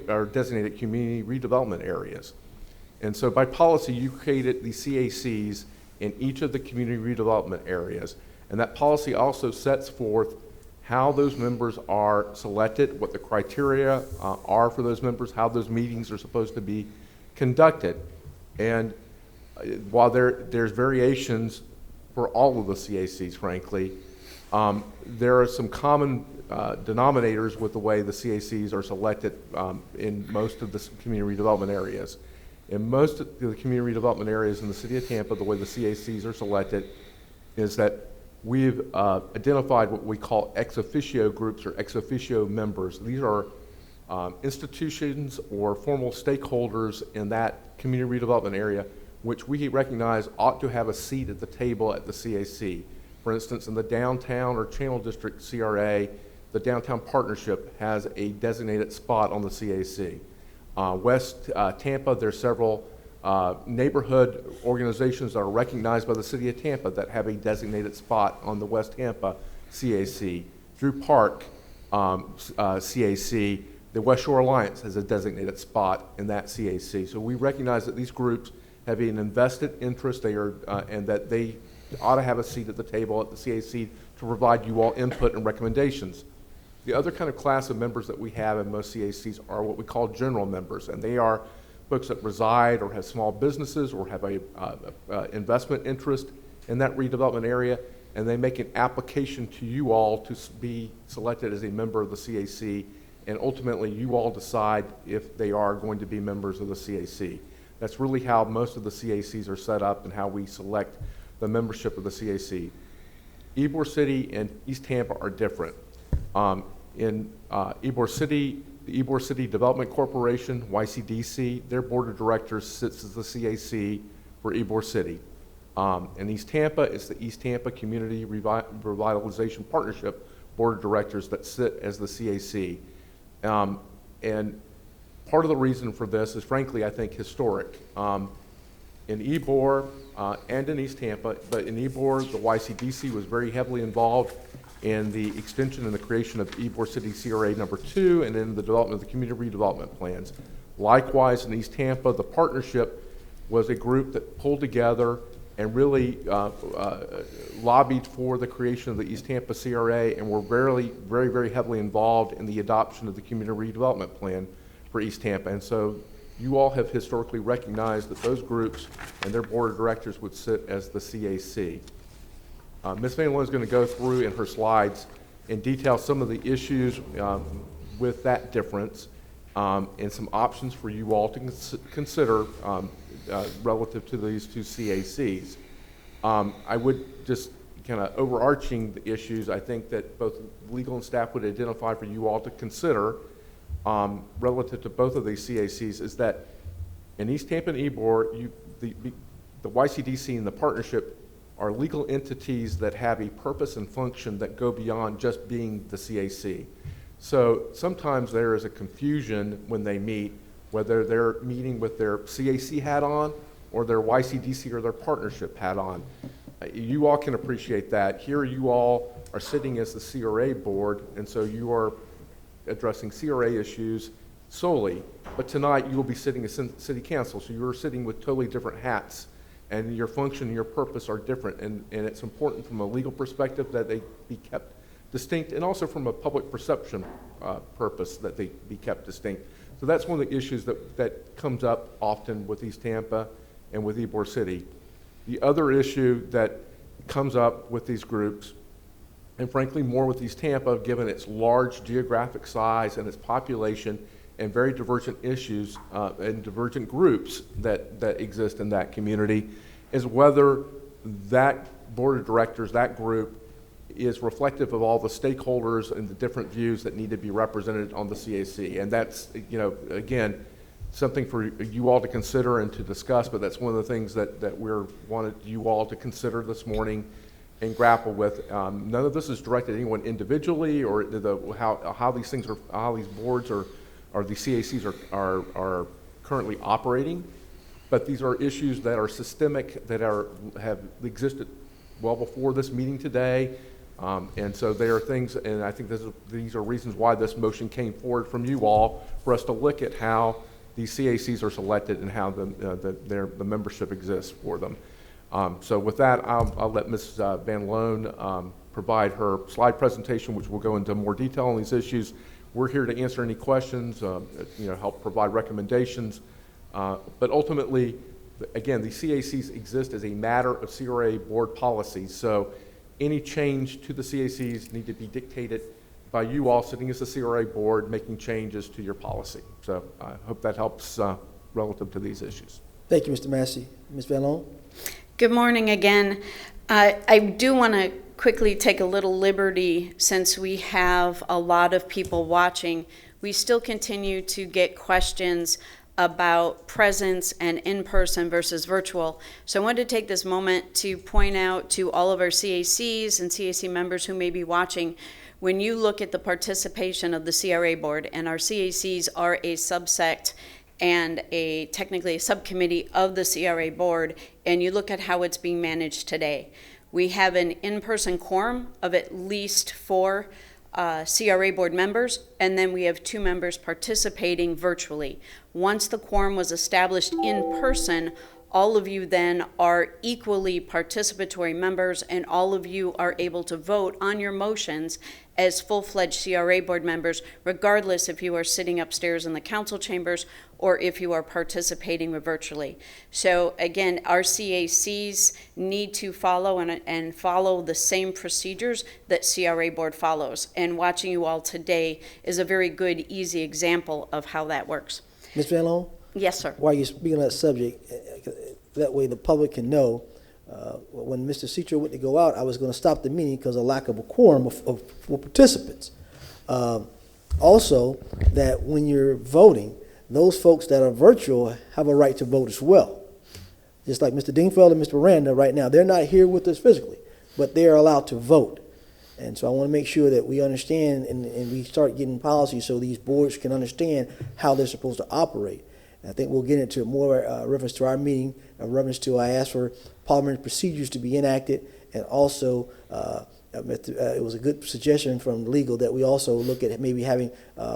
[SPEAKER 5] are designated community redevelopment areas. And so by policy, you created the CACs in each of the community redevelopment areas. And that policy also sets forth how those members are selected, what the criteria are for those members, how those meetings are supposed to be conducted. And while there's variations for all of the CACs, frankly, there are some common denominators with the way the CACs are selected in most of the community redevelopment areas. In most of the community redevelopment areas in the city of Tampa, the way the CACs are selected is that we've identified what we call ex officio groups, or ex officio members. These are institutions or formal stakeholders in that community redevelopment area which we recognize ought to have a seat at the table at the CAC. For instance, in the downtown or Channel District CRA, the Downtown Partnership has a designated spot on the CAC. West Tampa, there's several neighborhood organizations that are recognized by the city of Tampa that have a designated spot on the West Tampa CAC. Drew Park CAC, the West Shore Alliance has a designated spot in that CAC. So we recognize that these groups have an invested interest and that they ought to have a seat at the table at the CAC to provide you all input and recommendations. The other kind of class of members that we have in most CACs are what we call general members, and they are folks that reside or have small businesses or have a investment interest in that redevelopment area, and they make an application to you all to be selected as a member of the CAC, and ultimately you all decide if they are going to be members of the CAC. That's really how most of the CACs are set up and how we select the membership of the CAC. Ybor City and East Tampa are different. In Ybor City, the Ybor City Development Corporation, YCDC, their board of directors sits as the CAC for Ybor City. In East Tampa, it's the East Tampa Community Revitalization Partnership board of directors that sit as the CAC. And part of the reason for this is, frankly, I think historic. In Ybor and in East Tampa, but in Ybor, the YCDC was very heavily involved in the extension and the creation of Ybor City CRA number 2 and in the development of the community redevelopment plans. Likewise, in East Tampa, the partnership was a group that pulled together and really lobbied for the creation of the East Tampa CRA, and were very heavily involved in the adoption of the community redevelopment plan for East Tampa. And so you all have historically recognized that those groups and their board of directors would sit as the CAC. Ms. Van Loon is going to go through in her slides and detail some of the issues with that difference and some options for you all to consider relative to these two CACs. I would just kind of overarching the issues I think that both legal and staff would identify for you all to consider relative to both of these CACs is that in East Tampa and Ybor, the YCDC and the partnership are legal entities that have a purpose and function that go beyond just being the CAC. So sometimes there is a confusion when they meet, whether they're meeting with their CAC hat on or their YCDC or their partnership hat on. You all can appreciate that. Here you all are sitting as the CRA board, and so you are addressing CRA issues solely, but tonight you will be sitting as city council, so you're sitting with totally different hats, and your function and your purpose are different, and it's important from a legal perspective that they be kept distinct, and also from a public perception purpose that they be kept distinct. So that's one of the issues that comes up often with East Tampa and with Ybor City. The other issue that comes up with these groups, and frankly more with East Tampa, given its large geographic size and its population and very divergent issues and divergent groups that exist in that community, is whether that board of directors, that group, is reflective of all the stakeholders and the different views that need to be represented on the CAC. And that's, you know, again, something for you all to consider and to discuss, but that's one of the things that we're wanted you all to consider this morning and grapple with. None of this is directed at anyone individually or how these things are, how these boards or the CACs are currently operating, but these are issues that are systemic, that have existed well before this meeting today. And so there are things, and I think these are reasons why this motion came forward from you all, for us to look at how these CACs are selected and how the membership exists for them. So with that, I'll let Ms. Van Loon provide her slide presentation, which will go into more detail on these issues. We're here to answer any questions, help provide recommendations. But ultimately, again, the CACs exist as a matter of CRA board policy. So any change to the CACs need to be dictated by you all sitting as the CRA board, making changes to your policy. So I hope that helps relative to these issues.
[SPEAKER 1] Thank you, Mr. Massey. Ms. Van Loon?
[SPEAKER 10] Good morning again. I do want to quickly take a little liberty, since we have a lot of people watching. We still continue to get questions about presence and in-person versus virtual. So I wanted to take this moment to point out to all of our CACs and CAC members who may be watching, when you look at the participation of the CRA board, and our CACs are a subsect and technically a subcommittee of the CRA board, and you look at how it's being managed today. We have an in-person quorum of at least 4 CRA board members, and then we have 2 members participating virtually. Once the quorum was established in person, all of you then are equally participatory members, and all of you are able to vote on your motions as full-fledged CRA board members, regardless if you are sitting upstairs in the council chambers or if you are participating virtually. So again, our CACs need to follow and follow the same procedures that CRA board follows. And watching you all today is a very good, easy example of how that works.
[SPEAKER 1] Ms. Van Loon?
[SPEAKER 10] Yes, sir.
[SPEAKER 1] While you're speaking on that subject, that way the public can know, when Mr. Citro went to go out, I was going to stop the meeting because of lack of a quorum for participants. Also, that when you're voting, those folks that are virtual have a right to vote as well. Just like Mr. Dingfeld and Mr. Miranda right now, they're not here with us physically, but they are allowed to vote. And so I want to make sure that we understand and we start getting policies so these boards can understand how they're supposed to operate. And I think we'll get into more reference to our meeting, reference to I asked for parliamentary procedures to be enacted, and also it was a good suggestion from legal that we also look at maybe having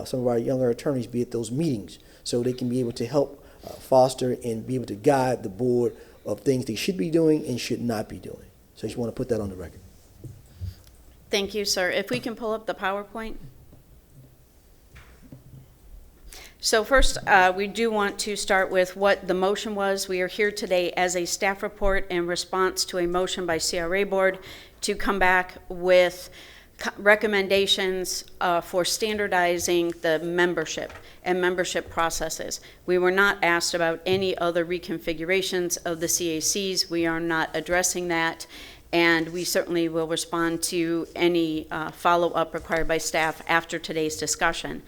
[SPEAKER 1] some of our younger attorneys be at those meetings so they can be able to help foster and be able to guide the board of things they should be doing and should not be doing. So I just want to put that on the record.
[SPEAKER 10] Thank you, sir. If we can pull up the PowerPoint. So first, we do want to start with what the motion was. We are here today as a staff report in response to a motion by CRA Board to come back with recommendations for standardizing the membership and membership processes. We were not asked about any other reconfigurations of the CACs. We are not addressing that, and we certainly will respond to any follow-up required by staff after today's discussion.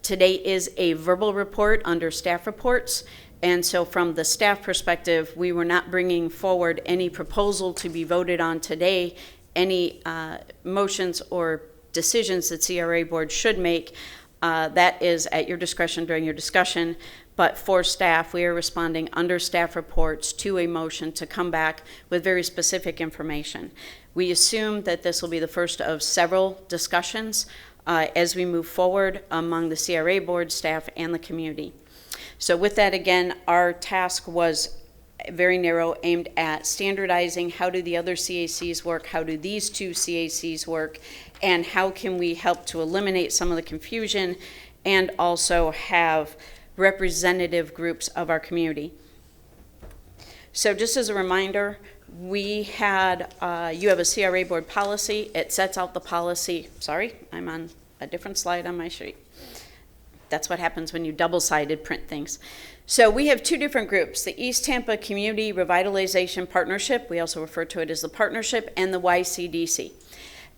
[SPEAKER 10] Today is a verbal report under staff reports, and so from the staff perspective, we were not bringing forward any proposal to be voted on today, any motions or decisions that CRA Board should make. That is at your discretion during your discussion, but for staff, we are responding under staff reports to a motion to come back with very specific information. We assume that this will be the first of several discussions as we move forward among the CRA Board, staff, and the community. So with that, again, our task was very narrow, aimed at standardizing how do the other CACs work, how do these two CACs work, and how can we help to eliminate some of the confusion and also have representative groups of our community. So just as a reminder, we had, you have a CRA Board policy. It sets out the policy. Sorry, I'm on a different slide on my sheet. That's what happens when you double-sided print things. So we have two different groups, the East Tampa Community Revitalization Partnership, we also refer to it as the partnership, and the YCDC.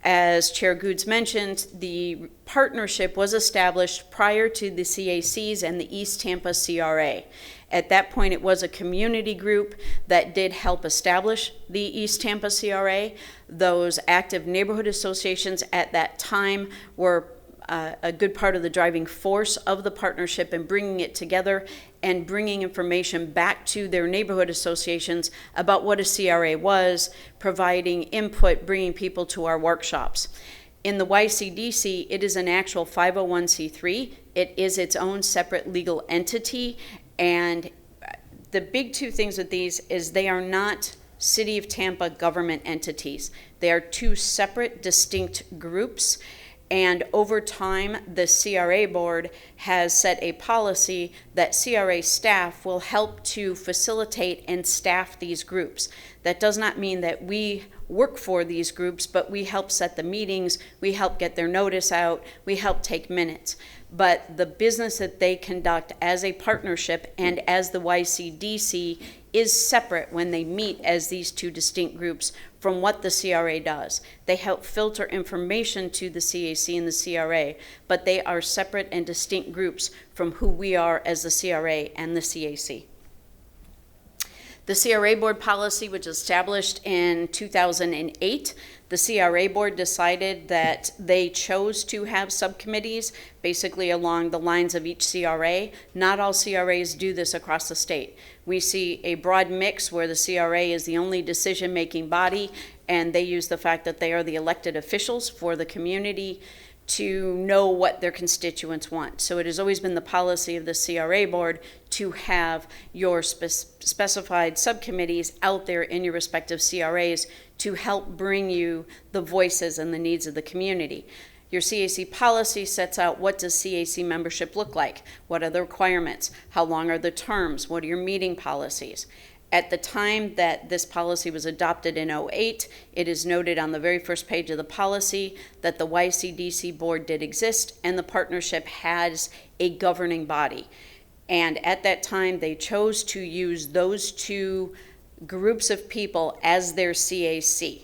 [SPEAKER 10] As Chair Goods mentioned, the partnership was established prior to the CACs and the East Tampa CRA. At that point, it was a community group that did help establish the East Tampa CRA. Those active neighborhood associations at that time were a good part of the driving force of the partnership and bringing it together and bringing information back to their neighborhood associations about what a CRA was, providing input, bringing people to our workshops. In the YCDC, it is an actual 501c3. It is its own separate legal entity, and the big two things with these is they are not City of Tampa government entities. They are two separate, distinct groups. And over time, the CRA Board has set a policy that CRA staff will help to facilitate and staff these groups. That does not mean that we work for these groups, but we help set the meetings, we help get their notice out, we help take minutes. But the business that they conduct as a partnership and as the YCDC is separate when they meet as these two distinct groups from what the CRA does. They help filter information to the CAC and the CRA, but they are separate and distinct groups from who we are as the CRA and the CAC. The CRA Board policy was established in 2008. The CRA Board decided that they chose to have subcommittees basically along the lines of each CRA. Not all CRAs do this across the state. We see a broad mix where the CRA is the only decision-making body, and they use the fact that they are the elected officials for the community to know what their constituents want. So it has always been the policy of the CRA Board to have your specified subcommittees out there in your respective CRAs to help bring you the voices and the needs of the community. Your CAC policy sets out what does CAC membership look like? What are the requirements? How long are the terms? What are your meeting policies? At the time that this policy was adopted in 2008, it is noted on the very first page of the policy that the YCDC board did exist and the partnership has a governing body. And at that time, they chose to use those two groups of people as their CAC.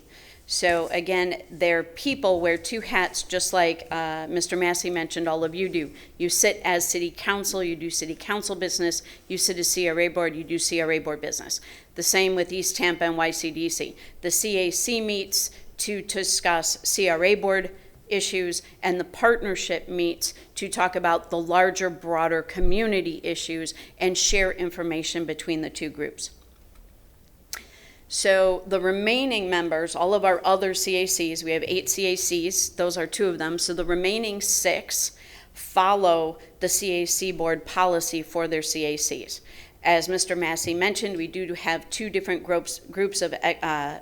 [SPEAKER 10] So again, their people wear two hats, just like Mr. Massey mentioned all of you do. You sit as city council, you do city council business. You sit as CRA board, you do CRA board business. The same with East Tampa and YCDC. The CAC meets to discuss CRA board issues, and the partnership meets to talk about the larger, broader community issues and share information between the two groups. So the remaining members, all of our other CACs, we have 8 CACs, those are 2 of them, so the remaining 6 follow the CAC board policy for their CACs. As Mr. Massey mentioned, we do have 2 different groups of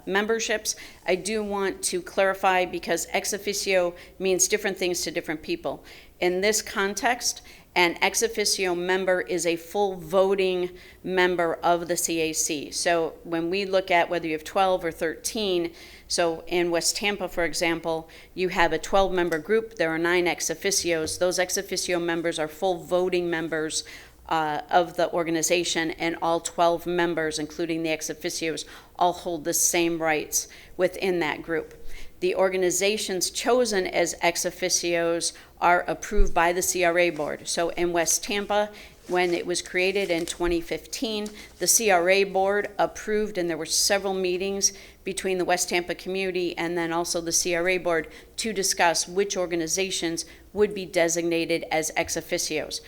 [SPEAKER 10] memberships. I do want to clarify, because ex officio means different things to different people. In this context, an ex officio member is a full voting member of the CAC. So when we look at whether you have 12 or 13, so in West Tampa, for example, you have a 12-member group, there are 9 ex officios. Those ex officio members are full voting members of the organization, and all 12 members, including the ex officios, all hold the same rights within that group. The organizations chosen as ex officios are approved by the CRA board. So in West Tampa, when it was created in 2015, the CRA board approved, and there were several meetings between the West Tampa community and then also the CRA board to discuss which organizations would be designated as ex officios.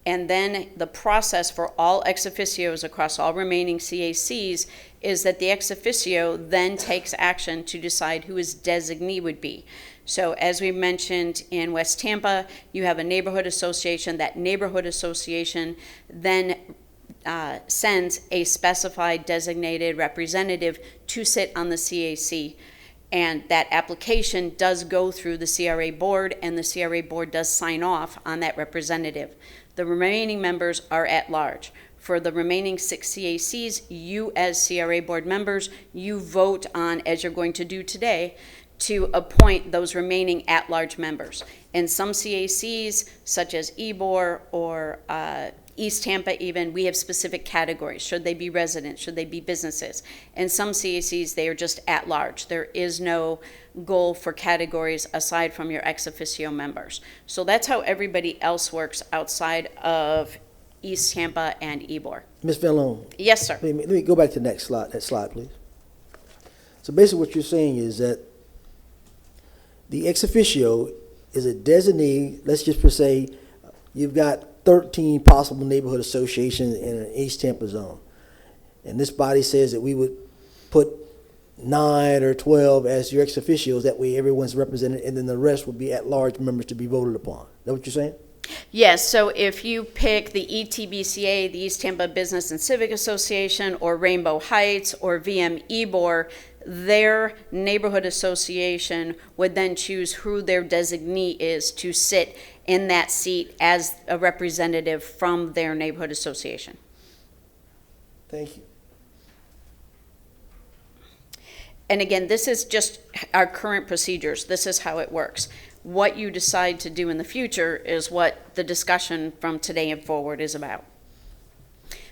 [SPEAKER 10] And then the process for all ex officios across all remaining CACs is that the ex officio then takes action to decide who his designee would be. So as we mentioned in West Tampa, you have a neighborhood association. That neighborhood association then sends a specified designated representative to sit on the CAC. And that application does go through the CRA board, and the CRA board does sign off on that representative. The remaining members are at large. For the remaining 6 CACs, you as CRA board members, you vote on, as you're going to do today, to appoint those remaining at-large members. In some CACs, such as Ybor or East Tampa even, we have specific categories. Should they be residents? Should they be businesses? In some CACs, they are just at-large. There is no goal for categories aside from your ex officio members. So that's how everybody else works outside of East Tampa and Ybor.
[SPEAKER 1] Ms. Vallone.
[SPEAKER 10] Yes, sir.
[SPEAKER 1] Let me go back to the next slide, please. So basically what you're saying is that the ex officio is a designee. Let's just say you've got 13 possible neighborhood associations in an East Tampa zone. And this body says that we would put 9 or 12 as your ex officios. That way everyone's represented, and then the rest would be at-large members to be voted upon. Is that what you're saying?
[SPEAKER 10] Yes, so if you pick the ETBCA, the East Tampa Business and Civic Association, or Rainbow Heights, or VM Ybor, their neighborhood association would then choose who their designee is to sit in that seat as a representative from their neighborhood association.
[SPEAKER 1] Thank you.
[SPEAKER 10] And again, this is just our current procedures. This is how it works. What you decide to do in the future is what the discussion from today and forward is about.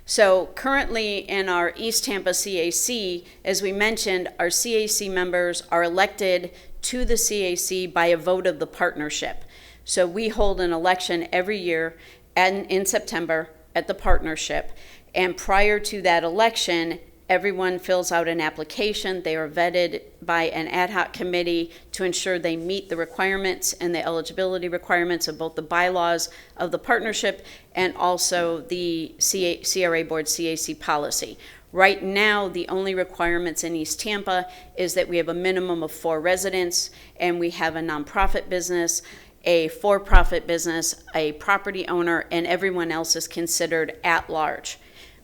[SPEAKER 10] So currently in our East Tampa CAC, as we mentioned, our CAC members are elected to the CAC by a vote of the partnership. So we hold an election every year in September at the partnership. And prior to that election, everyone fills out an application. They are vetted by an ad hoc committee to ensure they meet the requirements and the eligibility requirements of both the bylaws of the partnership and also the CRA board CAC policy. Right now, the only requirements in East Tampa is that we have a minimum of 4 residents, and we have a nonprofit business, a for-profit business, a property owner, and everyone else is considered at large.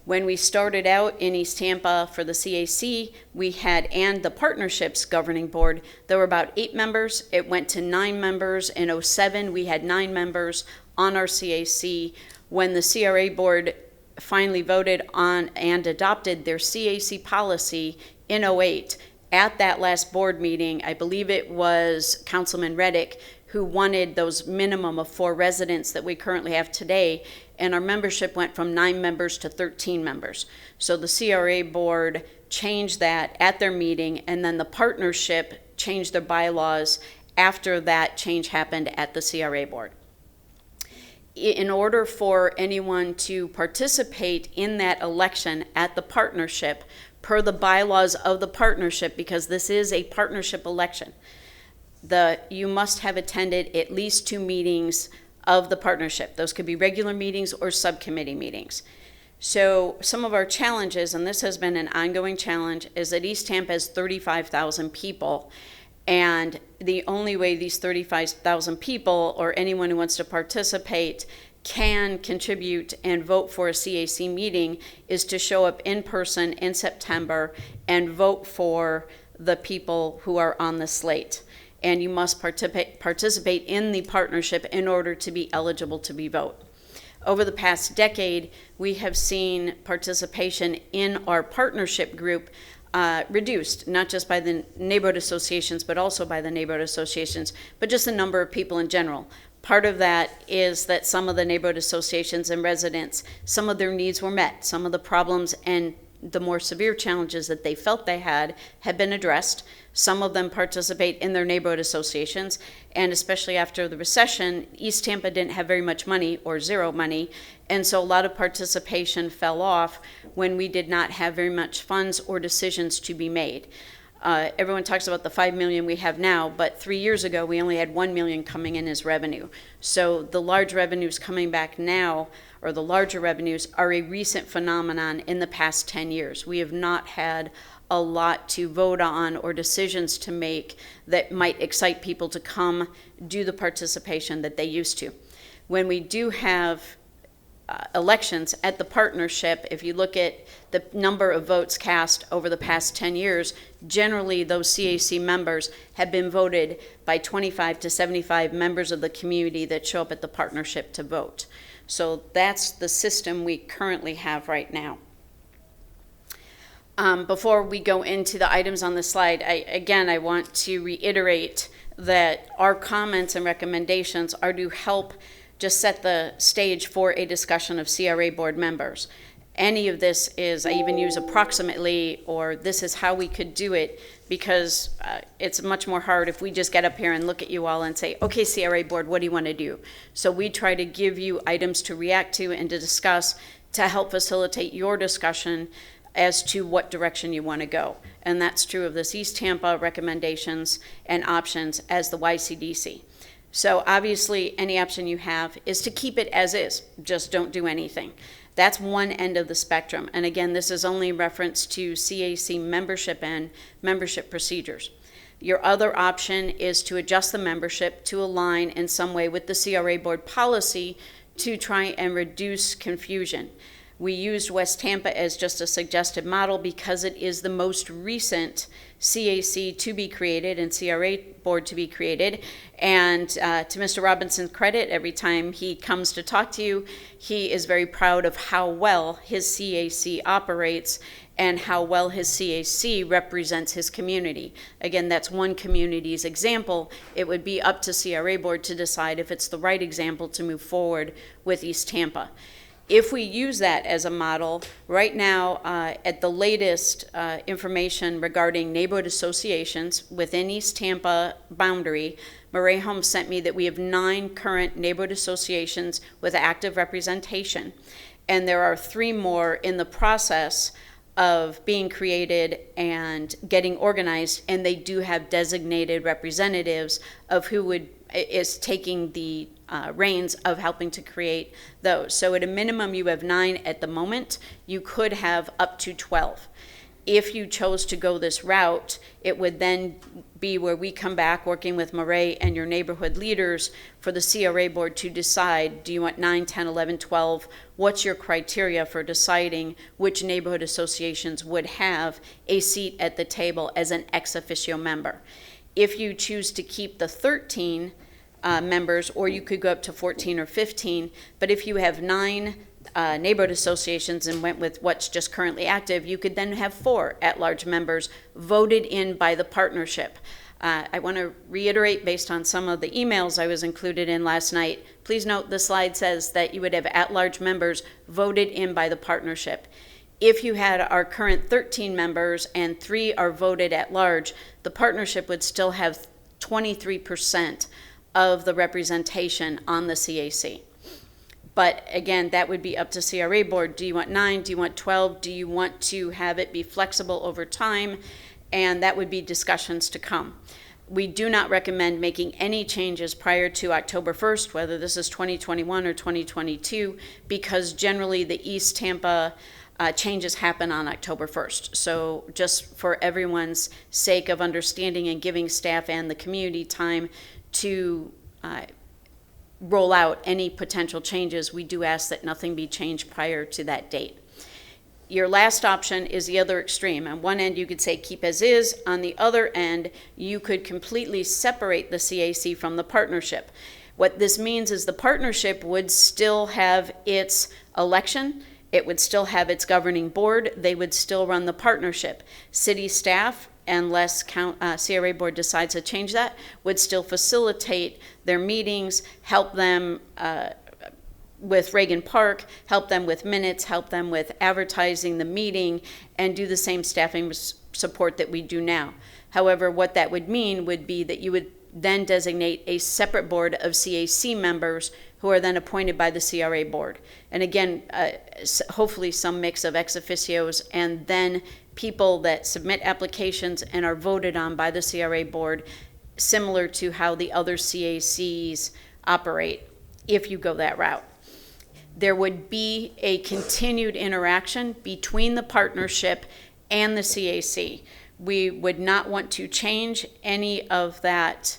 [SPEAKER 10] When we started out in East Tampa for the CAC, we had, and the partnerships governing board, there were about 8 members. It went to 9 members. In 2007, we had 9 members on our CAC. When the CRA board finally voted on and adopted their CAC policy in 2008, at that last board meeting, I believe it was Councilman Reddick who wanted those minimum of 4 residents that we currently have today, and our membership went from 9 members to 13 members. So the CRA board changed that at their meeting, and then the partnership changed their bylaws after that change happened at the CRA board. In order for anyone to participate in that election at the partnership, per the bylaws of the partnership, because this is a partnership election, you must have attended at least 2 meetings of the partnership. Those could be regular meetings or subcommittee meetings. So some of our challenges, and this has been an ongoing challenge, is that East Tampa has 35,000 people. And the only way these 35,000 people or anyone who wants to participate can contribute and vote for a CAC meeting is to show up in person in September and vote for the people who are on the slate. And you must participate in the partnership in order to be eligible to be vote. Over the past decade, we have seen participation in our partnership group reduced, not just by the neighborhood associations, but also by the neighborhood associations, but just the number of people in general. Part of that is that some of the neighborhood associations and residents, some of their needs were met. Some of the problems and the more severe challenges that they felt they had been addressed. Some of them participate in their neighborhood associations, and especially after the recession, East Tampa didn't have very much money or zero money, and so a lot of participation fell off when we did not have very much funds or decisions to be made. Everyone talks about the $5 million we have now, but 3 years ago we only had $1 million coming in as revenue. So the large revenues coming back now, or the larger revenues, are a recent phenomenon in the past 10 years. We have not had a lot to vote on or decisions to make that might excite people to come do the participation that they used to. When we do have elections at the partnership, if you look at the number of votes cast over the past 10 years, generally those CAC members have been voted by 25 to 75 members of the community that show up at the partnership to vote. So that's the system we currently have right now. Before we go into the items on the slide, I want to reiterate that our comments and recommendations are to help just set the stage for a discussion of CRA board members. Any of this is, I even use approximately, or this is how we could do it, because it's much more hard if we just get up here and look at you all and say, okay, CRA board, what do you want to do? So we try to give you items to react to and to discuss to help facilitate your discussion as to what direction you want to go. And that's true of this East Tampa recommendations and options as the YCDC. So obviously, any option you have is to keep it as is, just don't do anything. That's one end of the spectrum. And again, this is only reference to CAC membership and membership procedures. Your other option is to adjust the membership to align in some way with the CRA board policy to try and reduce confusion. We used West Tampa as just a suggested model because it is the most recent CAC to be created and CRA board to be created. And to Mr. Robinson's credit, every time he comes to talk to you, he is very proud of how well his CAC operates and how well his CAC represents his community. Again, that's one community's example. It would be up to CRA board to decide if it's the right example to move forward with East Tampa. If we use that as a model, right now, at the latest information regarding neighborhood associations within East Tampa boundary, Murray Holmes sent me that we have 9 current neighborhood associations with active representation, and there are 3 more in the process of being created and getting organized, and they do have designated representatives of who is taking the reins of helping to create those. So at a minimum, you have 9 at the moment. You could have up to 12. If you chose to go this route, it would then be where we come back working with Murray and your neighborhood leaders for the CRA board to decide, do you want 9, 10, 11, 12? What's your criteria for deciding which neighborhood associations would have a seat at the table as an ex officio member? If you choose to keep the 13 members, or you could go up to 14 or 15, but if you have 9 neighborhood associations and went with what's just currently active, you could then have 4 at-large members voted in by the partnership. I want to reiterate, based on some of the emails I was included in last night, please note the slide says that you would have at-large members voted in by the partnership. If you had our current 13 members and 3 are voted at large, the partnership would still have 23% of the representation on the CAC. But again, that would be up to CRA board. Do you want 9? Do you want 12? Do you want to have it be flexible over time? And that would be discussions to come. We do not recommend making any changes prior to October 1st, whether this is 2021 or 2022, because generally the East Tampa changes happen on October 1st. So just for everyone's sake of understanding and giving staff and the community time to roll out any potential changes, we do ask that nothing be changed prior to that date. Your last option is the other extreme. On one end, you could say keep as is. On the other end, you could completely separate the CAC from the partnership. What this means is the partnership would still have its election. It would still have its governing board. They would still run the partnership. City staff, unless CRA board decides to change that, would still facilitate their meetings, help them with Reagan Park, help them with minutes, help them with advertising the meeting, and do the same staffing support that we do now. However, what that would mean would be that you would then designate a separate board of CAC members who are then appointed by the CRA board. And again, hopefully some mix of ex officios and then people that submit applications and are voted on by the CRA board, similar to how the other CACs operate, if you go that route. There would be a continued interaction between the partnership and the CAC. We would not want to change any of that.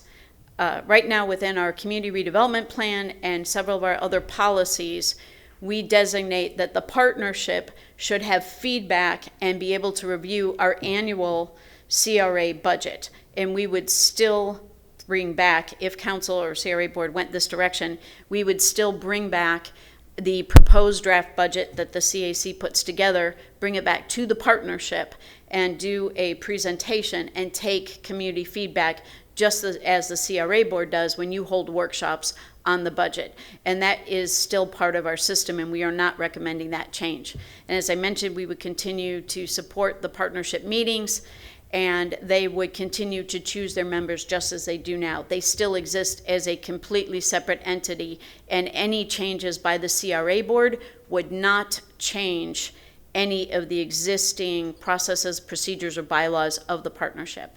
[SPEAKER 10] Right now, within our community redevelopment plan and several of our other policies, we designate that the partnership should have feedback and be able to review our annual CRA budget. And we would still bring back, if council or CRA board went this direction, we would still bring back the proposed draft budget that the CAC puts together, bring it back to the partnership and do a presentation and take community feedback just as the CRA board does when you hold workshops on the budget. And that is still part of our system, and we are not recommending that change. And as I mentioned, we would continue to support the partnership meetings, and they would continue to choose their members just as they do now. They still exist as a completely separate entity, and any changes by the CRA board would not change any of the existing processes, procedures, or bylaws of the partnership.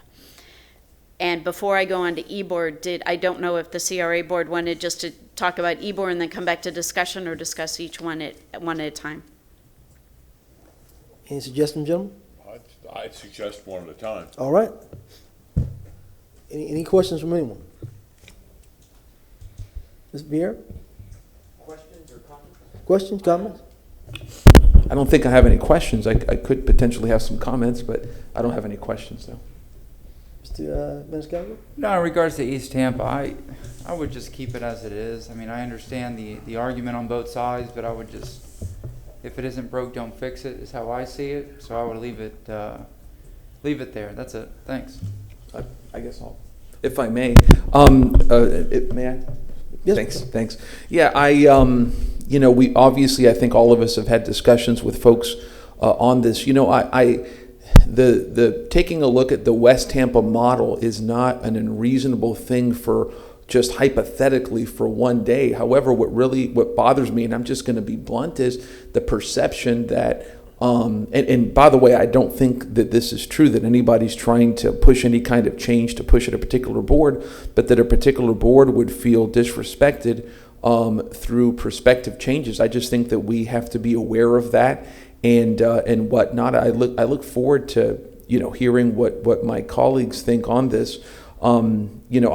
[SPEAKER 10] And before I go on to e-board, I don't know if the CRA board wanted just to talk about e-board and then come back to discussion, or discuss each one at a time.
[SPEAKER 1] Any suggestions, gentlemen?
[SPEAKER 12] I'd suggest one at a time.
[SPEAKER 1] All right. Any questions from anyone? Ms. Vieira?
[SPEAKER 6] Questions or comments?
[SPEAKER 1] Questions, comments?
[SPEAKER 6] I don't think I have any questions. I could potentially have some comments, but I don't have any questions, though.
[SPEAKER 1] Mr. Maniscalco?
[SPEAKER 19] No, in regards to East Tampa, I would just keep it as it is. I mean, I understand the argument on both sides, but I would just, if it isn't broke, don't fix it, is how I see it. So I would leave it there. That's it. Thanks.
[SPEAKER 6] I guess I'll, if I may. May I? Yes. Thanks. Yeah, you know, we obviously, I think all of us have had discussions with folks on this. You know, the taking a look at the West Tampa model is not an unreasonable thing for just hypothetically for one day. However, what bothers me, and I'm just going to be blunt, is the perception that, and by the way, I don't think that this is true, that anybody's trying to push any kind of change to push at a particular board, but that a particular board would feel disrespected through prospective changes. I just think that we have to be aware of that and whatnot. I look forward to, you know, hearing what my colleagues think on this. You know,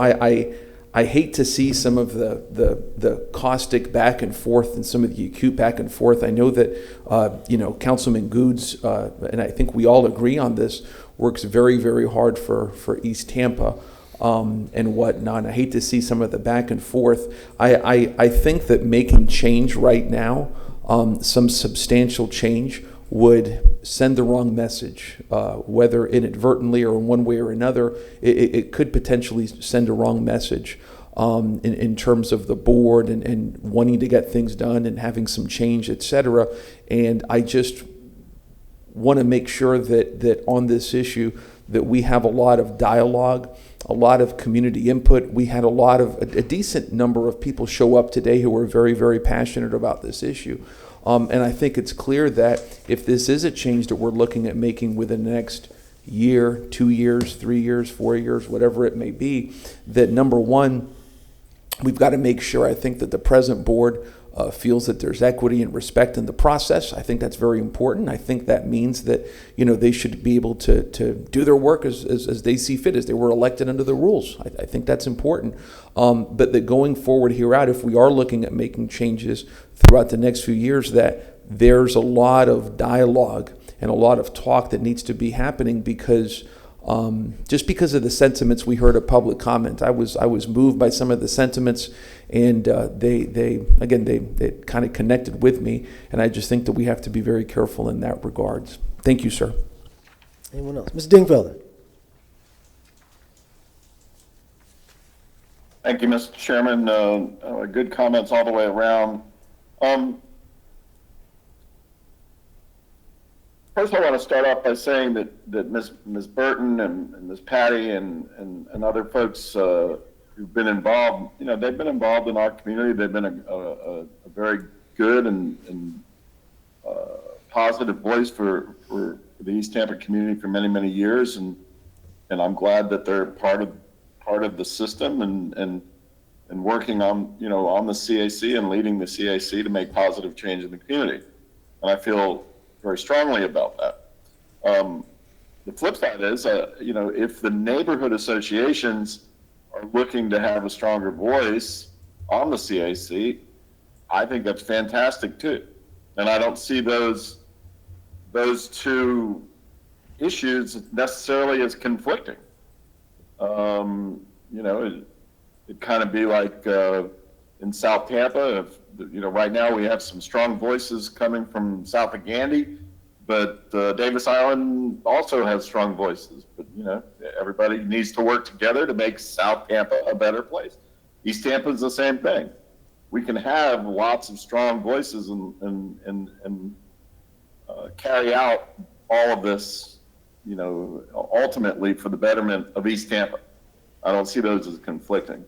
[SPEAKER 6] I hate to see some of the caustic back and forth and some of the acute back and forth. I know that, you know, Councilman Goods, and I think we all agree on this, works very, very hard for East Tampa and whatnot. I hate to see some of the back and forth. I think that making change right now, some substantial change, would send the wrong message, whether inadvertently or in one way or another. It could potentially send a wrong message in terms of the board and wanting to get things done and having some change, etc. And I just want to make sure that on this issue that we have a lot of dialogue, a lot of community input. We had a decent number of people show up today who were very, very passionate about this issue. And I think it's clear that if this is a change that we're looking at making within the next year, 2 years, 3 years, 4 years, whatever it may be, that number one, we've got to make sure, I think, that the present board feels that there's equity and respect in the process. I think that's very important. I think that means that, they should be able to do their work as they see fit, as they were elected under the rules. I think that's important. But that going forward here out, if we are looking at making changes throughout the next few years, that there's a lot of dialogue and a lot of talk that needs to be happening, because just because of the sentiments we heard at public comment. I was moved by some of the sentiments, and they kind of connected with me, and I just think that we have to be very careful in that regards. Thank you, sir.
[SPEAKER 1] Anyone else? Mr. Dingfelder.
[SPEAKER 4] Thank you, Mr. Chairman. Good comments all the way around. First, I want to start off by saying that Ms. Burton and Ms. Patty and other folks who've been involved, they've been involved in our community. They've been a very good and positive voice for the East Tampa community for many, many years, and I'm glad that they're part of the system and working on on the CAC and leading the CAC to make positive change in the community. And I feel very strongly about that. The flip side is, if the neighborhood associations are looking to have a stronger voice on the CAC, I think that's fantastic too. And I don't see those two issues necessarily as conflicting. It'd kind of be like in South Tampa, right now we have some strong voices coming from south of Gandy, but Davis Island also has strong voices. But, everybody needs to work together to make South Tampa a better place. East Tampa is the same thing. We can have lots of strong voices and carry out all of this, ultimately for the betterment of East Tampa. I don't see those as conflicting.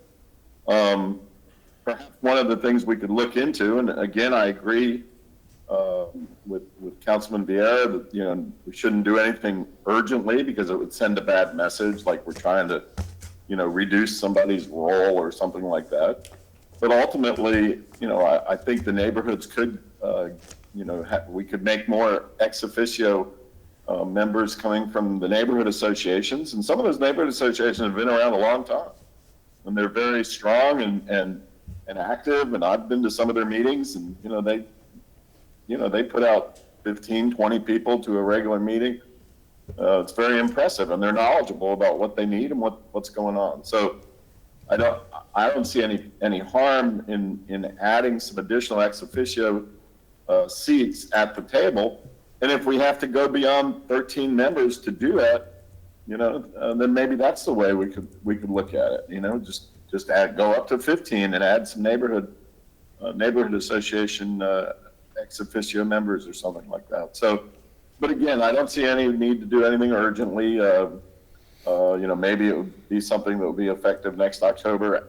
[SPEAKER 4] Perhaps one of the things we could look into, and again, I agree with Councilman Vieira that we shouldn't do anything urgently because it would send a bad message, like we're trying to reduce somebody's role or something like that. But ultimately, I think the neighborhoods could we could make more ex officio members coming from the neighborhood associations, and some of those neighborhood associations have been around a long time, and they're very strong and active. And I've been to some of their meetings, and they put out 15, 20 people to a regular meeting. It's very impressive, and they're knowledgeable about what they need and what's going on. So I don't see any harm in adding some additional ex officio seats at the table. And if we have to go beyond 13 members to do that, then maybe that's the way we could look at it. Just go up to 15 and add some neighborhood association ex officio members or something like that. So, but again, I don't see any need to do anything urgently. Maybe it would be something that will be effective next October.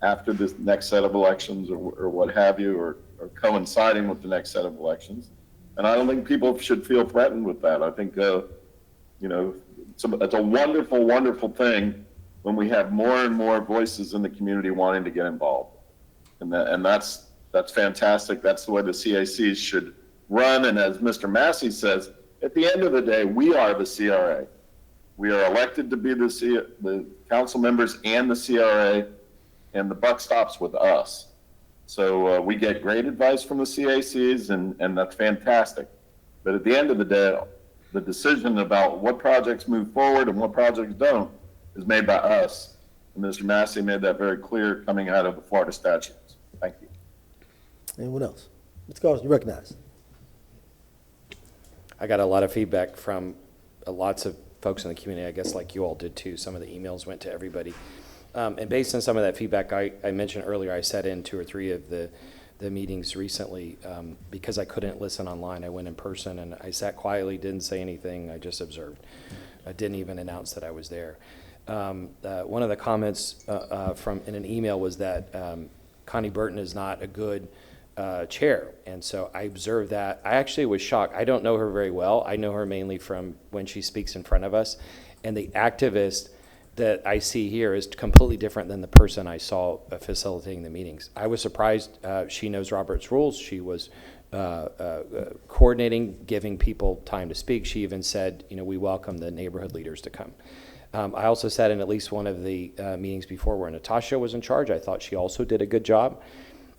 [SPEAKER 4] After this next set of elections or what have you, or coinciding with the next set of elections. And I don't think people should feel threatened with that. I think, it's a wonderful, wonderful thing when we have more and more voices in the community wanting to get involved. And that's fantastic. That's the way the CACs should run. And as Mr. Massey says, at the end of the day, we are the CRA. We are elected to be the council members and the CRA, and the buck stops with us. So we get great advice from the CACs, and that's fantastic. But at the end of the day, the decision about what projects move forward and what projects don't is made by us. And Mr. Massey made that very clear coming out of the Florida statutes. Thank you.
[SPEAKER 1] Anyone else? Mr. Carlos, you recognize.
[SPEAKER 18] I got a lot of feedback from lots of folks in the community, I guess like you all did too. Some of the emails went to everybody. And based on some of that feedback, I mentioned earlier, I sat in 2 or 3 of the the meetings recently, because I couldn't listen online. I went in person and I sat quietly, didn't say anything. I just observed. I didn't even announce that I was there. One of the comments from in an email was that Connie Burton is not a good chair, and so I observed that. I actually was shocked. I don't know her very well. I know her mainly from when she speaks in front of us, and the activist that I see here is completely different than the person I saw facilitating the meetings. I was surprised. She knows Robert's rules. She was coordinating, giving people time to speak. She even said, you know, we welcome the neighborhood leaders to come. I also sat in at least one of the meetings before where Natasha was in charge. I thought she also did a good job.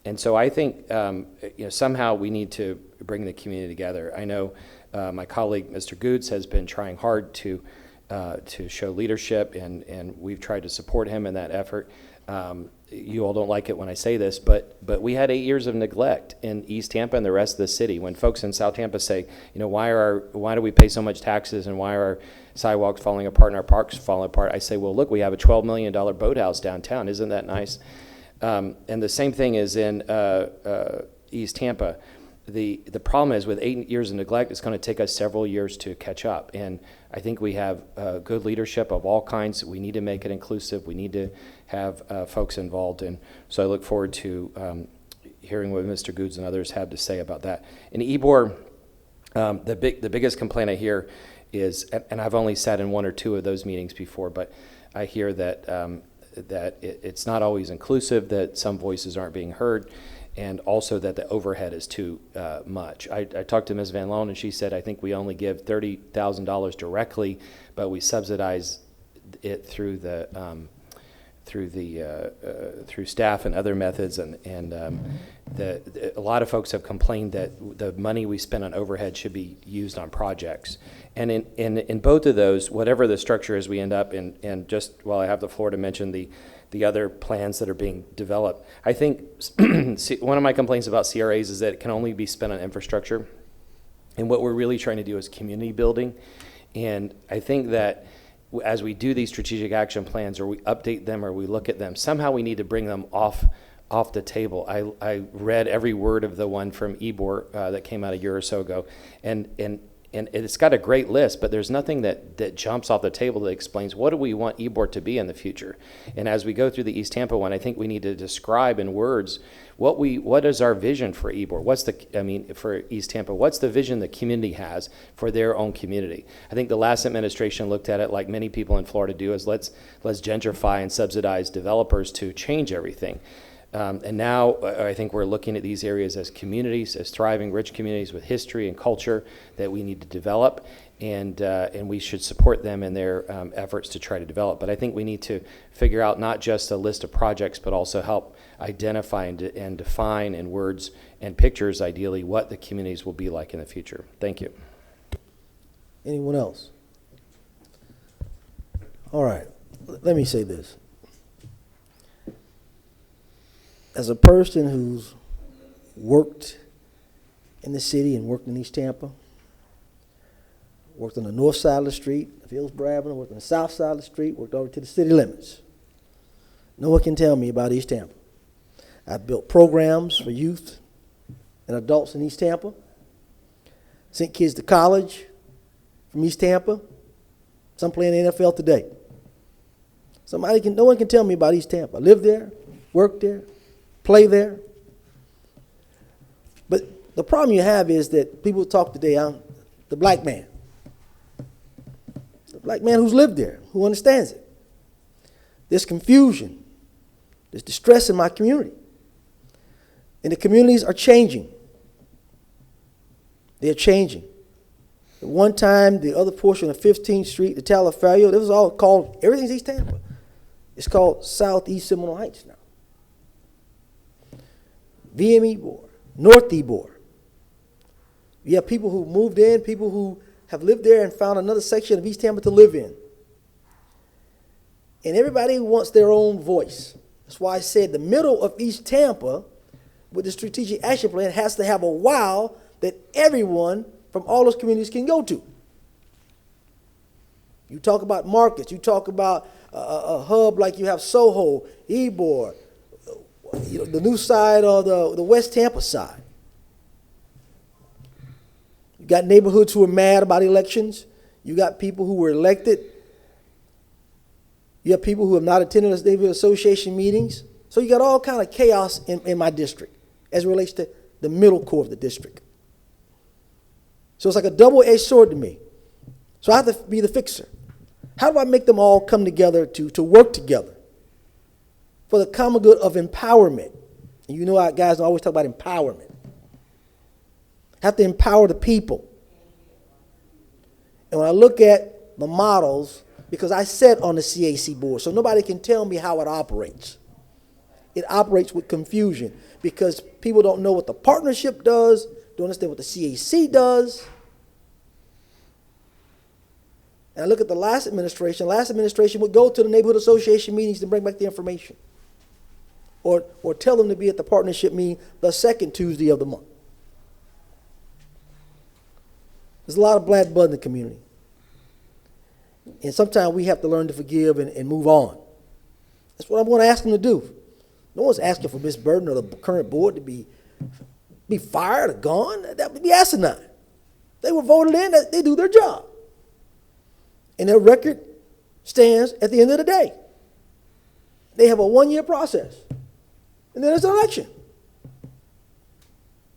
[SPEAKER 18] And so I think you know, somehow we need to bring the community together. I know my colleague, Mr. Goods, has been trying hard to show leadership, and we've tried to support him in that effort. You all don't like it when I say this, but we had 8 years of neglect in East Tampa and the rest of the city. When folks in South Tampa say, you know, why do we pay so much taxes and why are our sidewalks falling apart and our parks falling apart? I say, well, look, we have a $12 million boathouse downtown. Isn't that nice? And the same thing is in East Tampa. The problem is with 8 years of neglect, it's going to take us several years to catch up. And I think we have good leadership of all kinds. We need to make it inclusive. We need to have folks involved. And so I look forward to hearing what Mr. Goods and others have to say about that. In Ybor, the biggest complaint I hear is, and I've only sat in one or two of those meetings before, but I hear that it's not always inclusive, that some voices aren't being heard, and also that the overhead is too much. I talked to Ms. Van Loan, and she said, I think we only give $30,000 directly, but we subsidize it through through staff and other methods, and a lot of folks have complained that the money we spend on overhead should be used on projects. And in both of those, whatever the structure is we end up in, and just while I have the floor to mention the other plans that are being developed, I think one of my complaints about CRAs is that it can only be spent on infrastructure. And what we're really trying to do is community building. And I think that as we do these strategic action plans, or we update them, or we look at them, somehow we need to bring them off the table. I read every word of the one from Ybor that came out a year or so ago, and it's got a great list, but there's nothing that jumps off the table that explains what do we want Ybor to be in the future. And as we go through the East Tampa one, I think we need to describe in words what is our vision for Ybor? For East Tampa, what's the vision the community has for their own community? I think the last administration looked at it like many people in Florida do, as let's gentrify and subsidize developers to change everything. And now I think we're looking at these areas as communities, as thriving, rich communities with history and culture that we need to develop, and we should support them in their efforts to try to develop. But I think we need to figure out not just a list of projects, but also help identify and define in words and pictures, ideally, what the communities will be like in the future. Thank you.
[SPEAKER 1] Anyone else? All right, let me say this. As a person who's worked in the city and worked in East Tampa, worked on the north side of the street, Fields Brabant, worked on the south side of the street, worked over to the city limits, no one can tell me about East Tampa. I've built programs for youth and adults in East Tampa, sent kids to college from East Tampa, some play in the NFL today. No one can tell me about East Tampa. I lived there, worked there, play there. But the problem you have is that people talk today, I'm the black man. The black man who's lived there, who understands it. There's confusion. There's distress in my community. And the communities are changing. They're changing. At one time, the other portion of 15th Street, the Talaferro, it was all called, everything's East Tampa. It's called Southeast Seminole Heights now. VM Ybor, North Ybor. You have people who moved in, people who have lived there and found another section of East Tampa to live in. And everybody wants their own voice. That's why I said the middle of East Tampa, with the strategic action plan, has to have a wow that everyone from all those communities can go to. You talk about markets, you talk about a hub like you have Soho, Ybor, the new side or the West Tampa side. You got neighborhoods who are mad about elections. You got people who were elected. You have people who have not attended the neighborhood association meetings. So you got all kind of chaos in my district as it relates to the middle core of the district. So it's like a double-edged sword to me. So I have to be the fixer. How do I make them all come together to work together for the common good of empowerment? And you know how guys always talk about empowerment. Have to empower the people. And when I look at the models, because I sat on the CAC board, so nobody can tell me how it operates. It operates with confusion because people don't know what the partnership does, don't understand what the CAC does. And I look at the last administration would go to the neighborhood association meetings to bring back the information. Or tell them to be at the partnership meeting the second Tuesday of the month. There's a lot of bad blood in the community. And sometimes we have to learn to forgive and move on. That's what I'm going to ask them to do. No one's asking for Ms. Burton or the current board to be fired or gone. That would be asinine. They were voted in, they do their job. And their record stands at the end of the day. They have a one-year process. And then there's an election.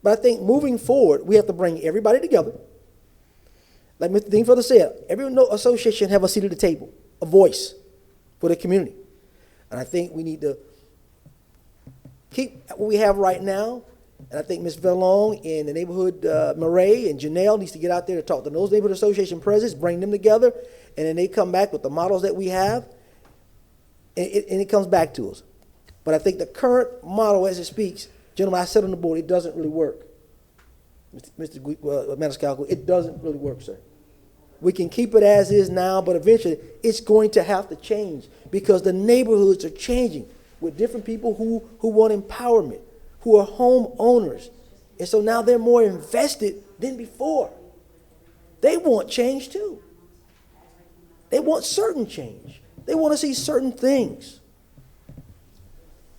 [SPEAKER 1] But I think moving forward, we have to bring everybody together. Like Mr. Deanfurther said, every association have a seat at the table, a voice for the community. And I think we need to keep what we have right now. And I think Ms. Vallone and the neighborhood, Murray and Janelle needs to get out there to talk to those neighborhood association presidents, bring them together, and then they come back with the models that we have, and it comes back to us. But I think the current model as it speaks, gentlemen, I said on the board, it doesn't really work. Mr. Maniscalco, it doesn't really work, sir. We can keep it as is now, but eventually it's going to have to change because the neighborhoods are changing with different people who want empowerment, who are homeowners. And so now they're more invested than before. They want change too. They want certain change. They want to see certain things.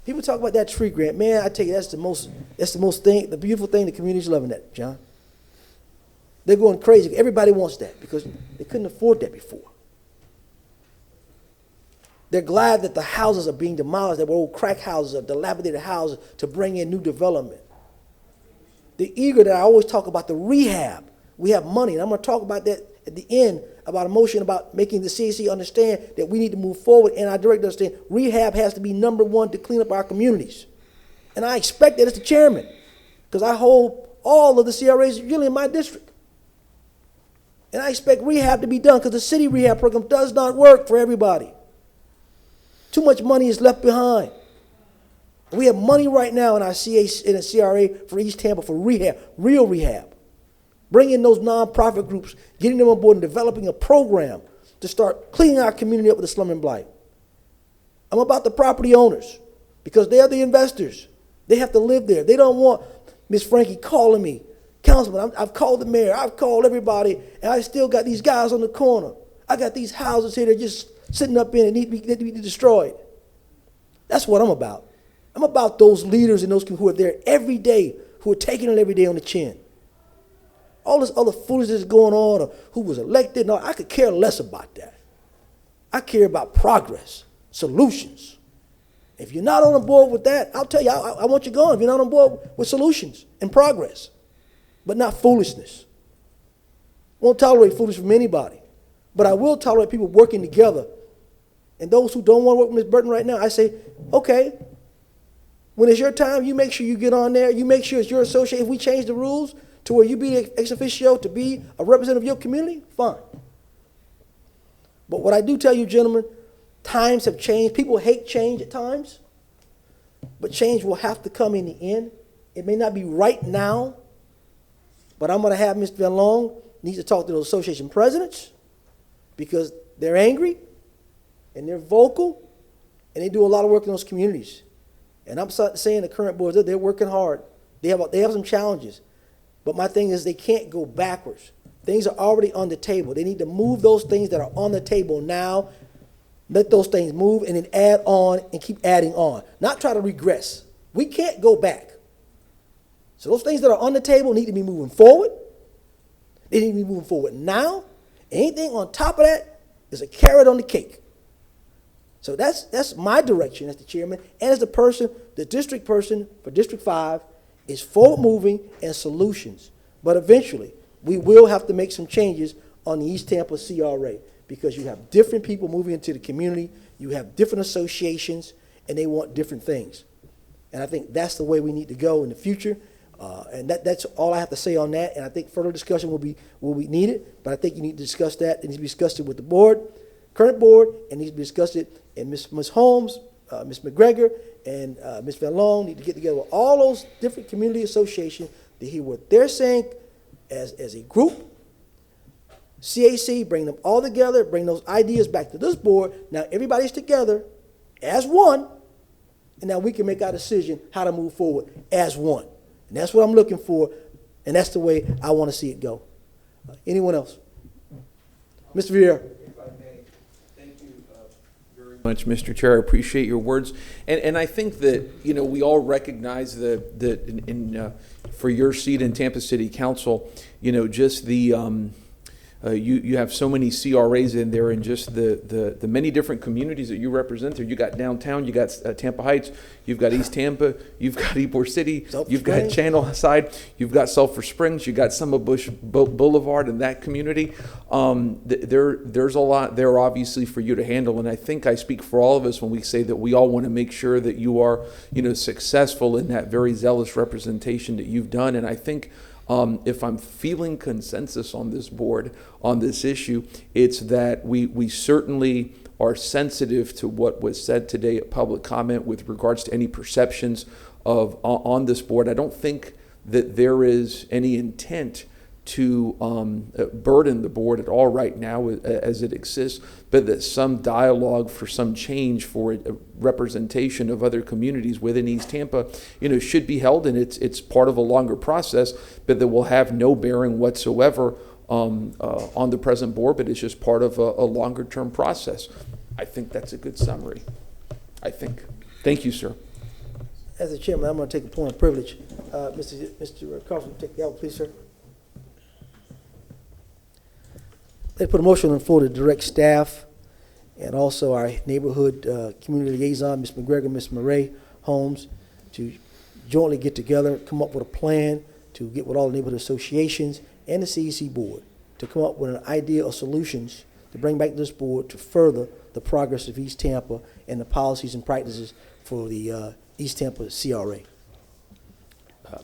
[SPEAKER 1] People talk about that tree grant. Man, I tell you, that's the beautiful thing. The community's loving that, John. They're going crazy. Everybody wants that because they couldn't afford that before. They're glad that the houses are being demolished, that were old crack houses or dilapidated houses to bring in new development. They're eager that I always talk about the rehab. We have money, and I'm going to talk about that at the end, about a motion about making the CAC understand that we need to move forward, and our director understand rehab has to be number one to clean up our communities. And I expect that as the chairman, because I hold all of the CRAs really in my district. And I expect rehab to be done because the city rehab program does not work for everybody. Too much money is left behind. We have money right now in our in a CRA for East Tampa for rehab, real rehab. Bring in those nonprofit groups, getting them on board and developing a program to start cleaning our community up with the slum and blight. I'm about the property owners because they're the investors. They have to live there. They don't want Miss Frankie calling me, Councilman, I've called the mayor, I've called everybody, and I still got these guys on the corner. I got these houses here that are just sitting up in and need to be destroyed. That's what I'm about. I'm about those leaders and those people who are there every day, who are taking it every day on the chin. All this other foolishness going on, or who was elected, no, I could care less about that. I care about progress, solutions. If you're not on board with that, I'll tell you, I want you gone if you're not on board with solutions and progress, but not foolishness. Won't tolerate foolishness from anybody, but I will tolerate people working together. And those who don't want to work with Ms. Burton right now, I say, okay, when it's your time, you make sure you get on there. You make sure it's your association. If we change the rules to where you be ex officio to be a representative of your community, fine. But what I do tell you, gentlemen, times have changed. People hate change at times, but change will have to come in the end. It may not be right now, but I'm going to have Mr. Van Long needs to talk to those association presidents because they're angry and they're vocal and they do a lot of work in those communities. And I'm saying the current boards, they're working hard. They have some challenges. But my thing is they can't go backwards. Things are already on the table. They need to move those things that are on the table now, let those things move, and then add on and keep adding on. Not try to regress. We can't go back. So those things that are on the table need to be moving forward. They need to be moving forward now. Anything on top of that is a carrot on the cake. So that's my direction as the chairman and as the district person for District 5 is forward moving and solutions. But eventually, we will have to make some changes on the East Tampa CRA because you have different people moving into the community, you have different associations, and they want different things. And I think that's the way we need to go in the future. And that's all I have to say on that. And I think further discussion will be needed. But I think you need to discuss that. It needs to be discussed with the board, current board, and needs to be discussed and Ms. Holmes, Ms. McGregor, and Ms. Van Loan need to get together with all those different community associations to hear what they're saying as a group. CAC, bring them all together, bring those ideas back to this board. Now everybody's together as one, and now we can make our decision how to move forward as one. And that's what I'm looking for, and that's the way I want to see it go. Anyone else? Mr. Vieira.
[SPEAKER 6] If I may, thank you very much, Mr. Chair. I appreciate your words. And I think that, we all recognize that for your seat in Tampa City Council, just the you have so many CRAs in there, and just the many different communities that you represent there. You got downtown, you got Tampa Heights, you've got East Tampa, you've got Ybor City, you've got Channel Side, you've got Sulphur Springs, you got Summer Bush Boulevard in that community. There's a lot there, obviously, for you to handle, and I think I speak for all of us when we say that we all want to make sure that you are, successful in that very zealous representation that you've done. And I think if I'm feeling consensus on this board on this issue, it's that we certainly are sensitive to what was said today at public comment with regards to any perceptions of on this board. I don't think that there is any intent to burden the board at all right now as it exists, but that some dialogue for some change for a representation of other communities within East Tampa, should be held, and it's part of a longer process, but that will have no bearing whatsoever on the present board, but it's just part of a longer term process. I think that's a good summary. I think. Thank you, sir.
[SPEAKER 1] As the chairman, I'm going to take a point of privilege. Mr. Carlson, take the gavel, please, sir. They put a motion on the floor to direct staff and also our neighborhood community liaison, Ms. McGregor, Ms. Murray Holmes, to jointly get together, come up with a plan to get with all the neighborhood associations and the CEC board to come up with an idea of solutions to bring back to this board to further the progress of East Tampa and the policies and practices for the East Tampa CRA.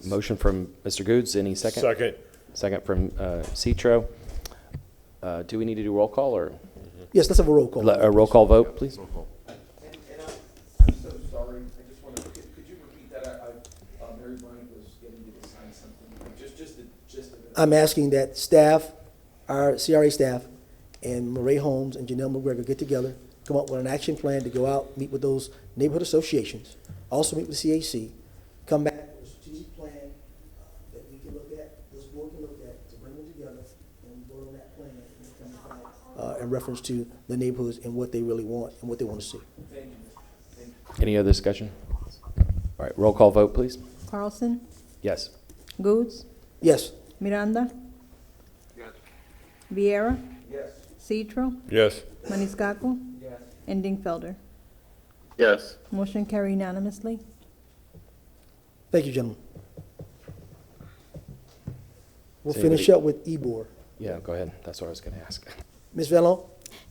[SPEAKER 18] Motion from Mr. Goods. Any second?
[SPEAKER 12] Second.
[SPEAKER 18] Second from Citro. Do we need to do roll call or?
[SPEAKER 1] Yes, let's have a roll call.
[SPEAKER 18] A roll call vote, please.
[SPEAKER 6] And I'm so sorry. I just want to. Could you repeat that? Mary Bryant was getting you to sign something. Just the gist of it.
[SPEAKER 1] I'm asking that staff, our CRA staff, and Murray Holmes and Janelle McGregor get together, come up with an action plan to go out, meet with those neighborhood associations, also meet with CAC, come back with a strategic plan that we can look at, this board can look at, to bring them together and vote on that plan in reference to the neighborhoods and what they really want and what they want to see.
[SPEAKER 6] Thank you.
[SPEAKER 18] Any other discussion? All right, roll call vote, please.
[SPEAKER 20] Carlson,
[SPEAKER 18] Yes.
[SPEAKER 20] Goods,
[SPEAKER 1] Yes.
[SPEAKER 20] Miranda,
[SPEAKER 12] Yes.
[SPEAKER 20] Vieira,
[SPEAKER 6] Yes.
[SPEAKER 20] Citro,
[SPEAKER 12] Yes.
[SPEAKER 20] Maniscalco,
[SPEAKER 6] Yes.
[SPEAKER 20] and Dingfelder.
[SPEAKER 4] Yes.
[SPEAKER 20] Motion carried unanimously.
[SPEAKER 1] Thank you, gentlemen. We'll
[SPEAKER 18] Does
[SPEAKER 1] finish
[SPEAKER 18] anybody-
[SPEAKER 1] up with Ybor.
[SPEAKER 18] Yeah, go ahead. That's what I was going to ask.
[SPEAKER 1] Ms. Vallon?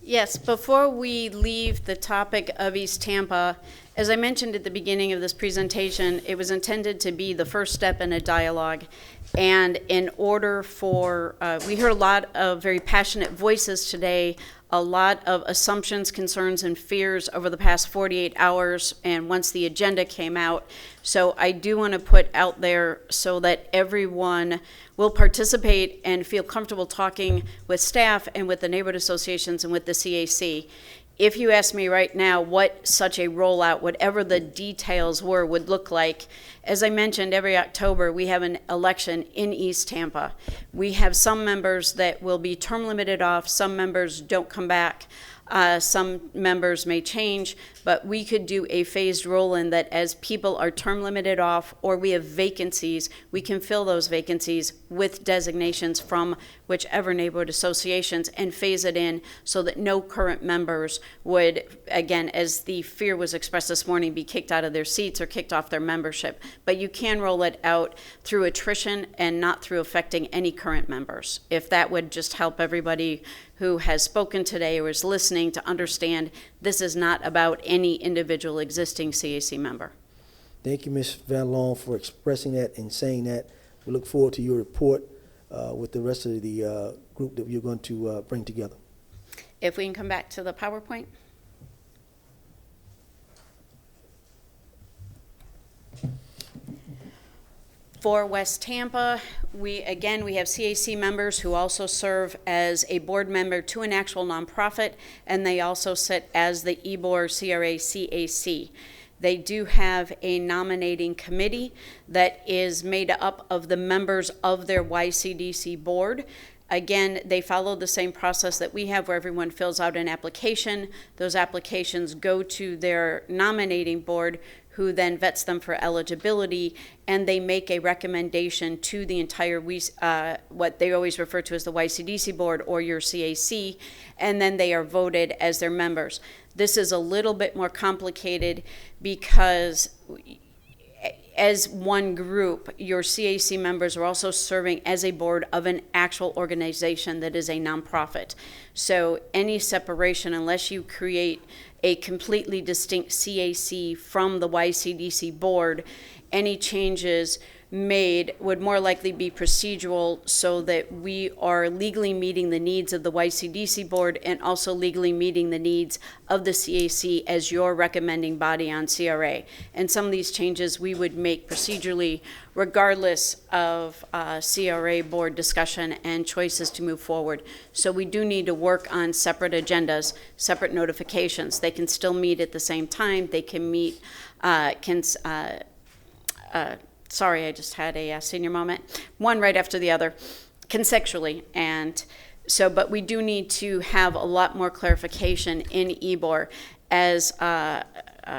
[SPEAKER 10] Yes, before we leave the topic of East Tampa, as I mentioned at the beginning of this presentation, it was intended to be the first step in a dialogue. And in order for, we heard a lot of very passionate voices today, a lot of assumptions, concerns, and fears over the past 48 hours, and once the agenda came out. So I do want to put out there so that everyone will participate and feel comfortable talking with staff and with the neighborhood associations and with the CAC. If you ask me right now what such a rollout, whatever the details were, would look like, As I mentioned, every October, we have an election in East Tampa. We have some members that will be term limited off, some members don't come back. Some members may change, but we could do a phased roll-in that as people are term limited off or we have vacancies, we can fill those vacancies with designations from whichever neighborhood associations and phase it in so that no current members would, again, as the fear was expressed this morning, be kicked out of their seats or kicked off their membership. But you can roll it out through attrition and not through affecting any current members. If that would just help everybody who has spoken today or is listening to understand this is not about any individual existing CAC member.
[SPEAKER 1] Thank you, Ms. Van Loan, for expressing that and saying that. We look forward to your report with the rest of the group that you're going to bring together.
[SPEAKER 10] If we can come back to the PowerPoint. For West Tampa, we have CAC members who also serve as a board member to an actual nonprofit, and they also sit as the Ybor CRA CAC. They do have a nominating committee that is made up of the members of their YCDC board. Again, they follow the same process that we have where everyone fills out an application. Those applications go to their nominating board, who then vets them for eligibility, and they make a recommendation to the entire, what they always refer to as the YCDC board or your CAC, and then they are voted as their members. This is a little bit more complicated because as one group, your CAC members are also serving as a board of an actual organization that is a nonprofit. So any separation, unless you create a completely distinct CAC from the YCDC board, any changes made would more likely be procedural so that we are legally meeting the needs of the YCDC board and also legally meeting the needs of the CAC as your recommending body on CRA. And some of these changes we would make procedurally regardless of CRA board discussion and choices to move forward. So we do need to work on separate agendas, separate notifications. They can still meet at the same time. They can meet, sorry, I just had a senior moment. One right after the other, conceptually. And so, but we do need to have a lot more clarification in Ybor. As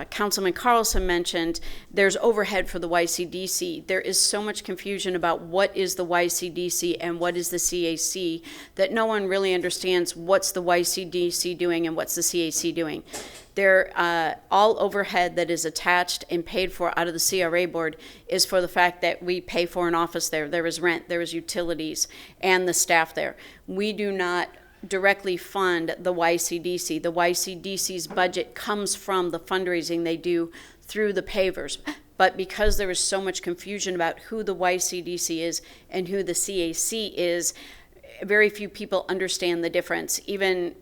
[SPEAKER 10] Councilman Carlson mentioned, there's overhead for the YCDC. There is so much confusion about what is the YCDC and what is the CAC that no one really understands what's the YCDC doing and what's the CAC doing. They're all overhead that is attached and paid for out of the CRA board is for the fact that we pay for an office there. There is rent, there is utilities, and the staff there. We do not directly fund the YCDC. The YCDC's budget comes from the fundraising they do through the pavers. But because there is so much confusion about who the YCDC is and who the CAC is, very few people understand the difference. Even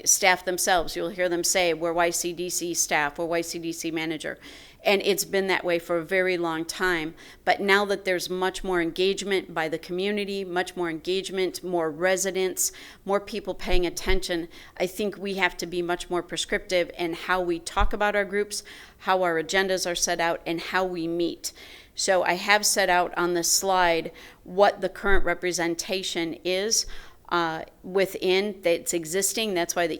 [SPEAKER 10] staff themselves, you'll hear them say, we're YCDC staff, we're YCDC manager. And it's been that way for a very long time. But now that there's much more engagement by the community, much more engagement, more residents, more people paying attention, I think we have to be much more prescriptive in how we talk about our groups, how our agendas are set out, and how we meet. So I have set out on this slide what the current representation is within that's existing. That's why the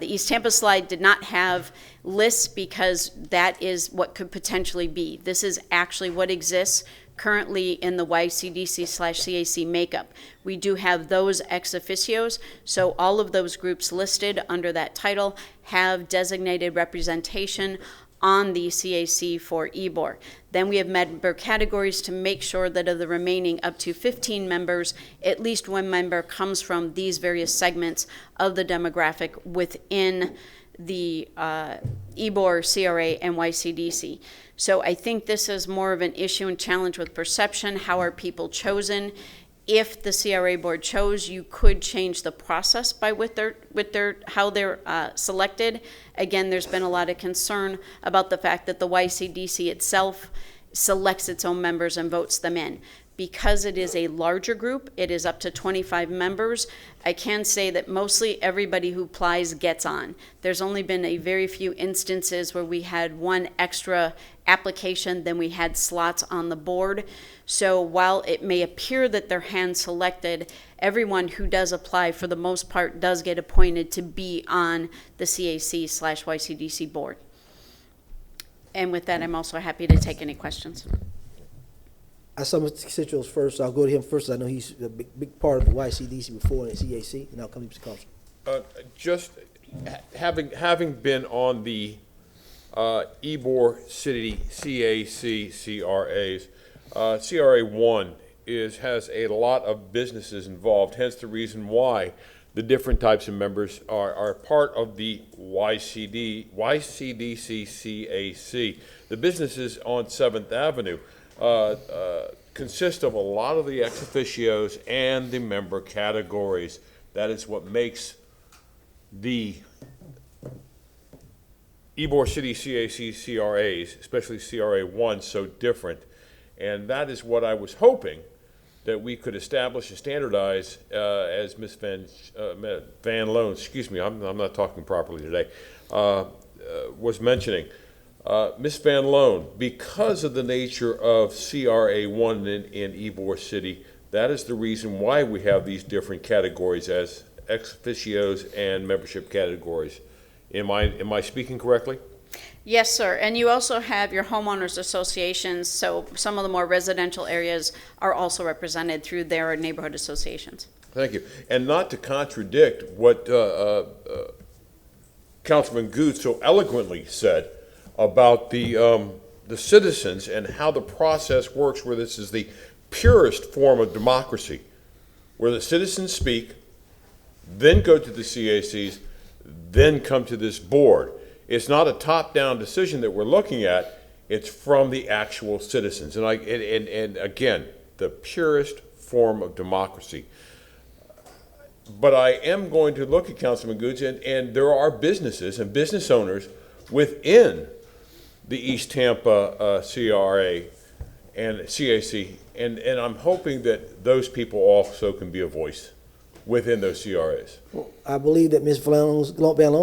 [SPEAKER 10] East Tampa slide did not have lists, because that is what could potentially be. This is actually what exists currently in the YCDC/CAC makeup. We do have those ex officios, so all of those groups listed under that title have designated representation on the CAC for Ybor. Then we have member categories to make sure that of the remaining up to 15 members, at least one member comes from these various segments of the demographic within the Ybor, CRA, and YCDC. So I think this is more of an issue and challenge with perception. How are people chosen? If the CRA board chose, you could change the process by how they're selected. Again, there's been a lot of concern about the fact that the YCDC itself selects its own members and votes them in. Because it is a larger group, it is up to 25 members. I can say that mostly everybody who applies gets on. There's only been a very few instances where we had one extra application than we had slots on the board. So while it may appear that they're hand selected, everyone who does apply for the most part does get appointed to be on the CAC/YCDC board. And with that, I'm also happy to take any questions.
[SPEAKER 1] I saw Mr. Citro's first, so I'll go to him first. I know he's a big part of the YCDC before and the CAC, and I'll come to Mr. Carlson.
[SPEAKER 12] Just having been on the Ybor City CAC CRAs, CRA 1 has a lot of businesses involved, hence the reason why the different types of members are part of the YCDC CAC. The businesses on 7th Avenue consist of a lot of the ex officios and the member categories. That is what makes the Ybor City CAC CRAs, especially CRA 1, so different. And that is what I was hoping that we could establish and standardize, as Ms. Van Loan, excuse me, I'm not talking properly today, was mentioning. Ms. Van Loan, because of the nature of CRA1 in Ybor City, that is the reason why we have these different categories as ex officios and membership categories. Am I speaking correctly?
[SPEAKER 10] Yes, sir. And you also have your homeowners associations, so some of the more residential areas are also represented through their neighborhood associations.
[SPEAKER 12] Thank you. And not to contradict what Councilman Good so eloquently said about the citizens and how the process works, where this is the purest form of democracy, where the citizens speak, then go to the CACs, then come to this board. It's not a top-down decision that we're looking at. It's from the actual citizens. And again, the purest form of democracy. But I am going to look at Councilman Goods, and there are businesses and business owners within the East Tampa CRA and CAC, and I'm hoping that those people also can be a voice within those CRAs.
[SPEAKER 1] Well, I believe that Ms. Van Loan's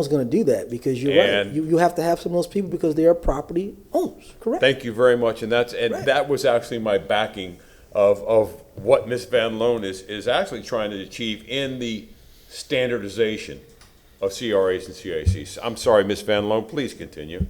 [SPEAKER 1] going to do that, because you're right. You have to have some of those people because they are property owners, correct?
[SPEAKER 12] Thank you very much, and that was actually my backing of what Ms. Van Loan is actually trying to achieve in the standardization of CRAs and CACs. I'm sorry, Ms. Van Loan, please continue.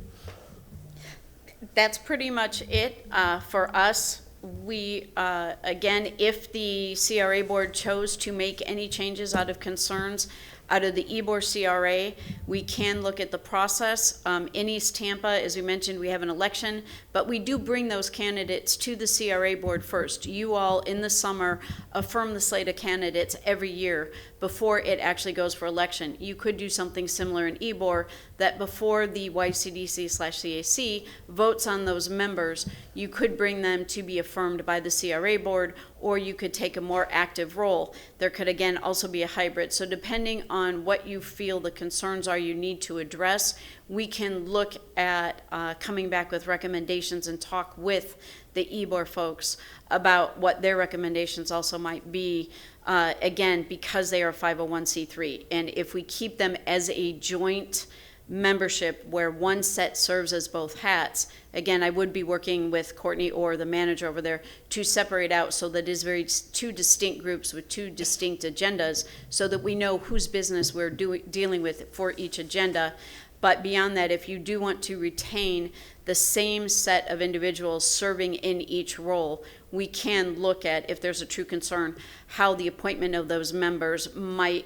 [SPEAKER 10] That's pretty much it for us. We, again, if the CRA board chose to make any changes out of concerns out of the Ybor CRA, we can look at the process. In East Tampa, as we mentioned, we have an election, but we do bring those candidates to the CRA board first. You all, in the summer, affirm the slate of candidates every year before it actually goes for election. You could do something similar in Ybor, that before the YCDC/CAC votes on those members, you could bring them to be affirmed by the CRA board, or you could take a more active role. There could, again, also be a hybrid. So depending on what you feel the concerns are you need to address, we can look at coming back with recommendations and talk with the Ybor folks about what their recommendations also might be, again, because they are 501c3. And if we keep them as a joint membership where one set serves as both hats, again, I would be working with Courtney or the manager over there to separate out so that it is very two distinct groups with two distinct agendas, so that we know whose business we're dealing with for each agenda. But beyond that, if you do want to retain the same set of individuals serving in each role, we can look at, if there's a true concern, how the appointment of those members might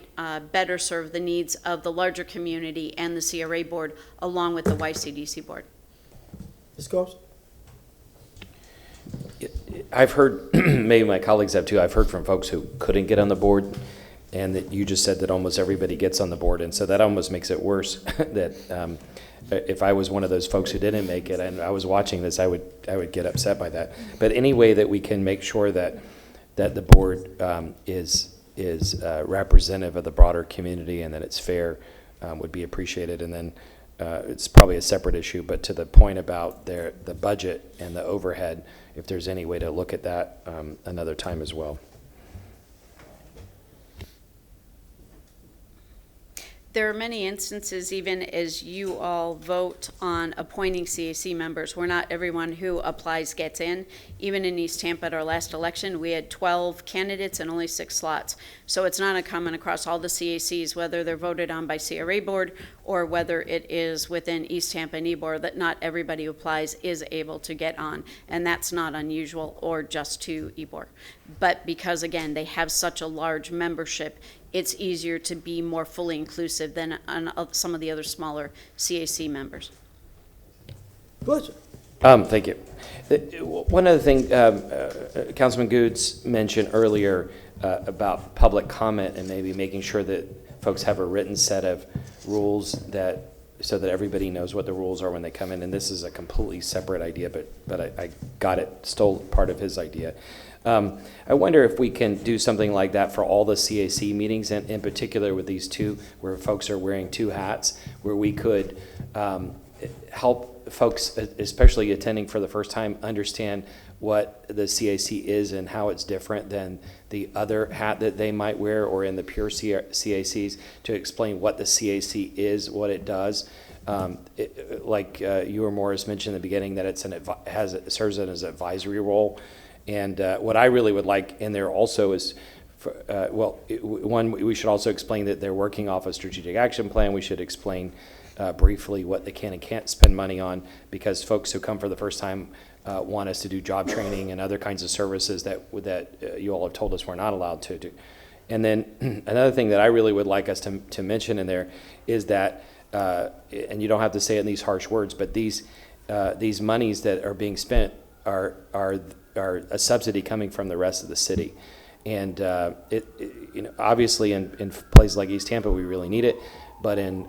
[SPEAKER 10] better serve the needs of the larger community and the CRA board, along with the YCDC board.
[SPEAKER 1] Ms. Carlson?
[SPEAKER 18] I've heard, maybe my colleagues have too, I've heard from folks who couldn't get on the board, and that you just said that almost everybody gets on the board, and so that almost makes it worse. That if I was one of those folks who didn't make it and I was watching this, I would get upset by that. But any way that we can make sure that the board is representative of the broader community and that it's fair would be appreciated. And then it's probably a separate issue, but to the point about the budget and the overhead, if there's any way to look at that another time as well.
[SPEAKER 10] There are many instances, even as you all vote on appointing CAC members, where not everyone who applies gets in. Even in East Tampa at our last election, we had 12 candidates and only 6 slots. So it's not uncommon across all the CACs, whether they're voted on by CRA board or whether it is within East Tampa and Ybor, that not everybody who applies is able to get on. And that's not unusual or just to Ybor. But because, again, they have such a large membership, it's easier to be more fully inclusive than on some of the other smaller CAC members.
[SPEAKER 1] Good.
[SPEAKER 18] Thank you. One other thing, Councilman Goods mentioned earlier about public comment and maybe making sure that folks have a written set of rules so that everybody knows what the rules are when they come in. And this is a completely separate idea, but I got it, stole part of his idea. I wonder if we can do something like that for all the CAC meetings, and in particular with these two, where folks are wearing 2 hats, where we could help folks, especially attending for the first time, understand what the CAC is and how it's different than the other hat that they might wear, or in the pure CACs, to explain what the CAC is, what it does. Like you or Morris mentioned in the beginning, that it serves as an advisory role. And what I really would like in there also is, one, we should also explain that they're working off a strategic action plan. We should explain briefly what they can and can't spend money on, because folks who come for the first time want us to do job training and other kinds of services that you all have told us we're not allowed to do. And then another thing that I really would like us to mention in there is that, and you don't have to say it in these harsh words, but these monies that are being spent are a subsidy coming from the rest of the city. And obviously in places like East Tampa, we really need it. But in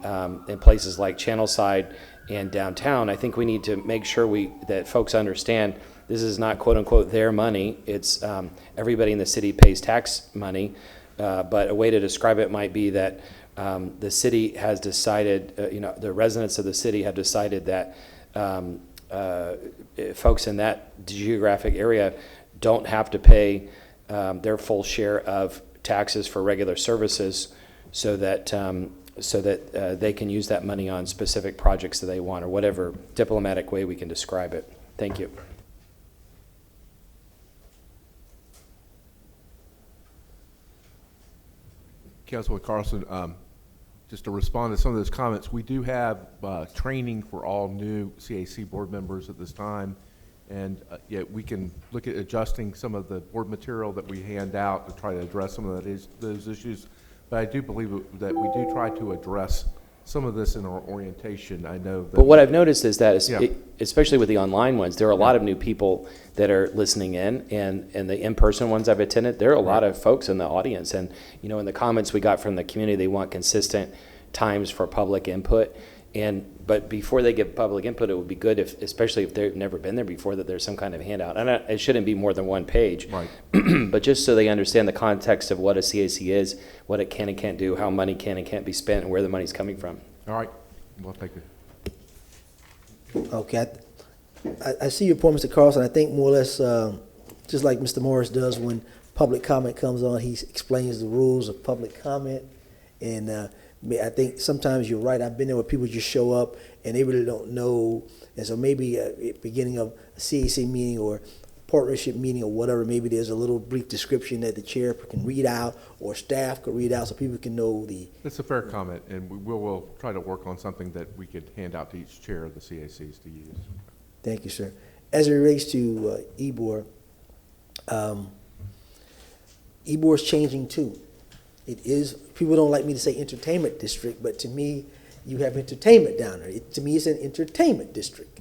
[SPEAKER 18] places like Channelside and downtown, I think we need to make sure that folks understand this is not quote unquote their money. It's everybody in the city pays tax money. But a way to describe it might be that the city has decided, the residents of the city have decided that folks in that geographic area don't have to pay their full share of taxes for regular services, so that they can use that money on specific projects that they want, or whatever diplomatic way we can describe it. Thank you.
[SPEAKER 5] Councilman Carlson, just to respond to some of those comments, we do have training for all new CAC board members at this time, and yet we can look at adjusting some of the board material that we hand out to try to address some of those issues. But I do believe that we do try to address some of this in our orientation. I know that.
[SPEAKER 18] But what I've noticed is that, especially with the online ones, there are a lot of new people that are listening in, and the in-person ones I've attended, there are a lot of folks in the audience. And, in the comments we got from the community, they want consistent times for public input. But before they give public input, it would be good especially if they've never been there before, that there's some kind of handout. And it shouldn't be more than one page. Right. But just so they understand the context of what a CAC is, what it can and can't do, how money can and can't be spent, and where the money's coming from.
[SPEAKER 5] All right. Well, thank you.
[SPEAKER 1] Okay. I see your point, Mr. Carlson. I think more or less, just like Mr. Morris does when public comment comes on, he explains the rules of public comment. And I think sometimes you're right. I've been there where people just show up and they really don't know. And so maybe at the beginning of a CAC meeting or partnership meeting or whatever, maybe there's a little brief description that the chair can read out or staff could read out so people can know the.
[SPEAKER 5] It's a fair comment, and we'll try to work on something that we could hand out to each chair of the CACs to use.
[SPEAKER 1] Thank you, sir. As it relates to Ybor, Ybor is changing too. It is, people don't like me to say entertainment district, but to me, you have entertainment down there. To me, it's an entertainment district.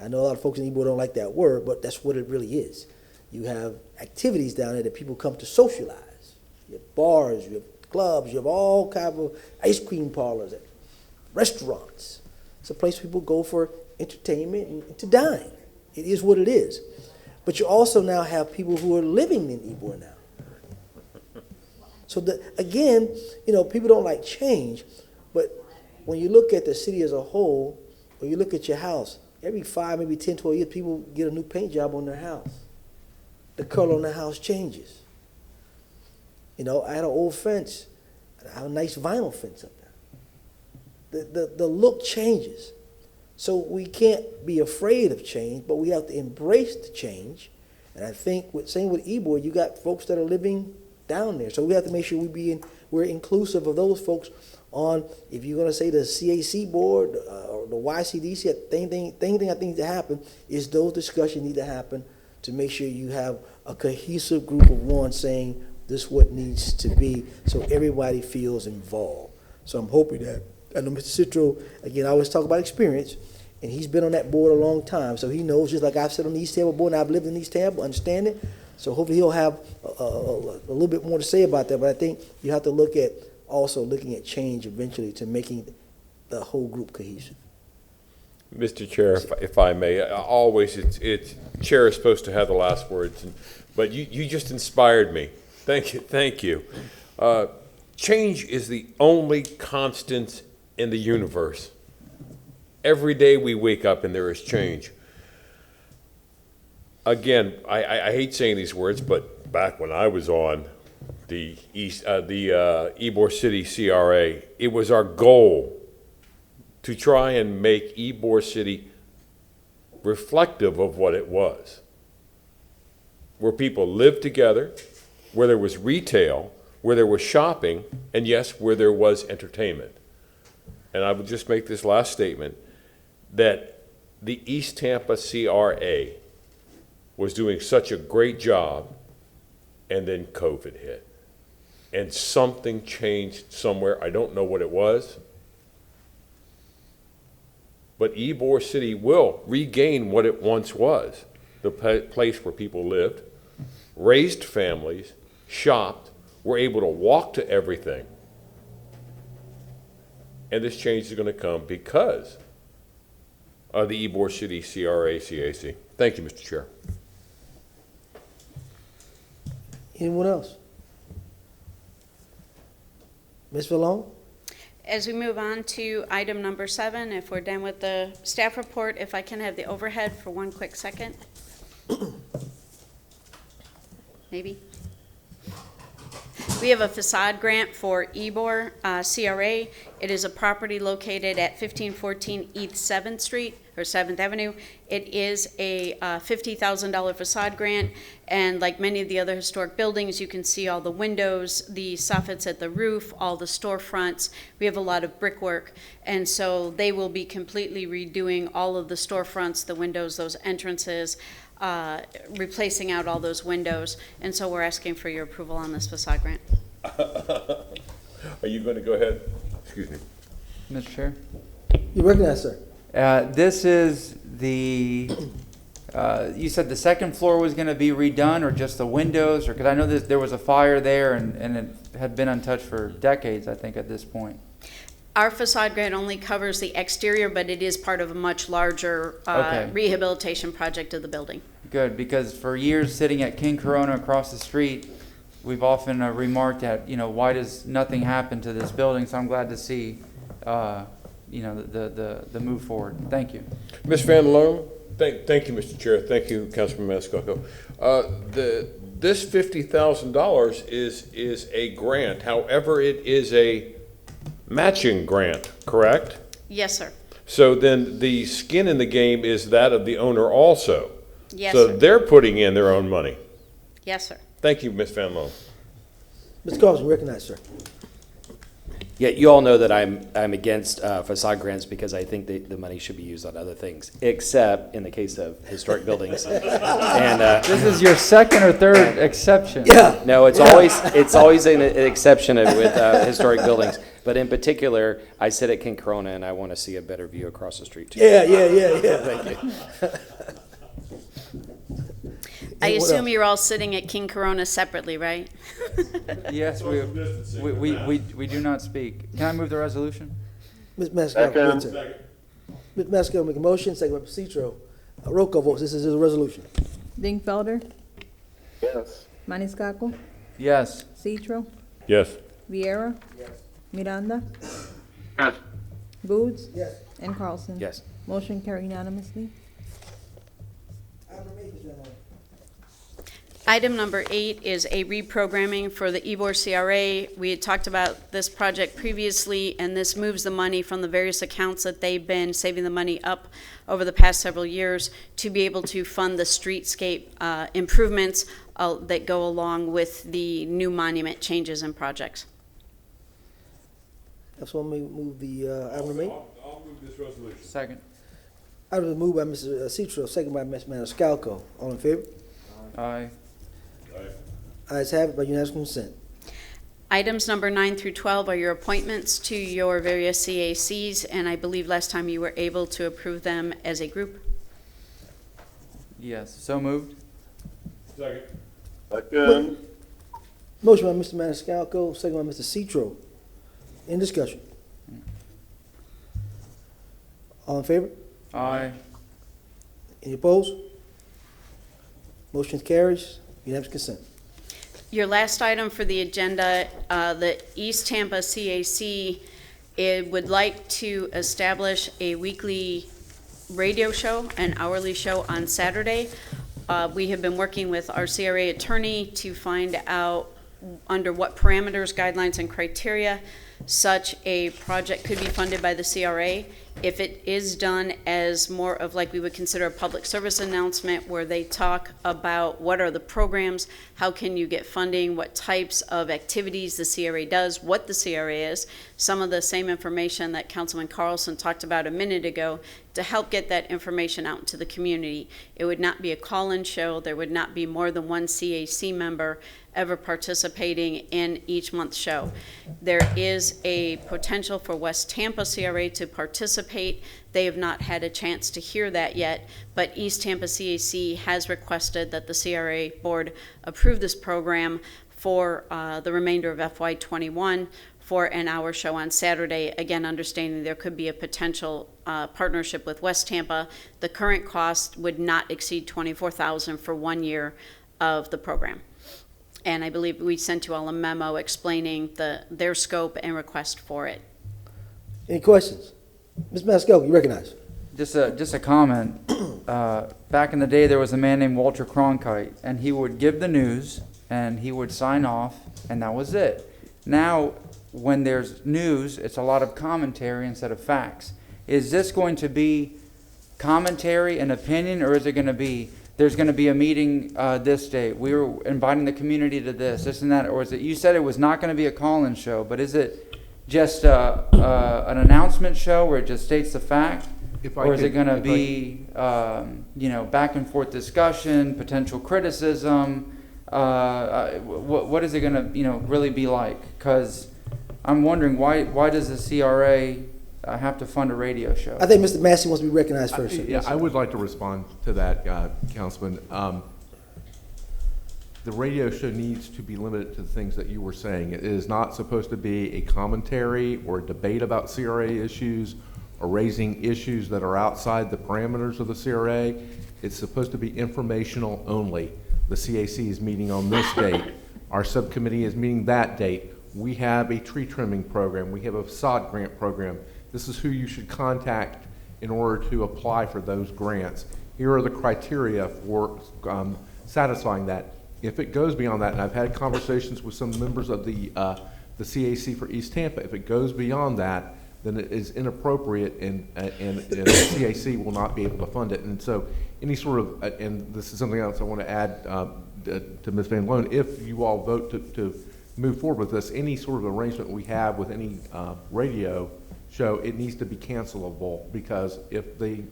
[SPEAKER 1] I know a lot of folks in Ybor don't like that word, but that's what it really is. You have activities down there that people come to socialize. You have bars, you have clubs, you have all kinds of ice cream parlors, restaurants. It's a place people go for entertainment and to dine. It is what it is. But you also now have people who are living in Ybor now. So again, people don't like change, but when you look at the city as a whole, when you look at your house, every 5, maybe 10, 12 years, people get a new paint job on their house. The color on the house changes. You know, I had an old fence, and I have a nice vinyl fence up there. The look changes. So we can't be afraid of change, but we have to embrace the change. And I think, same with Ybor, you got folks that are living down there. So we have to make sure we're inclusive of those folks on, if you're going to say the CAC board or the YCDC, thing I think to happen is those discussions need to happen to make sure you have a cohesive group of one saying this is what needs to be so everybody feels involved. So I'm hoping that, I know Mr. Citro, again, I always talk about experience, and he's been on that board a long time, so he knows, just like I've sat on the East Tampa board and I've lived in East Tampa, understand it. So hopefully he'll have a little bit more to say about that, but I think you have to look at also looking at change eventually to making the whole group cohesive.
[SPEAKER 12] Mr. Chair, if I may, always it's chair is supposed to have the last words, but you just inspired me. Thank you. Change is the only constant in the universe. Every day we wake up and there is change. Again, I hate saying these words, but back when I was on the Ybor City CRA, it was our goal to try and make Ybor City reflective of what it was, where people lived together, where there was retail, where there was shopping, and yes, where there was entertainment. And I would just make this last statement, that the East Tampa CRA was doing such a great job, and then COVID hit. And something changed somewhere. I don't know what it was. But Ybor City will regain what it once was, the place where people lived, raised families, shopped, were able to walk to everything. And this change is going to come because of the Ybor City CRA CAC. Thank you, Mr. Chair.
[SPEAKER 1] Anyone else? Ms. Vallone?
[SPEAKER 10] As we move on to item number 7, if we're done with the staff report, if I can have the overhead for one quick second. Maybe. We have a facade grant for Ybor CRA. It is a property located at 1514 East 7th Street, or 7th Avenue. It is a $50,000 facade grant, and like many of the other historic buildings, you can see all the windows, the soffits at the roof, all the storefronts. We have a lot of brickwork, and so they will be completely redoing all of the storefronts, the windows, those entrances, replacing out all those windows, and so we're asking for your approval on this facade grant.
[SPEAKER 12] Are you going to go ahead? Excuse me.
[SPEAKER 19] Mr. Chair?
[SPEAKER 1] You recognize, sir.
[SPEAKER 19] This is the, you said the second floor was going to be redone, or just the windows, or, because I know that there was a fire there and it had been untouched for decades, I think, at this point.
[SPEAKER 10] Our facade grant only covers the exterior, but it is part of a much larger
[SPEAKER 19] Okay.
[SPEAKER 10] rehabilitation project of the building.
[SPEAKER 19] Good, because for years sitting at King Corona across the street, we've often remarked at, why does nothing happen to this building? So I'm glad to see, the move forward. Thank you.
[SPEAKER 12] Ms. Van Loon, thank you, Mr. Chair. Thank you, Councilman Maniscalco. This $50,000 is a grant. However, it is a matching grant, correct?
[SPEAKER 10] Yes, sir.
[SPEAKER 12] So then the skin in the game is that of the owner also.
[SPEAKER 10] Yes,
[SPEAKER 12] so
[SPEAKER 10] sir.
[SPEAKER 12] They're putting in their own money.
[SPEAKER 10] Yes, sir.
[SPEAKER 12] Thank you, Ms. Van Loon.
[SPEAKER 1] Mr. Carlson, recognize, sir.
[SPEAKER 18] Yeah, you all know that I'm against facade grants because I think that the money should be used on other things, except in the case of historic buildings. And
[SPEAKER 19] this is your second or third exception.
[SPEAKER 1] Yeah.
[SPEAKER 18] No, it's always an exception with historic buildings. But in particular, I sit at King Corona and I want to see a better view across the street too.
[SPEAKER 1] Yeah.
[SPEAKER 18] Thank you.
[SPEAKER 10] I assume you're all sitting at King Corona separately, right?
[SPEAKER 19] Yes, we do not speak. Can I move the resolution?
[SPEAKER 1] Ms. Masco, Ms. Masco, make a motion, second by Citro. Roll call votes, this is a resolution.
[SPEAKER 20] Dingfelder,
[SPEAKER 16] Yes.
[SPEAKER 20] Maniscalco,
[SPEAKER 19] Yes.
[SPEAKER 20] Citro,
[SPEAKER 12] Yes.
[SPEAKER 20] Vieira, Miranda, Booths.
[SPEAKER 1] Yes.
[SPEAKER 20] And Carlson.
[SPEAKER 18] Yes.
[SPEAKER 20] Motion carried unanimously.
[SPEAKER 10] Item number 8 is a reprogramming for the Ybor CRA. We had talked about this project previously, and this moves the money from the various accounts that they've been saving the money up over the past several years to be able to fund the streetscape improvements that go along with the new monument changes and projects.
[SPEAKER 1] That's what we move the item number 8.
[SPEAKER 12] I'll move this resolution.
[SPEAKER 19] Second.
[SPEAKER 1] Item is moved by Mr. Citro, second by Ms. Maniscalco. All in favor?
[SPEAKER 19] Aye.
[SPEAKER 1] Ayes have it by unanimous consent.
[SPEAKER 10] Items number 9 through 12 are your appointments to your various CACs, and I believe last time you were able to approve them as a group.
[SPEAKER 19] Yes. So moved.
[SPEAKER 12] Second.
[SPEAKER 4] Second.
[SPEAKER 1] Motion by Mr. Maniscalco, second by Mr. Citro. In discussion. All in favor?
[SPEAKER 19] Aye.
[SPEAKER 1] Any opposed? Motion carries. Unanimous consent.
[SPEAKER 10] Your last item for the agenda, the East Tampa CAC, it would like to establish a weekly radio show, an hourly show on Saturday. We have been working with our CRA attorney to find out under what parameters, guidelines, and criteria such a project could be funded by the CRA. If it is done as more of like we would consider a public service announcement where they talk about what are the programs, how can you get funding, what types of activities the CRA does, what the CRA is, some of the same information that Councilman Carlson talked about a minute ago to help get that information out into the community. It would not be a call-in show. There would not be more than one CAC member ever participating in each month's show. There is a potential for West Tampa CRA to participate. They have not had a chance to hear that yet, but East Tampa CAC has requested that the CRA board approve this program for the remainder of FY21 for an hour show on Saturday. Again, understanding there could be a potential partnership with West Tampa. The current cost would not exceed $24,000 for 1 year of the program. And I believe we sent you all a memo explaining their scope and request for it.
[SPEAKER 1] Any questions? Ms. Maniscalco, you recognize.
[SPEAKER 19] Just a comment. Back in the day, there was a man named Walter Cronkite, and he would give the news, and he would sign off, and that was it. Now, when there's news, it's a lot of commentary instead of facts. Is this going to be commentary and opinion, or is it going to be, there's going to be a meeting this date, we were inviting the community to this and that, or is it, you said it was not going to be a call-in show, but is it just an announcement show where it just states the fact? Or is it going to be, back and forth discussion, potential criticism? What is it going to, really be like? Because I'm wondering why does the CRA have to fund a radio show?
[SPEAKER 1] I think Mr. Massey wants to be recognized first.
[SPEAKER 5] Yeah, I would like to respond to that, Councilman. The radio show needs to be limited to the things that you were saying. It is not supposed to be a commentary or a debate about CRA issues or raising issues that are outside the parameters of the CRA. It's supposed to be informational only. The CAC is meeting on this date. Our subcommittee is meeting that date. We have a tree trimming program. We have a sod grant program. This is who you should contact in order to apply for those grants. Here are the criteria for satisfying that. If it goes beyond that, and I've had conversations with some members of the CAC for East Tampa, if it goes beyond that, then it is inappropriate and the CAC will not be able to fund it. And so any sort of, and this is something else I want to add to Ms. Van Loan, if you all vote to move forward with this, any sort of arrangement we have with any radio show, it needs to be cancelable, because if they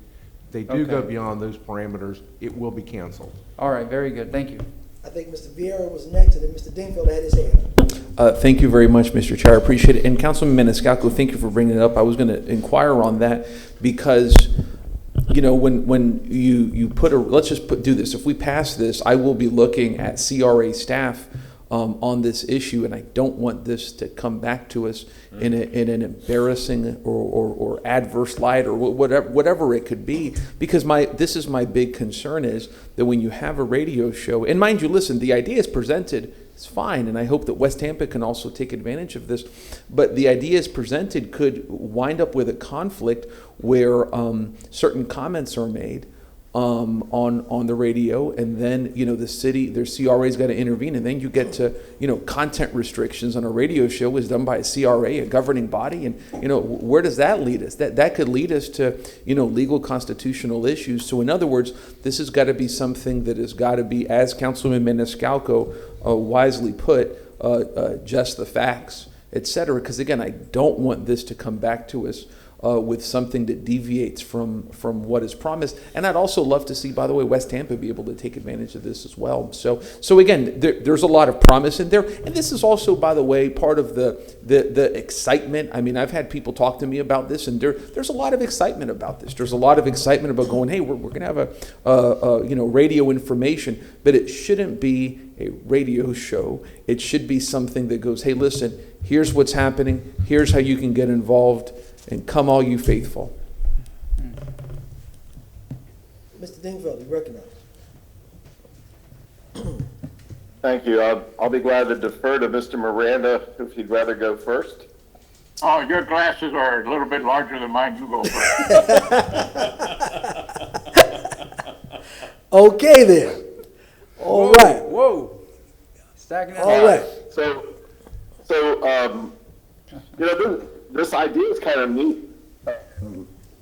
[SPEAKER 5] do go beyond those parameters, it will be canceled.
[SPEAKER 19] All right, very good. Thank you.
[SPEAKER 1] I think Mr. Vieira was next, and then Mr. Dingfield had his hand.
[SPEAKER 6] Thank you very much, Mr. Chair. I appreciate it. And Councilman Maniscalco, thank you for bringing it up. I was going to inquire on that because, when you put let's just do this. If we pass this, I will be looking at CRA staff on this issue, and I don't want this to come back to us in an embarrassing or adverse light or whatever it could be, because this is my big concern, is that when you have a radio show, and mind you, listen, the idea is presented it's fine. And I hope that West Tampa can also take advantage of this. But the ideas presented could wind up with a conflict where certain comments are made on the radio, and then the city, their CRA's got to intervene, and then you get to content restrictions on a radio show is done by a CRA, a governing body, and where does that lead us? That could lead us to legal constitutional issues. So in other words, this has got to be something that has got to be, as Councilman Maniscalco wisely put, just the facts, etc. Because again, I don't want this to come back to us with something that deviates from what is promised. And I'd also love to see, by the way, West Tampa be able to take advantage of this as well. So again, there's a lot of promise in there. And this is also, by the way, part of the excitement. I mean, I've had people talk to me about this, and there's a lot of excitement about this. There's a lot of excitement about going, hey, we're going to have a radio information, but it shouldn't be a radio show. It should be something that goes, hey, listen, here's what's happening. Here's how you can get involved. And come all you faithful.
[SPEAKER 1] Mr. Dingfelder, you recognize.
[SPEAKER 4] Thank you. I'll be glad to defer to Mr. Miranda if he'd rather go first.
[SPEAKER 21] Oh, your glasses are a little bit larger than mine. You go first.
[SPEAKER 1] Okay then. All right.
[SPEAKER 19] Whoa. Stacking it
[SPEAKER 1] All
[SPEAKER 19] up.
[SPEAKER 1] right.
[SPEAKER 4] So this idea is kind of neat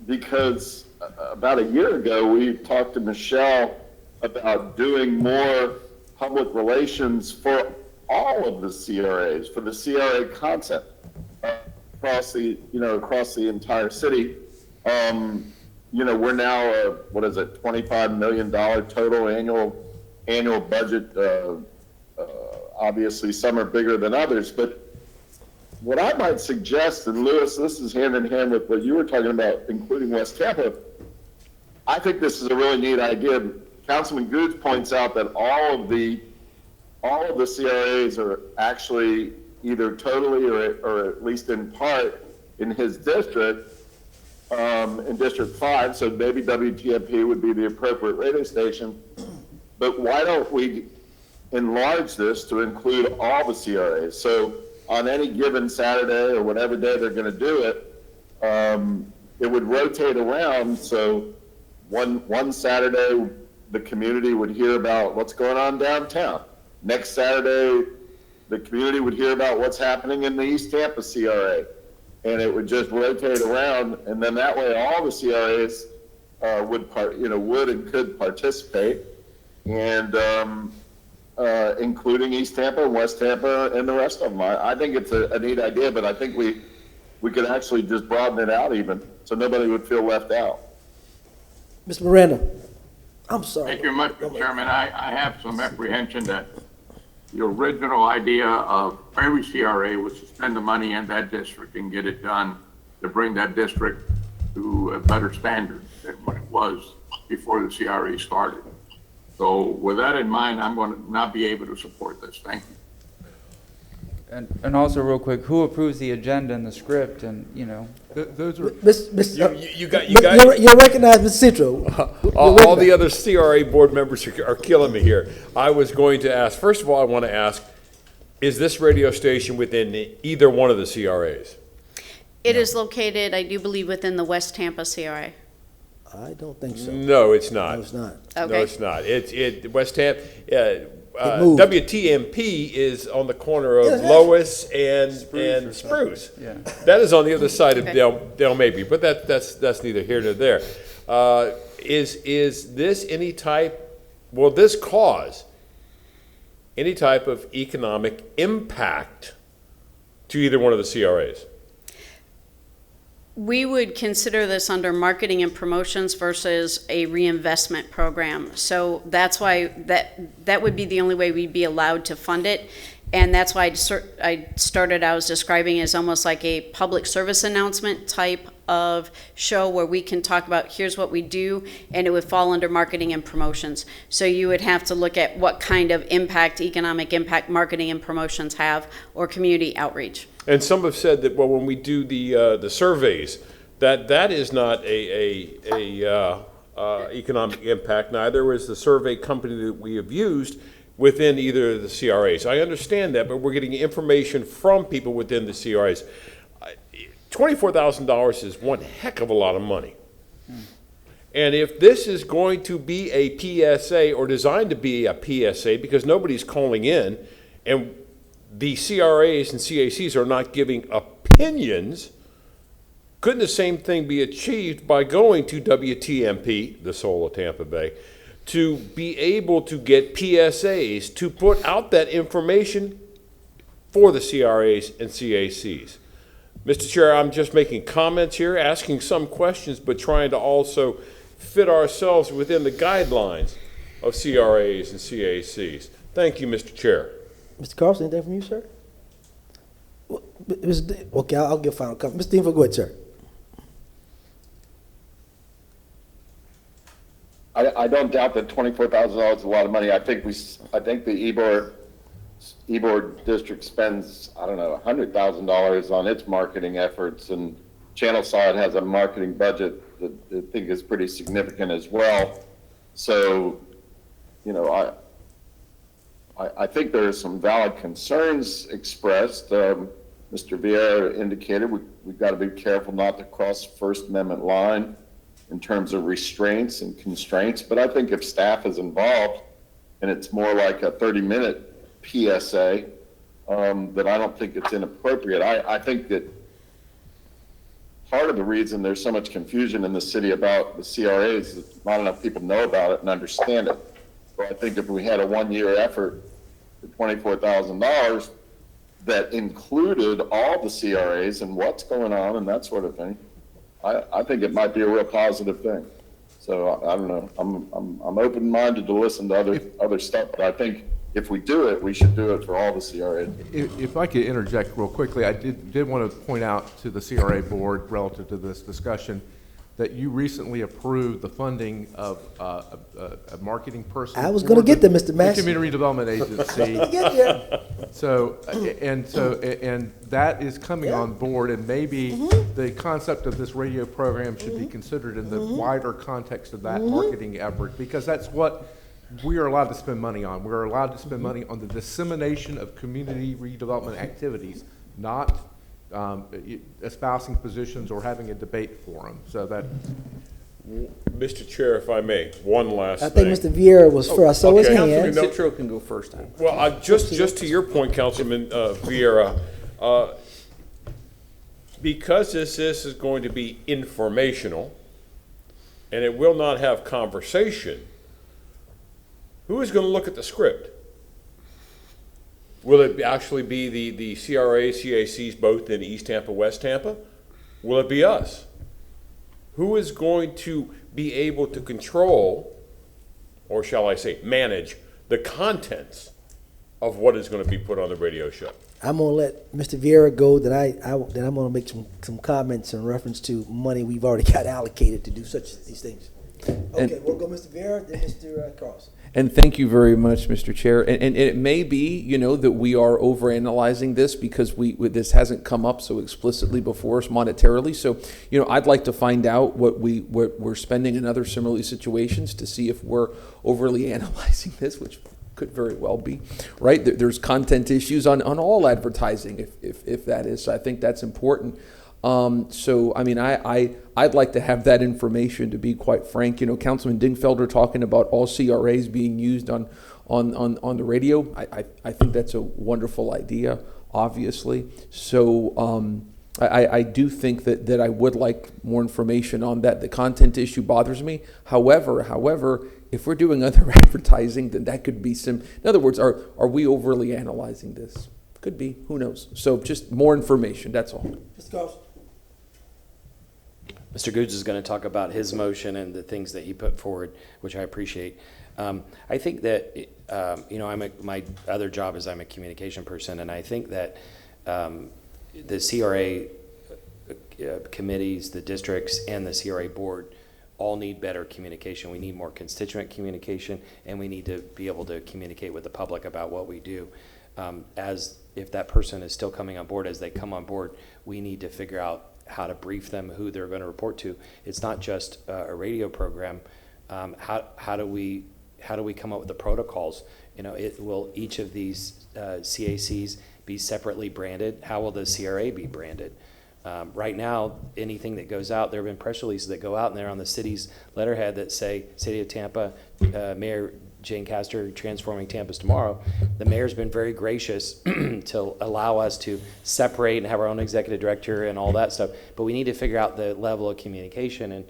[SPEAKER 4] because about a year ago we talked to Michelle about doing more public relations for all of the CRAs, for the CRA concept across the entire city. We're now $25 million total annual budget. Obviously, some are bigger than others, but what I might suggest, and Lewis, this is hand in hand with what you were talking about, including West Tampa. I think this is a really neat idea. Councilman Goods points out that all of the CRAs are actually either totally or at least in part in his district, in District 5. So maybe WTMP would be the appropriate radio station. But why don't we enlarge this to include all the CRAs? So on any given Saturday or whatever day they're going to do it, it would rotate around. So one Saturday, the community would hear about what's going on downtown. Next Saturday, the community would hear about what's happening in the East Tampa CRA. And it would just rotate around. And then that way, all the CRAs would and could participate. And including East Tampa and West Tampa and the rest of them. I think it's a neat idea, but I think we could actually just broaden it out even, so nobody would feel left out.
[SPEAKER 1] Mr. Miranda, I'm sorry.
[SPEAKER 21] Thank you much, Mr. Chairman. I have some apprehension that the original idea of every CRA was to spend the money in that district and get it done to bring that district to a better standard than what it was before the CRA started. So with that in mind, I'm going to not be able to support this. Thank you.
[SPEAKER 19] And also real quick, who approves the agenda and the script and,
[SPEAKER 12] Those are.
[SPEAKER 1] You're recognized, Mr. Citro.
[SPEAKER 12] All the other CRA board members are killing me here. I was going to ask, first of all, I want to ask, is this radio station within either one of the CRAs?
[SPEAKER 10] It is located, I do believe, within the West Tampa CRA.
[SPEAKER 1] I don't think so.
[SPEAKER 12] No, it's not.
[SPEAKER 1] No, it's not.
[SPEAKER 10] Okay.
[SPEAKER 12] No, it's not. West Tampa,
[SPEAKER 1] moved.
[SPEAKER 12] WTMP is on the corner of Lois and Spruce.
[SPEAKER 19] Yeah.
[SPEAKER 12] That is on the other side of Del Maybe, but that's neither here nor there. Is this any type? Will this cause any type of economic impact to either one of the CRAs?
[SPEAKER 10] We would consider this under marketing and promotions versus a reinvestment program. So that's why that would be the only way we'd be allowed to fund it. And that's why I started out as describing it as almost like a public service announcement type of show where we can talk about here's what we do, and it would fall under marketing and promotions. So you would have to look at what kind of impact, economic impact, marketing and promotions have, or community outreach.
[SPEAKER 12] And some have said that, well, when we do the surveys, that is not a economic impact. Neither is the survey company that we have used, within either of the CRAs. I understand that, but we're getting information from people within the CRAs. $24,000 is one heck of a lot of money. And if this is going to be a PSA or designed to be a PSA because nobody's calling in and the CRAs and CACs are not giving opinions, couldn't the same thing be achieved by going to WTMP, the soul of Tampa Bay, to be able to get PSAs to put out that information for the CRAs and CACs? Mr. Chair, I'm just making comments here, asking some questions, but trying to also fit ourselves within the guidelines of CRAs and CACs. Thank you, Mr. Chair.
[SPEAKER 1] Mr. Carlson, anything from you, sir? Okay, I'll give final comment. Mr. Dean, go ahead, sir.
[SPEAKER 4] I don't doubt that $24,000 is a lot of money. I think the Ybor district spends, I don't know, $100,000 on its marketing efforts, and Channelside has a marketing budget that I think is pretty significant as well. So, you know, I think there are some valid concerns expressed. Mr. Vieira indicated we've got to be careful not to cross the First Amendment line in terms of restraints and constraints. But I think if staff is involved and it's more like a 30-minute PSA, that I don't think it's inappropriate. I think that part of the reason there's so much confusion in the city about the CRAs is not enough people know about it and understand it. So I think if we had a one-year effort for $24,000 that included all the CRAs and what's going on and that sort of thing, I think it might be a real positive thing. So I don't know. I'm open-minded to listen to other stuff, but I think if we do it, we should do it for all the CRAs.
[SPEAKER 5] If I could interject real quickly, I did want to point out to the CRA board relative to this discussion that you recently approved the funding of a marketing person.
[SPEAKER 1] I was going to get there, Mr. Massey.
[SPEAKER 5] The Community Development Agency. And that is coming on board, and maybe the concept of this radio program should be considered in the wider context of that marketing effort, because that's what we are allowed to spend money on. We're allowed to spend money on the dissemination of community redevelopment activities, not espousing positions or having a debate forum. So that.
[SPEAKER 12] Mr. Chair, if I may, one last thing.
[SPEAKER 1] I think Mr. Vieira was first. So his hand.
[SPEAKER 6] Citro can go first.
[SPEAKER 12] Well, just to your point, Councilman Vieira, because this is going to be informational and it will not have conversation, who is going to look at the script? Will it actually be the CRAs, CACs, both in East Tampa, West Tampa? Will it be us? Who is going to be able to control, or shall I say manage, the contents of what is going to be put on the radio show?
[SPEAKER 1] I'm going to let Mr. Vieira go, that I'm going to make some comments in reference to money we've already got allocated to do these things. Okay, we'll go Mr. Vieira, then Mr. Carlson.
[SPEAKER 6] And thank you very much, Mr. Chair. And it may be, you know, that we are overanalyzing this because this hasn't come up so explicitly before us monetarily. So, you know, I'd like to find out what we're spending in other similar situations to see if we're overly analyzing this, which could very well be, right? There's content issues on all advertising, if that is. So I think that's important. So, I mean, I'd like to have that information, to be quite frank. You know, Councilman Dingfelder talking about all CRAs being used on the radio. I think that's a wonderful idea, obviously. So, I do think that I would like more information on that. The content issue bothers me. However, if we're doing other advertising, then that could be in other words, are we overly analyzing this? Could be, who knows? So just more information, that's all.
[SPEAKER 1] Mr. Carlson.
[SPEAKER 18] Mr. Goods is going to talk about his motion and the things that he put forward, which I appreciate. I think that, you know, my other job is I'm a communication person, and I think that the CRA committees, the districts, and the CRA board all need better communication. We need more constituent communication, and we need to be able to communicate with the public about what we do. As if that person is still coming on board, as they come on board, we need to figure out how to brief them, who they're going to report to. It's not just a radio program. How do we come up with the protocols will each of these CACs be separately branded? How will the CRA be branded? Right now, anything that goes out, there have been press releases that go out and they're on the city's letterhead that say, City of Tampa, Mayor Jane Castor transforming Tampa's tomorrow. The mayor's been very gracious to allow us to separate and have our own executive director and all that stuff. But we need to figure out the level of communication. And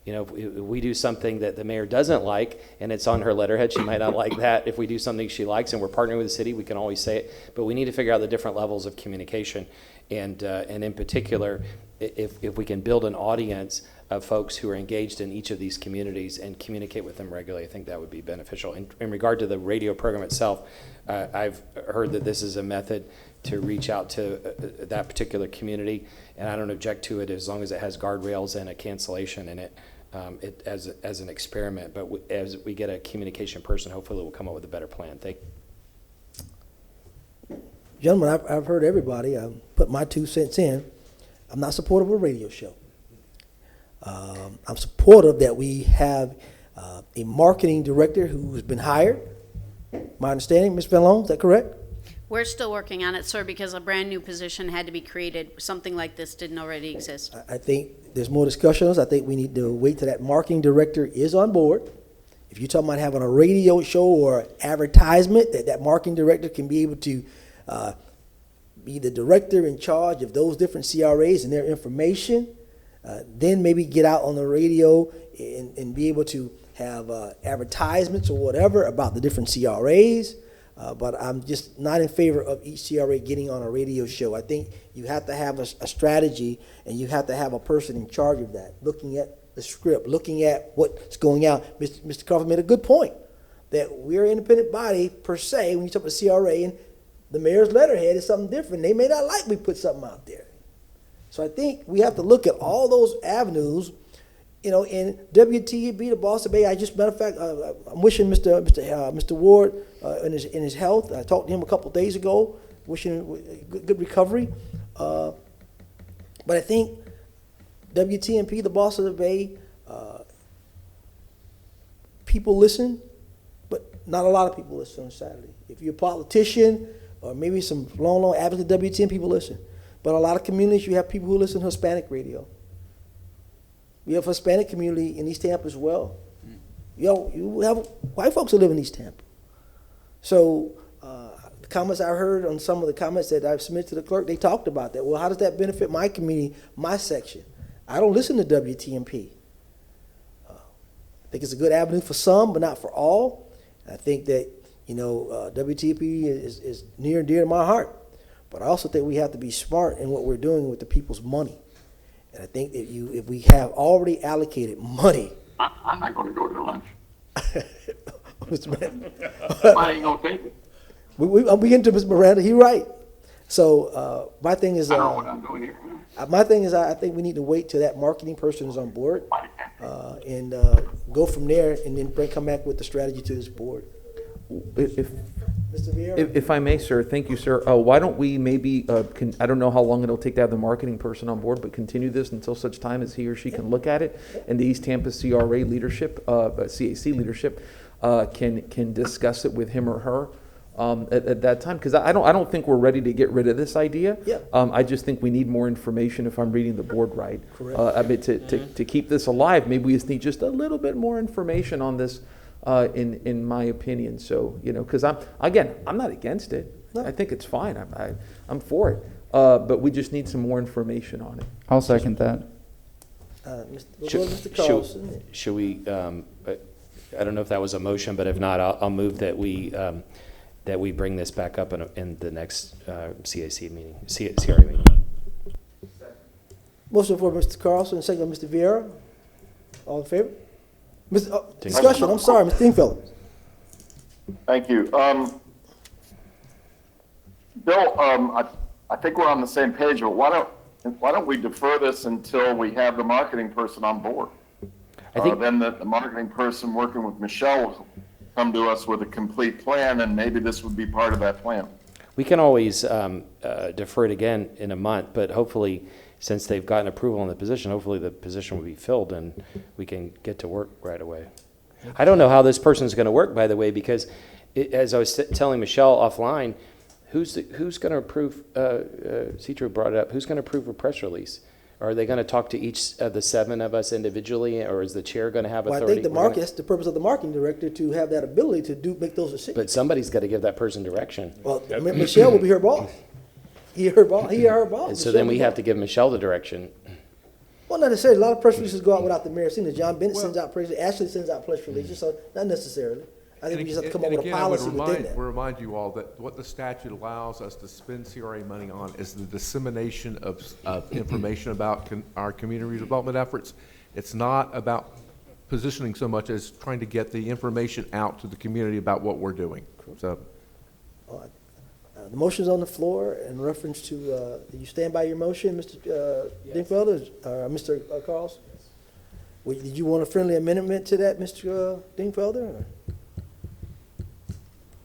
[SPEAKER 18] if we do something that the mayor doesn't like and it's on her letterhead, she might not like that. If we do something she likes and we're partnering with the city, we can always say it. But we need to figure out the different levels of communication. And in particular, if we can build an audience of folks who are engaged in each of these communities and communicate with them regularly, I think that would be beneficial. In regard to the radio program itself, I've heard that this is a method to reach out to that particular community, and I don't object to it as long as it has guardrails and a cancellation in it, as an experiment. But as we get a communication person, hopefully we'll come up with a better plan. Thank you.
[SPEAKER 1] Gentlemen, I've heard everybody. I put my 2 cents in. I'm not supportive of a radio show. I'm supportive that we have a marketing director who's been hired. My understanding, Ms. Fenlon, is that correct?
[SPEAKER 10] We're still working on it, sir, because a brand-new position had to be created. Something like this didn't already exist.
[SPEAKER 1] I think there's more discussions. I think we need to wait till that marketing director is on board. If you're talking about having a radio show or advertisement, that marketing director can be able to be the director in charge of those different CRAs and their information, then maybe get out on the radio and be able to have advertisements or whatever about the different CRAs. But I'm just not in favor of each CRA getting on a radio show. I think you have to have a strategy, and you have to have a person in charge of that, looking at the script, looking at what's going out. Mr. Crawford made a good point that we're an independent body per se when you talk about CRA, and the mayor's letterhead is something different. They may not like we put something out there. So I think we have to look at all those avenues, in WTB, the Boston Bay. Matter of fact, I'm wishing Mr. Ward in his health. I talked to him a couple days ago, wishing him good recovery. But I think WTMP, the Boston Bay, people listen, but not a lot of people listen on Saturday. If you're a politician or maybe some long advocate WTN, people listen. But a lot of communities, you have people who listen to Hispanic radio. We have a Hispanic community in East Tampa as well. You have white folks who live in East Tampa. So the comments I heard on some of the comments that I've submitted to the clerk, they talked about that. Well, how does that benefit my community, my section? I don't listen to WTMP. I think it's a good avenue for some, but not for all. I think that, WTMP is near and dear to my heart. But I also think we have to be smart in what we're doing with the people's money. And I think that if we have already allocated money.
[SPEAKER 21] I'm not going to go to lunch.
[SPEAKER 1] Mr. Miranda.
[SPEAKER 21] I ain't going to take it.
[SPEAKER 1] I'm beginning to Mr. Miranda. He's right. So my thing is.
[SPEAKER 21] I don't know what I'm doing here.
[SPEAKER 1] My thing is, I think we need to wait till that marketing person is on board, and go from there, and then come back with the strategy to this board. Mr. Vieira?
[SPEAKER 6] If I may, sir, thank you, sir. Why don't we maybe, I don't know how long it'll take to have the marketing person on board, but continue this until such time as he or she can look at it, and the East Tampa CRA leadership, CAC leadership, can discuss it with him or her at that time, because I don't think we're ready to get rid of this idea.
[SPEAKER 1] Yeah.
[SPEAKER 6] I just think we need more information if I'm reading the board right.
[SPEAKER 1] Correct.
[SPEAKER 6] I mean, to keep this alive, maybe we just need just a little bit more information on this. In my opinion, so because I'm not against it. No. I think it's fine. I'm for it. But we just need some more information on it.
[SPEAKER 19] I'll second that.
[SPEAKER 1] Mr. Carlson.
[SPEAKER 18] Should we? I don't know if that was a motion, but if not, I'll move that we bring this back up in the next CAC meeting, CRA meeting.
[SPEAKER 1] Motion for Mr. Carlson, second by Mr. Vieira. All in favor? Discussion. I'm sorry, Mr. Dingfellow.
[SPEAKER 7] Thank you. Bill, I think we're on the same page, but why don't we defer this until we have the marketing person on board?
[SPEAKER 18] I think
[SPEAKER 7] then the marketing person working with Michelle will come to us with a complete plan, and maybe this would be part of that plan.
[SPEAKER 18] we can always defer it again in a month, but hopefully, since they've gotten approval on the position, hopefully the position will be filled and we can get to work right away. I don't know how this person's going to work, by the way, because as I was telling Michelle offline, who's going to approve, Citro brought it up, who's going to approve a press release? Are they going to talk to each of the 7 of us individually, or is the chair going to have
[SPEAKER 1] Well,
[SPEAKER 18] authority?
[SPEAKER 1] I think that's the purpose of the marketing director, to have that ability to make those decisions.
[SPEAKER 18] But somebody's got to give that person direction.
[SPEAKER 1] Well, Michelle will be her boss. He or her boss.
[SPEAKER 18] And so then we have to give Michelle the direction.
[SPEAKER 1] Well, not necessarily. A lot of press releases go out without the mayor seeing it. John Bennett sends out press releases. Ashley sends out press releases, so not necessarily. I think we just have to come up with a policy within that.
[SPEAKER 5] I would remind you all that what the statute allows us to spend CRA money on is the dissemination of information about our community redevelopment efforts. It's not about positioning so much as trying to get the information out to the community about what we're doing. So,
[SPEAKER 1] the motion's on the floor in reference to, do you stand by your motion, Mr. Dingfelder, Mr. Carlson? Well, did you want a friendly amendment to that, Mr. Dingfelder?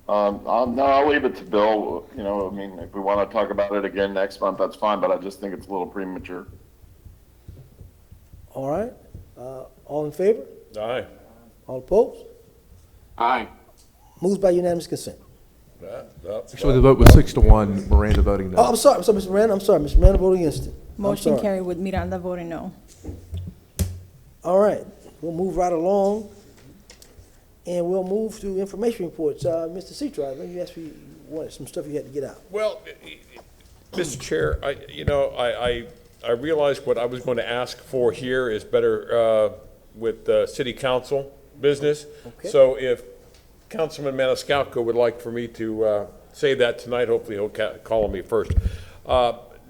[SPEAKER 7] No, I'll leave it to Bill. You know, I mean, if we want to talk about it again next month, that's fine, but I just think it's a little premature.
[SPEAKER 1] All right. All in favor?
[SPEAKER 12] Aye.
[SPEAKER 1] All opposed?
[SPEAKER 21] Aye.
[SPEAKER 1] Moved by unanimous consent.
[SPEAKER 5] actually, the vote was 6-1, Miranda voting no.
[SPEAKER 1] Oh, I'm sorry, Mr. Miranda. Mr. Miranda voting against it.
[SPEAKER 17] Motion carried with Miranda voting no.
[SPEAKER 1] All right. We'll move right along. And we'll move to information reports. Mr. Citro, I think you asked me some stuff you had to get out.
[SPEAKER 12] Well, Mr. Chair, I realized what I was going to ask for here is better with city council business.
[SPEAKER 1] Okay.
[SPEAKER 12] So if Councilman Maniscalco would like for me to say that tonight, hopefully he'll call on me first.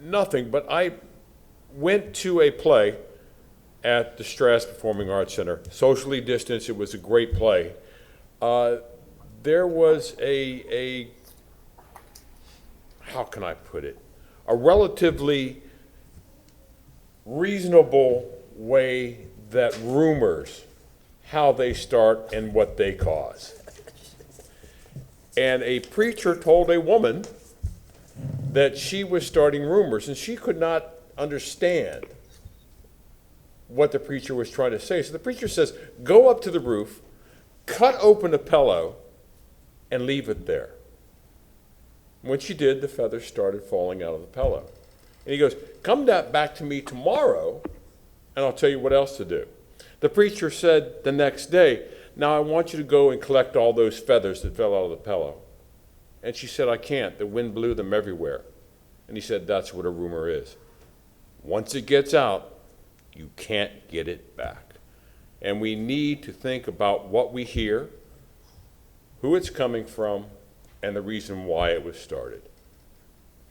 [SPEAKER 12] Nothing, but I went to a play at the Strass Performing Arts Center. Socially distanced, it was a great play. There was how can I put it? A relatively reasonable way that rumors, how they start and what they cause. And a preacher told a woman that she was starting rumors, and she could not understand what the preacher was trying to say. So the preacher says, go up to the roof, cut open a pillow, and leave it there. When she did, the feathers started falling out of the pillow. And he goes, come back to me tomorrow, and I'll tell you what else to do. The preacher said the next day, now I want you to go and collect all those feathers that fell out of the pillow. And she said, I can't. The wind blew them everywhere. And he said, that's what a rumor is. Once it gets out, you can't get it back. And we need to think about what we hear, who it's coming from, and the reason why it was started.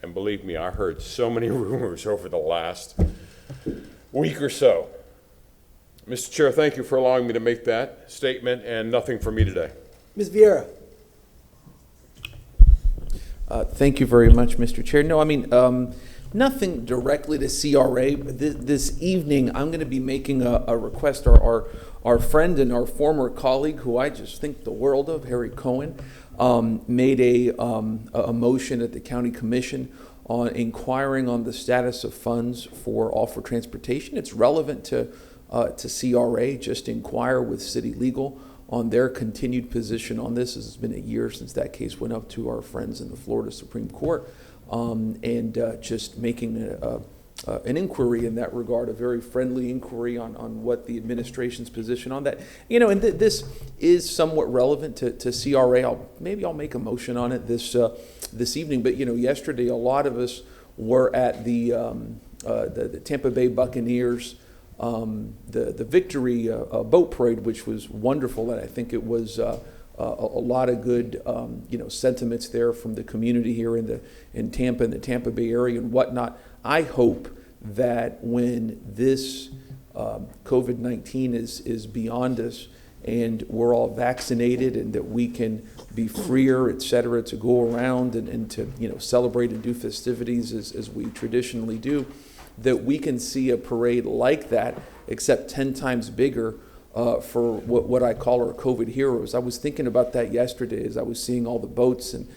[SPEAKER 12] And believe me, I heard so many rumors over the last week or so. Mr. Chair, thank you for allowing me to make that statement, and nothing for me today.
[SPEAKER 1] Ms. Vieira.
[SPEAKER 6] Thank you very much, Mr. Chair. No, I mean, nothing directly to CRA, but this evening I'm going to be making a request. Our friend and our former colleague, who I just think the world of, Harry Cohen, made a motion at the County Commission on inquiring on the status of funds for offer transportation. It's relevant to CRA. Just inquire with City Legal on their continued position on this. It's been a year since that case went up to our friends in the Florida Supreme Court, and just making an inquiry in that regard, a very friendly inquiry on what the administration's position on that. You know, and this is somewhat relevant to CRA. Maybe I'll make a motion on it this evening. But you know, yesterday a lot of us were at the Tampa Bay Buccaneers the victory boat parade, which was wonderful, and I think it was a lot of good sentiments there from the community here in Tampa and the Tampa Bay area and whatnot. I hope that when this COVID-19 is beyond us and we're all vaccinated and that we can be freer, et cetera, to go around and to celebrate and do festivities as we traditionally do, that we can see a parade like that, except 10 times bigger, for what I call our COVID heroes. I was thinking about that yesterday as I was seeing all the boats and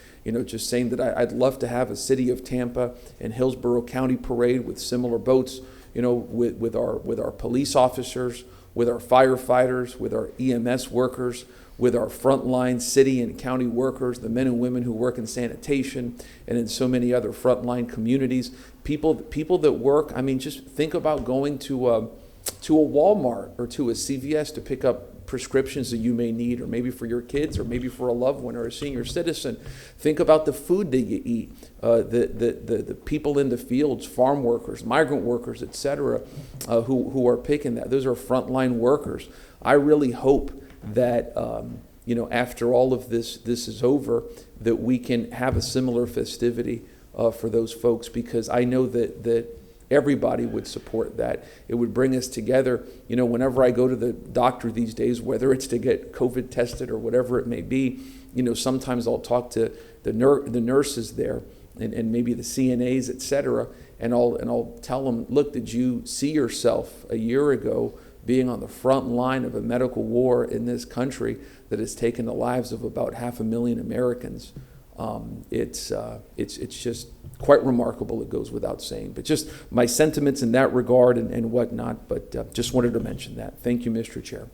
[SPEAKER 6] just saying that I'd love to have a City of Tampa and Hillsborough County parade with similar boats, with our police officers, with our firefighters, with our EMS workers, with our frontline city and county workers, the men and women who work in sanitation and in so many other frontline communities, people that work. I mean, just think about going to a Walmart or to a CVS to pick up prescriptions that you may need, or maybe for your kids, or maybe for a loved one or a senior citizen. Think about the food that you eat, the people in the fields, farm workers, migrant workers, et cetera, who are picking that. Those are frontline workers. I really hope that after all of this is over, that we can have a similar festivity for those folks, because I know that everybody would support that. It would bring us together. Whenever I go to the doctor these days, whether it's to get COVID tested or whatever it may be, sometimes I'll talk to the nurses there and maybe the CNAs, et cetera, and I'll tell them, look, did you see yourself a year ago being on the front line of a medical war in this country that has taken the lives of about 500,000 Americans? It's just quite remarkable. It goes without saying, but just my sentiments in that regard and whatnot. But just wanted to mention that. Thank you, Mr. Chair.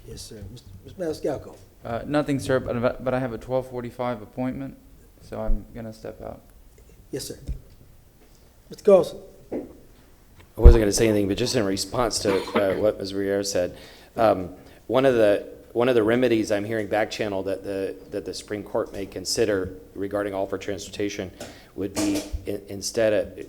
[SPEAKER 1] Yes, sir. Mr. Maniscalco.
[SPEAKER 19] Nothing, sir, but I have a 12:45 appointment, so I'm gonna step out.
[SPEAKER 1] Yes, sir. Mr. Carlson.
[SPEAKER 18] I wasn't going to say anything, but just in response to what Ms. Riera said, one of the remedies I'm hearing back channel that the Supreme Court may consider regarding all for transportation would be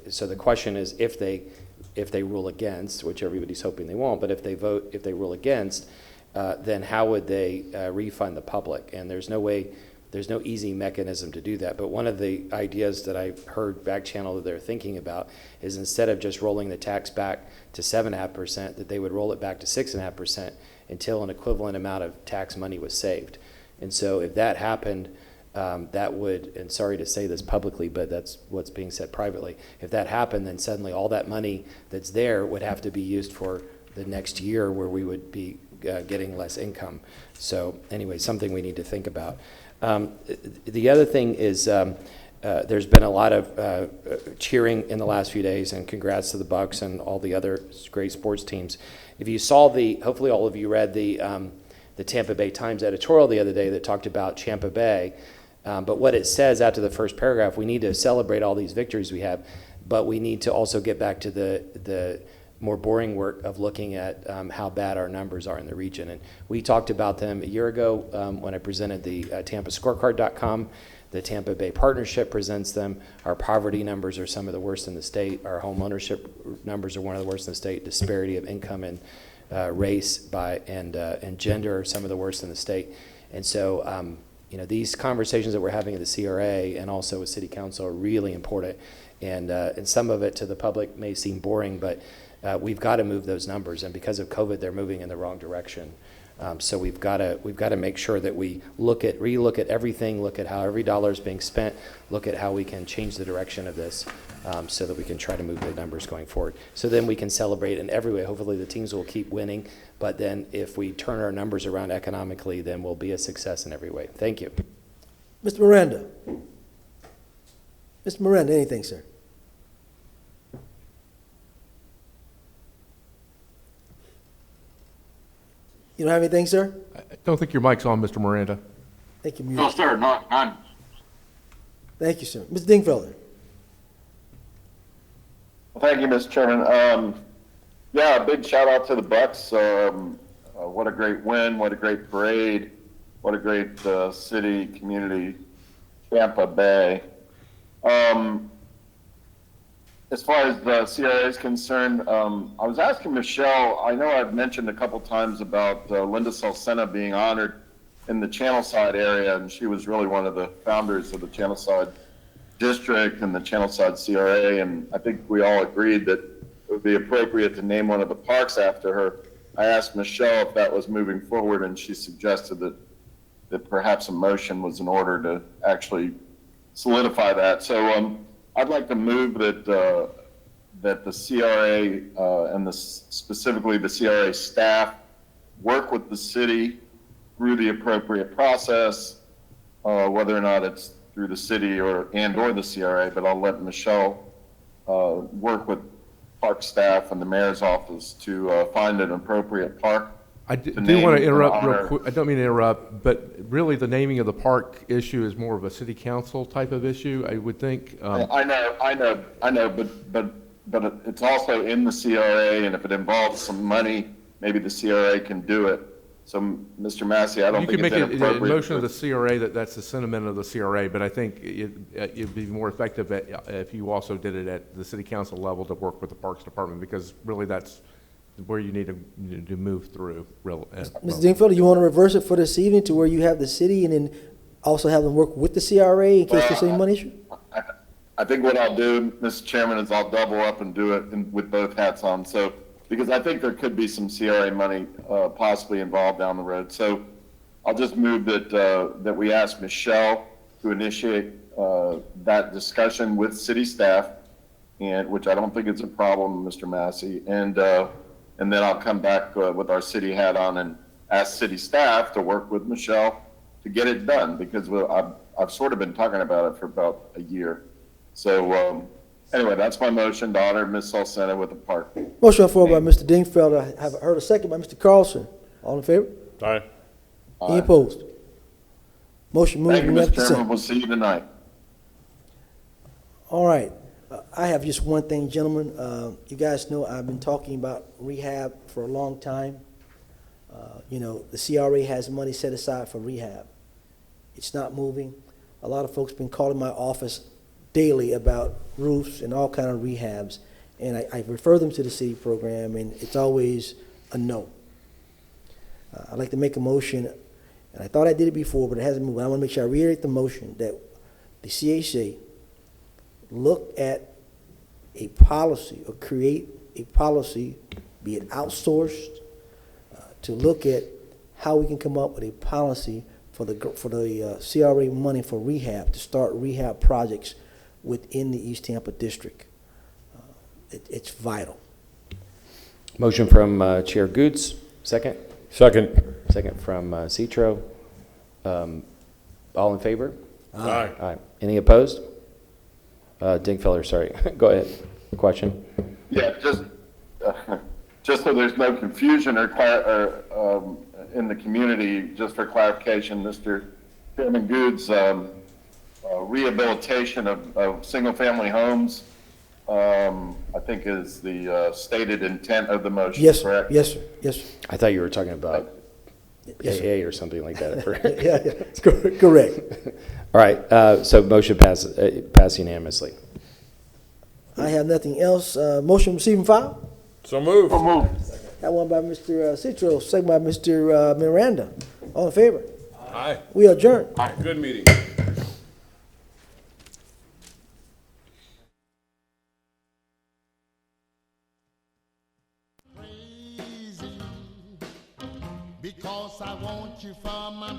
[SPEAKER 18] so the question is if they rule against, which everybody's hoping they won't, but if they rule against, then how would they refund the public? And there's no easy mechanism to do that. But one of the ideas that I heard back channel that they're thinking about is instead of just rolling the tax back to 7.5%, that they would roll it back to 6.5% until an equivalent amount of tax money was saved. And so if that happened, that would, and sorry to say this publicly, but that's what's being said privately, if that happened, then suddenly all that money that's there would have to be used for the next year where we would be getting less income. So anyway, something we need to think about. The other thing is there's been a lot of cheering in the last few days, and congrats to the Bucks and all the other great sports teams. If you saw hopefully all of you read the Tampa Bay Times editorial the other day that talked about Tampa Bay, but what it says after the first paragraph, we need to celebrate all these victories we have, but we need to also get back to the more boring work of looking at how bad our numbers are in the region. And we talked about them a year ago when I presented the TampaScorecard.com. The Tampa Bay Partnership presents them. Our poverty numbers are some of the worst in the state. Our home ownership numbers are one of the worst in the state. Disparity of income and race and gender are some of the worst in the state. And so, these conversations that we're having at the CRA and also with City Council are really important. And some of it to the public may seem boring, but we've got to move those numbers, and because of COVID, they're moving in the wrong direction. So we've got to make sure that we relook at everything, look at how every dollar is being spent, look at how we can change the direction of this, so that we can try to move the numbers going forward. So then we can celebrate in every way. Hopefully the teams will keep winning, but then if we turn our numbers around economically, then we'll be a success in every way. Thank you.
[SPEAKER 1] Mr. Miranda. Mr. Miranda, anything, sir? You don't have anything, sir?
[SPEAKER 5] I don't think your mic's on, Mr. Miranda.
[SPEAKER 1] Thank you.
[SPEAKER 21] No, sir, none.
[SPEAKER 1] Thank you, sir. Mr. Dingfelder.
[SPEAKER 7] Thank you, Mr. Chairman. A big shout out to the Bucks. What a great win, what a great parade, what a great city, community, Tampa Bay. As far as the CRA is concerned, I was asking Michelle, I know I've mentioned a couple times about Linda Salcena being honored in the Channelside area, and she was really one of the founders of the Channelside District and the Channelside CRA, and I think we all agreed that it would be appropriate to name one of the parks after her. I asked Michelle if that was moving forward, and she suggested that perhaps a motion was in order to actually solidify that. So I'd like to move that the CRA and specifically the CRA staff work with the city through the appropriate process, whether or not it's through the city or the CRA, but I'll let Michelle work with park staff and the mayor's office to find an appropriate park
[SPEAKER 5] I do
[SPEAKER 7] name
[SPEAKER 5] want to
[SPEAKER 7] and
[SPEAKER 5] interrupt real
[SPEAKER 7] honor-
[SPEAKER 5] quick. I don't mean to interrupt, but really the naming of the park issue is more of a city council type of issue, I would think.
[SPEAKER 7] I know, but it's also in the CRA, and if it involves some money, maybe the CRA can do it. So, Mr. Massey, I don't
[SPEAKER 5] You
[SPEAKER 7] think
[SPEAKER 5] could
[SPEAKER 7] it's
[SPEAKER 5] make it a
[SPEAKER 7] inappropriate.
[SPEAKER 5] motion of the CRA that's the sentiment of the CRA, but I think it'd be more effective if you also did it at the city council level to work with the Parks Department, because really that's where you need to move through.
[SPEAKER 1] Mr. Dingfelder, you want to reverse it for this evening to where you have the city and then also have them work with the CRA in case there's any money issue?
[SPEAKER 7] I think what I'll do, Mr. Chairman, is I'll double up and do it with both hats on. So, because I think there could be some CRA money possibly involved down the road. So I'll just move that we ask Michelle to initiate that discussion with city staff, and which I don't think is a problem, Mr. Massey. And then I'll come back with our city hat on and ask city staff to work with Michelle to get it done, because I've sort of been talking about it for about a year. So anyway, that's my motion to honor Ms. Salcena with the park.
[SPEAKER 1] Motion on the floor by Mr. Dingfelder. I have heard a second by Mr. Carlson. All in favor?
[SPEAKER 12] Aye.
[SPEAKER 1] Any opposed? Motion moved.
[SPEAKER 7] Thank you,
[SPEAKER 1] unanimous
[SPEAKER 7] Mr. Chairman.
[SPEAKER 1] consent.
[SPEAKER 7] We'll see you tonight.
[SPEAKER 1] All right. I have just one thing, gentlemen. You guys know I've been talking about rehab for a long time. The CRA has money set aside for rehab. It's not moving. A lot of folks been calling my office daily about roofs and all kind of rehabs, and I refer them to the city program, and it's always a no. I'd like to make a motion, and I thought I did it before, but it hasn't moved. I want to make sure I reiterate the motion that the CAC look at a policy or create a policy, be it outsourced, to look at how we can come up with a policy for the CRA money for rehab, to start rehab projects within the East Tampa district. It's vital.
[SPEAKER 18] Motion from Chair Goods, second.
[SPEAKER 12] Second.
[SPEAKER 18] Second from Citro. All in favor?
[SPEAKER 12] Aye.
[SPEAKER 18] Aye. Any opposed? Dingfelder, sorry. Go ahead. Question.
[SPEAKER 7] Yeah, just so there's no confusion or in the community, just for clarification, Mr. Chairman Goods, rehabilitation of single-family homes, I think is the stated intent of the motion,
[SPEAKER 1] Yes,
[SPEAKER 7] correct?
[SPEAKER 1] yes, sir. Yes, sir.
[SPEAKER 18] I thought you were talking about
[SPEAKER 1] Yes, sir.
[SPEAKER 18] AA or something like that.
[SPEAKER 1] Yeah, correct.
[SPEAKER 18] All right, so motion pass unanimously.
[SPEAKER 1] I have nothing else. Motion receiving file?
[SPEAKER 12] So move.
[SPEAKER 7] So move.
[SPEAKER 1] That one by Mr. Citro, second by Mr. Miranda. All in favor?
[SPEAKER 12] Aye.
[SPEAKER 1] We adjourn.
[SPEAKER 12] Aye. Good meeting.
[SPEAKER 9] Because I want you for my